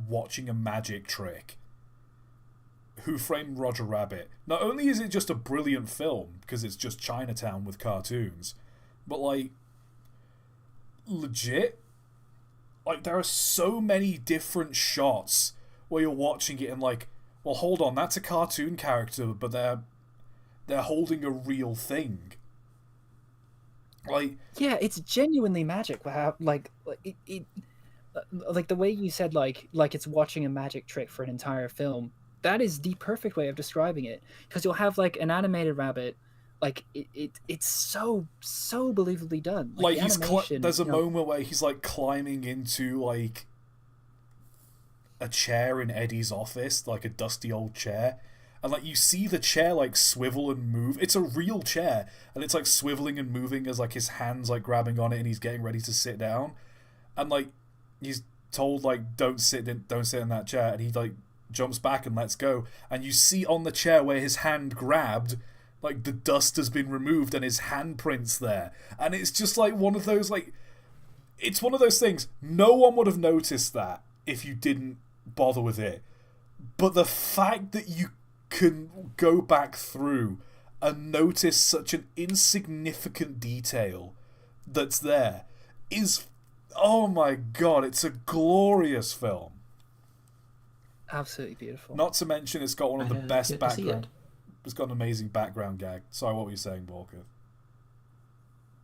watching a magic trick, Who Framed Roger Rabbit. Not only is it just a brilliant film, because it's just Chinatown with cartoons, but like, legit, like, there are so many different shots where you're watching it and like, well, hold on, that's a cartoon character, but they're holding a real thing. Like, yeah, it's genuinely magic. Like it like the way you said, like it's watching a magic trick for an entire film. That is the perfect way of describing it, because you'll have like an animated rabbit, like it's so believably done. Like the he's animation, there's a moment where he's like climbing into like a chair in Eddie's office, like a dusty old chair, and like you see the chair like swivel and move. It's a real chair, and it's like swiveling and moving as like his hands like grabbing on it, and he's getting ready to sit down, and like he's told like don't sit in that chair, and he like jumps back and lets go, and you see on the chair where his hand grabbed, like the dust has been removed and his handprint's there, and it's just like one of those, like, it's one of those things no one would have noticed that if you didn't bother with it, but the fact that you can go back through and notice such an insignificant detail that's there is, oh my god, it's a glorious film. absolutely beautiful. Not to mention, it's got one of the best background. It. It's got an amazing background gag. Sorry, what were you saying, Walker?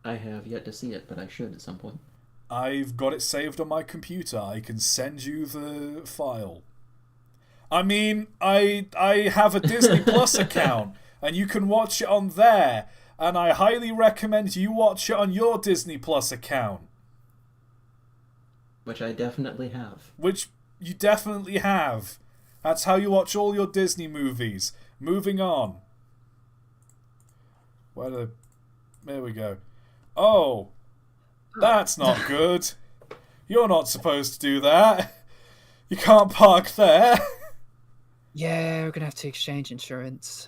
I have yet to see it, but I should at some point. I've got it saved on my computer. I can send you the file. I mean, I have a Disney Plus account, and you can watch it on there, and I highly recommend you watch it on your Disney Plus account. Which I definitely have. Which you definitely have. That's how you watch all your Disney movies. Moving on. There we go. Oh, that's not good. You're not supposed to do that. You can't park there. Yeah, we're gonna have to exchange insurance.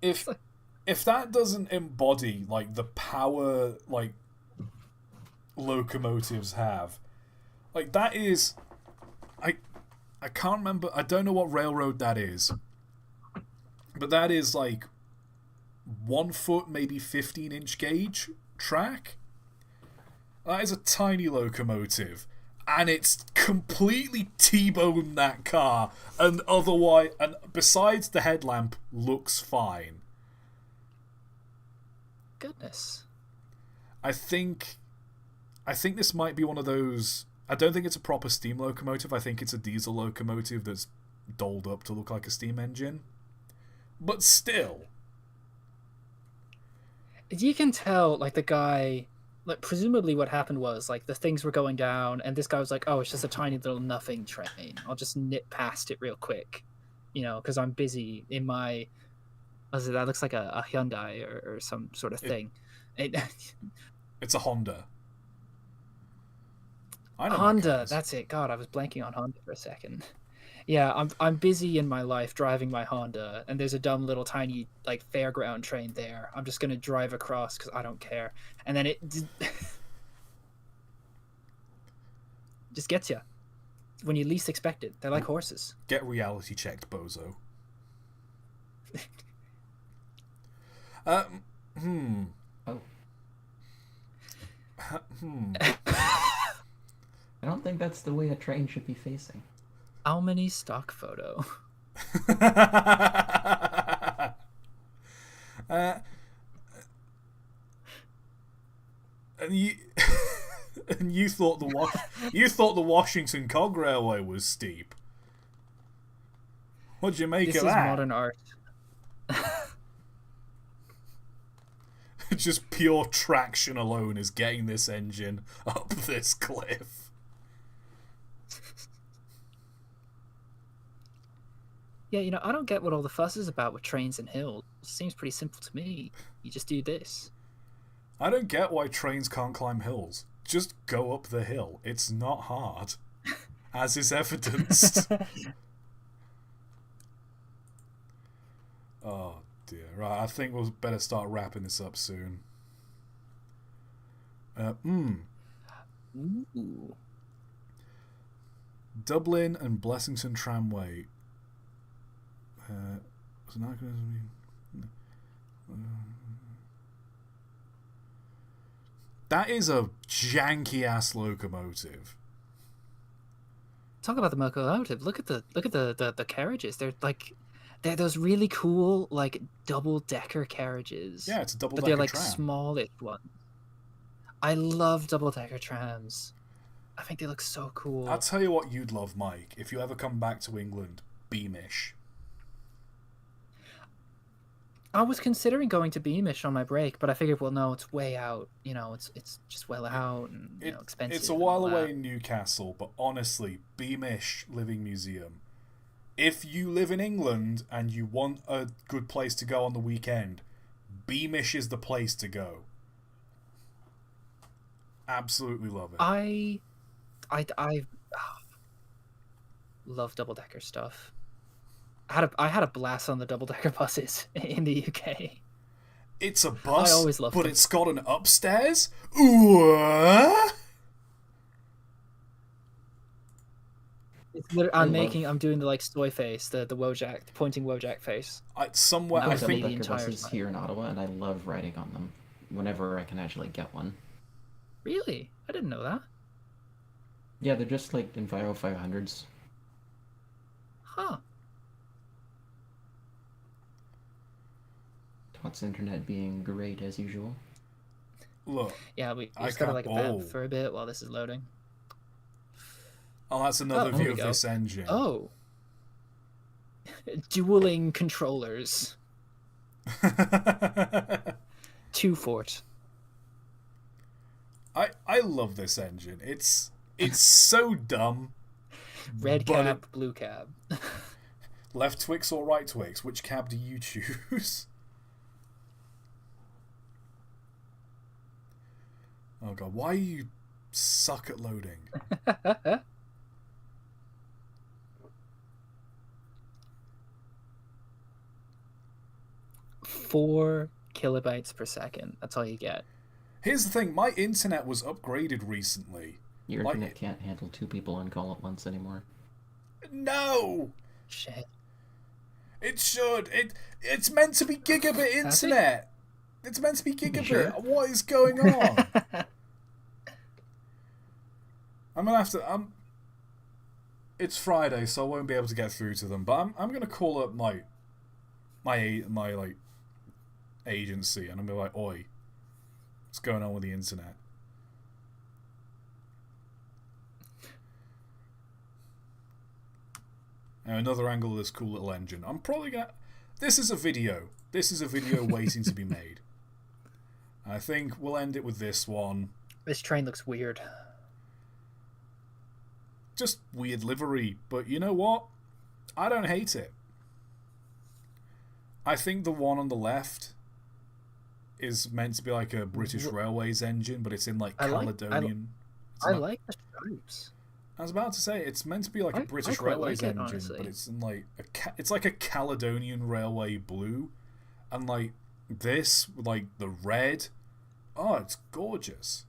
If that doesn't embody like the power like locomotives have, like that is, I can't remember. I don't know what railroad that is, but that is like 1 foot, maybe 15-inch gauge track. That is a tiny locomotive, and it's completely T-boned that car, and otherwise, and besides the headlamp, looks fine. Goodness. I think this might be one of those. I don't think it's a proper steam locomotive. I think it's a diesel locomotive that's dolled up to look like a steam engine. But still. You can tell, like, the guy, like, presumably what happened was, like, the things were going down, and this guy was like, oh, it's just a tiny little nothing train. I'll just nip past it real quick, you know, because I'm busy in my, that looks like a Hyundai or some sort of thing. It's a Honda. I know Honda, that's it. God, I was blanking on Honda for a second. Yeah, I'm busy in my life driving my Honda, and there's a dumb little tiny like fairground train there. I'm just gonna drive across because I don't care, and then it just gets you when you least expect it. They're like horses. Get reality checked, bozo. Oh. I don't think that's the way a train should be facing. How many stock photo? And you thought the Washington Cog Railway was steep. What'd you make This of is that? modern art. Just pure traction alone is getting this engine up this cliff. Yeah, you know, I don't get what all the fuss is about with trains and hills. It seems pretty simple to me. You just do this. I don't get why trains can't climb hills. just go up the hill. It's not hard, as is evidenced. Oh dear. Right, I think we'll better start wrapping this up soon. Ooh. Dublin and Blessington Tramway. That is a janky ass locomotive. Talk about the locomotive. Look at the carriages. They're those really cool like double decker carriages. Yeah, it's a double but decker they're like tram. smallish ones. I love double decker trams. I think they look so cool. I'll tell you what you'd love, Mike, if you ever come back to England. Beamish. I was considering going to Beamish on my break, but I figured, well, no, it's way out. You know, it's just well out and expensive. It's a while away in Newcastle, but honestly, Beamish Living Museum. If you live in England and you want a good place to go on the weekend, Beamish is the place to go. Absolutely love it. I love double decker stuff. I had a blast on the double decker buses in the UK. It's a bus, I always loved but them. it's got an upstairs. Ooh. It's literally, I'm doing the like soy face, the Wojak, the pointing Wojak face. Somewhere That I was think the Double-decker entire buses time. here in Ottawa, and I love riding on them whenever I can actually get one. Really? I didn't know that. Yeah, they're just like Enviro 500s. Huh. ToT's internet being great as usual. look. Yeah, we I just gotta can't- like vamp for a bit while this is loading. Oh, that's another Oh, view there of we go. this engine. Oh. Dueling controllers. Two fort. I love this engine. It's so dumb. Red But cab, blue cab. Left Twix or right Twix? Which cab do you choose? Oh god, why you suck at loading? 4 kilobytes per second. That's all you get. Here's the thing, my internet was upgraded recently. Your Like- internet can't handle 2 people on call at once anymore. No! Shit. It should. It's meant to be gigabit Has it? internet. It's meant to be gigabit. sure? What is going on? I'm gonna have to. It's Friday, so I won't be able to get through to them. But I'm gonna call up my like agency, and I'm gonna be like, "Oi, what's going on with the internet?" Now another angle of this cool little engine. I'm probably gonna. This is a video. This is a video waiting to be made. I think we'll end it with this one. This train looks weird. Just weird livery, but you know what? I don't hate it. I think the one on the left is meant to be like a British Railways engine, but it's in like I like- Caledonian. It's I not- like the stripes. I was about to say it's meant to be like a I British quite Railways like it, engine, honestly. but it's in like it's like a Caledonian Railway blue, and like this with like the red. Oh, it's gorgeous.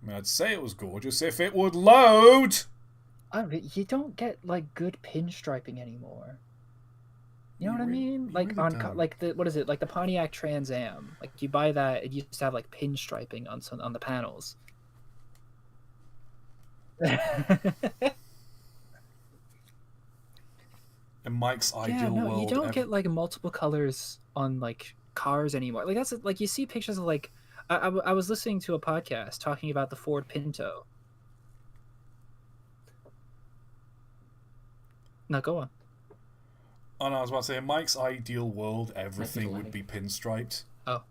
I mean, I'd say it was gorgeous if it would load. You don't get like good pinstriping anymore. You know You what I really- mean? you Like really on don't. like the what is it? Like the Pontiac Trans Am. Like you buy that, it used to have like pinstriping on the panels. In Mike's Yeah, ideal no, world, you don't get like multiple colors on like cars anymore. Like that's like you see pictures of like I was listening to a podcast talking about the Ford Pinto. No, go on. Oh no, I was about to say, in Mike's ideal world, everything lag. would be pinstriped, Oh.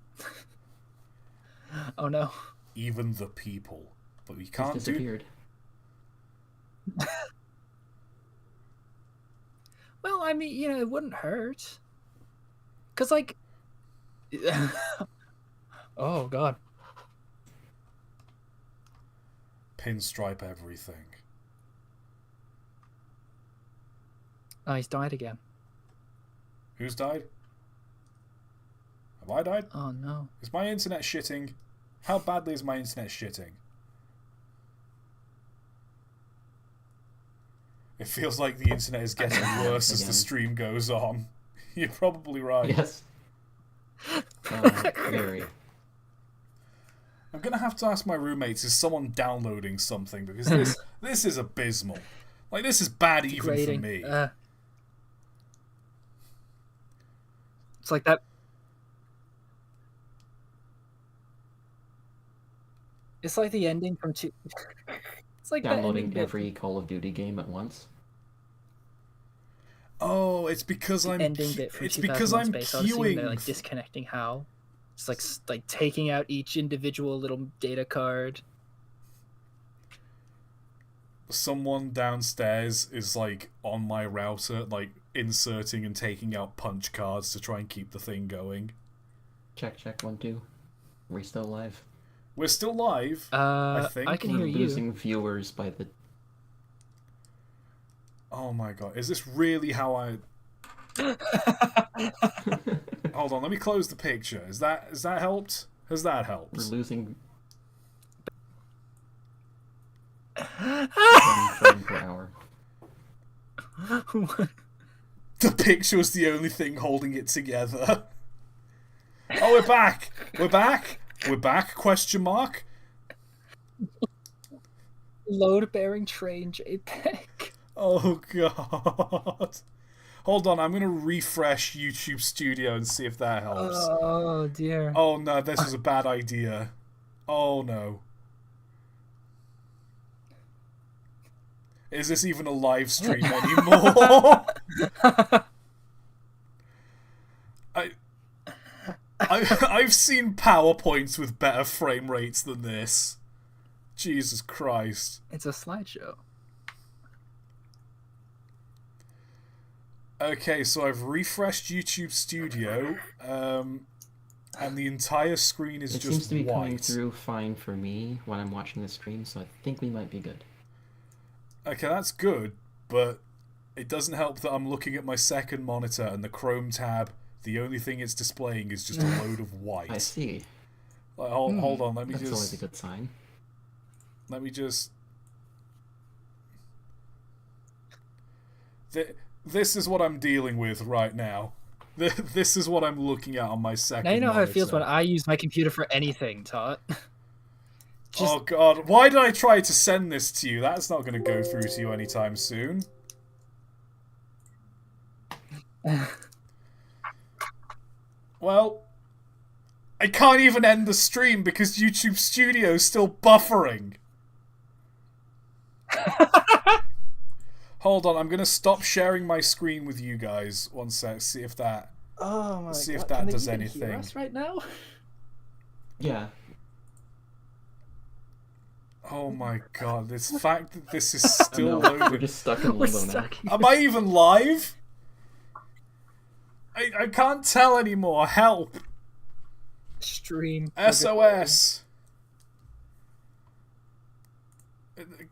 Oh no. even the people. But we He's can't do. disappeared. Well, I mean, it wouldn't hurt. Cause like, oh god, Pinstripe everything. oh, he's died again. Who's died? Have I died? Oh no. Is my internet shitting? How badly is my internet shitting? It feels like the internet is getting worse as the stream goes on. You're probably right. Yes. Very. I'm gonna have to ask my roommates, is someone downloading something? Because this is abysmal. Like, this is bad even Degrading. for me. It's like that. It's like the ending from two. It's like Downloading every Call of Duty game at once. Oh, it's because I'm ending bit from it's 2001 because I'm Space Odyssey, when they're queuing. like disconnecting HAL. It's like taking out each individual little data card. Someone downstairs is like on my router, like inserting and taking out punch cards to try and keep the thing going. Check 1 2. We're still live. We're still live. I think I can We're hear you. losing viewers by the. Oh my god, is this really how I? Hold on, let me close the picture. Is that helped? Has that helped? We're losing. 1 frame per hour. The picture was the only thing holding it together. Oh, we're back! We're back! We're back? Question mark. Load-bearing train JPEG. Oh god. Hold on, I'm gonna refresh YouTube Studio and see if that helps. Oh dear. Oh no, this was a bad idea. Oh no. Is this even a live stream anymore? I've seen PowerPoints with better frame rates than this. Jesus Christ. It's a slideshow. Okay, so I've refreshed YouTube Studio, and the entire screen is It just seems to be coming white. through fine for me when I'm watching the stream, so I think we might be good. Okay, that's good, but it doesn't help that I'm looking at my second monitor and the Chrome tab, the only thing it's displaying is just a load of white. I see. Like, hold on, let me That's always a just... good sign. Let me just... This is what I'm dealing with right now. This is what I'm looking at on my second Now you know monitor. how it feels when I use my computer for anything, ToT. Oh god, why did I try to send this to you? That's not going to go through to you anytime soon. Well, I can't even end the stream because YouTube Studio is still buffering. Hold on, I'm going to stop sharing my screen with you guys. One sec, see if that... Oh my See if god! that Can they does even anything. hear us right now? Yeah. Oh my god, this fact that this is still No, we're loading. just stuck in We're limbo now. stuck. Am I even live? I can't tell anymore. Help. Stream. SOS.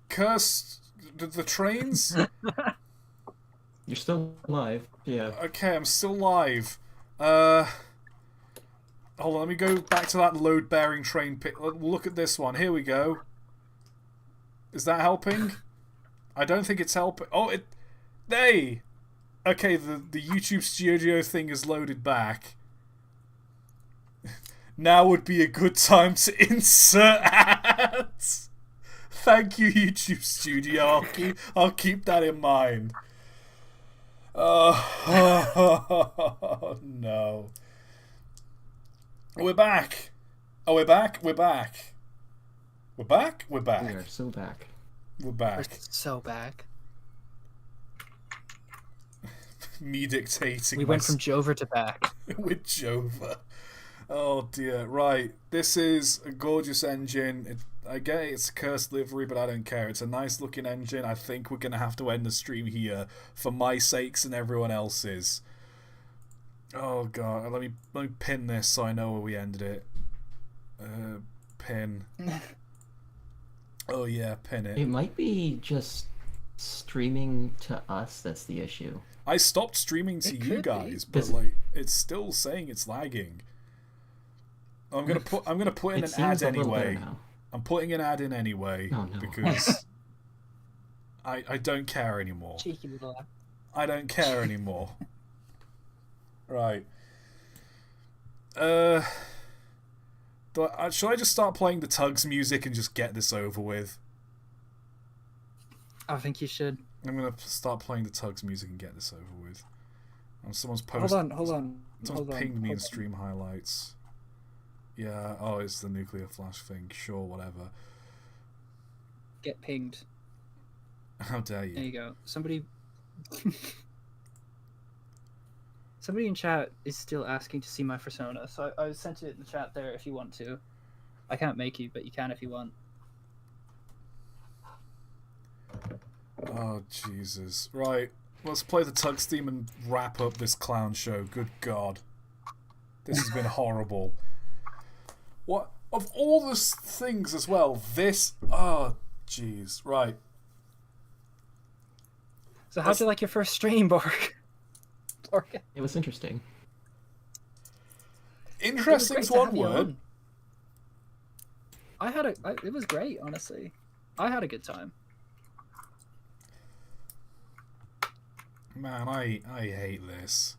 Curse the trains? You're still live. Yeah. Okay, I'm still live. Hold on, let me go back to that load-bearing train pic. Look at this one. Here we go. Is that helping? I don't think it's helping. Oh, it... Hey! Okay, the YouTube Studio thing is loaded back. Now would be a good time to insert ads. Thank you, YouTube Studio. I'll keep that in mind. Oh, no. We're back. Oh, we're back? We're back. We're back? We're back. We are so back. We're We're back. so back. Me dictating. We went from Jover to back. with Jova. Oh dear, right. This is a gorgeous engine. I get it's a cursed livery, but I don't care. It's a nice looking engine. I think we're going to have to end the stream here for my sakes and everyone else's. Oh god, let me pin this so I know where we ended it. Pin. Oh yeah, pin it. It might be just streaming to us that's the issue. I stopped streaming to you guys, but Does- like it's still saying it's lagging. I'm gonna put in It an ad seems a little better anyway. now. I'm putting an ad in anyway Oh, no. because I don't care anymore. Cheeky little. I don't care anymore. Right. Should I just start playing the Tugs music and just get this over with? I think you should. I'm gonna start playing the Tugs music and get this over with. And someone's Hold on. Someone's pinged me in stream highlights. Yeah. Oh, it's the nuclear flash thing. Sure, whatever. Get pinged. How dare There you? you go. Somebody in chat is still asking to see my persona, so I sent it in the chat there if you want to. I can't make you, but you can if you want. Oh Jesus! Right, let's play the Tugs theme and wrap up this clown show. Good God, this has been horrible. What of all the things as well? This. Oh jeez. Right. So how'd you like your first stream, Borg? Borg? It was interesting. Interesting's It was great to one have you word. on. It was great, honestly. I had a good time. Man, I hate this.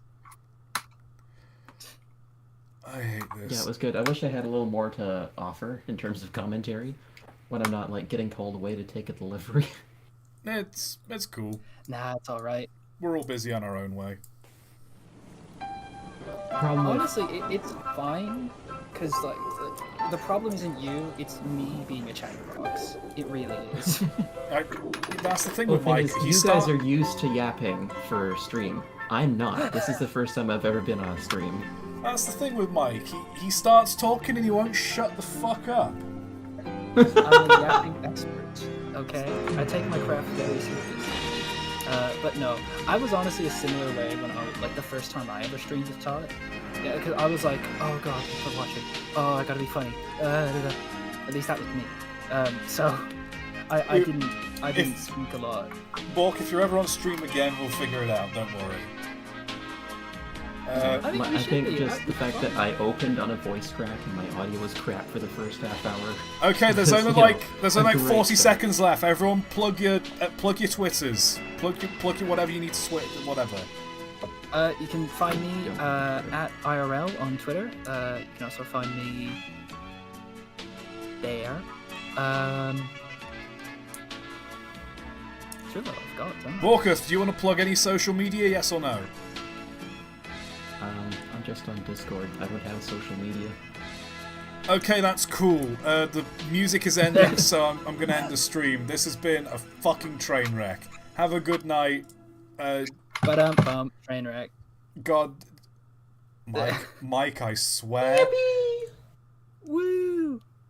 I hate this. Yeah, it was good. I wish I had a little more to offer in terms of commentary when I'm not like getting called away to take a delivery. It's cool. Nah, it's all right. We're all busy on our own way. Problem with Honestly, it's fine, because like the problem isn't you, it's me being a chatterbox. It really is. That's the thing well, with the thing Mike. is, you guys are used to yapping for stream. I'm not. This is the first time I've ever been on a stream. That's the thing with Mike. He starts talking and he won't shut the fuck up. I'm a yapping expert, okay? I take my craft very seriously. But no, I was honestly a similar way when I was, like, the first time I ever streamed with ToT. Yeah, because I was like, oh god, people are watching. Oh, I gotta be funny. At least that was me. So, I didn't speak a lot. Bork, if you're ever on stream again, we'll figure it out. Don't worry. I think we I should think be. just That'd the be fact fun. that I opened on a voice crack and my audio was crap for the first half hour. Okay, there's only You know, like a great 40 start. seconds left. Everyone, plug your Twitters, plug your whatever you need to whatever. You can find me at IRL on Twitter. You can also find me there. Sure, I've got them. Borketh, do you want to plug any social media? Yes or no? I'm just on Discord. I don't have social media. Okay, that's cool. The music is ending, so I'm gonna end the stream. This has been a fucking train wreck. Have a good night. Train wreck. God, Mike, I swear.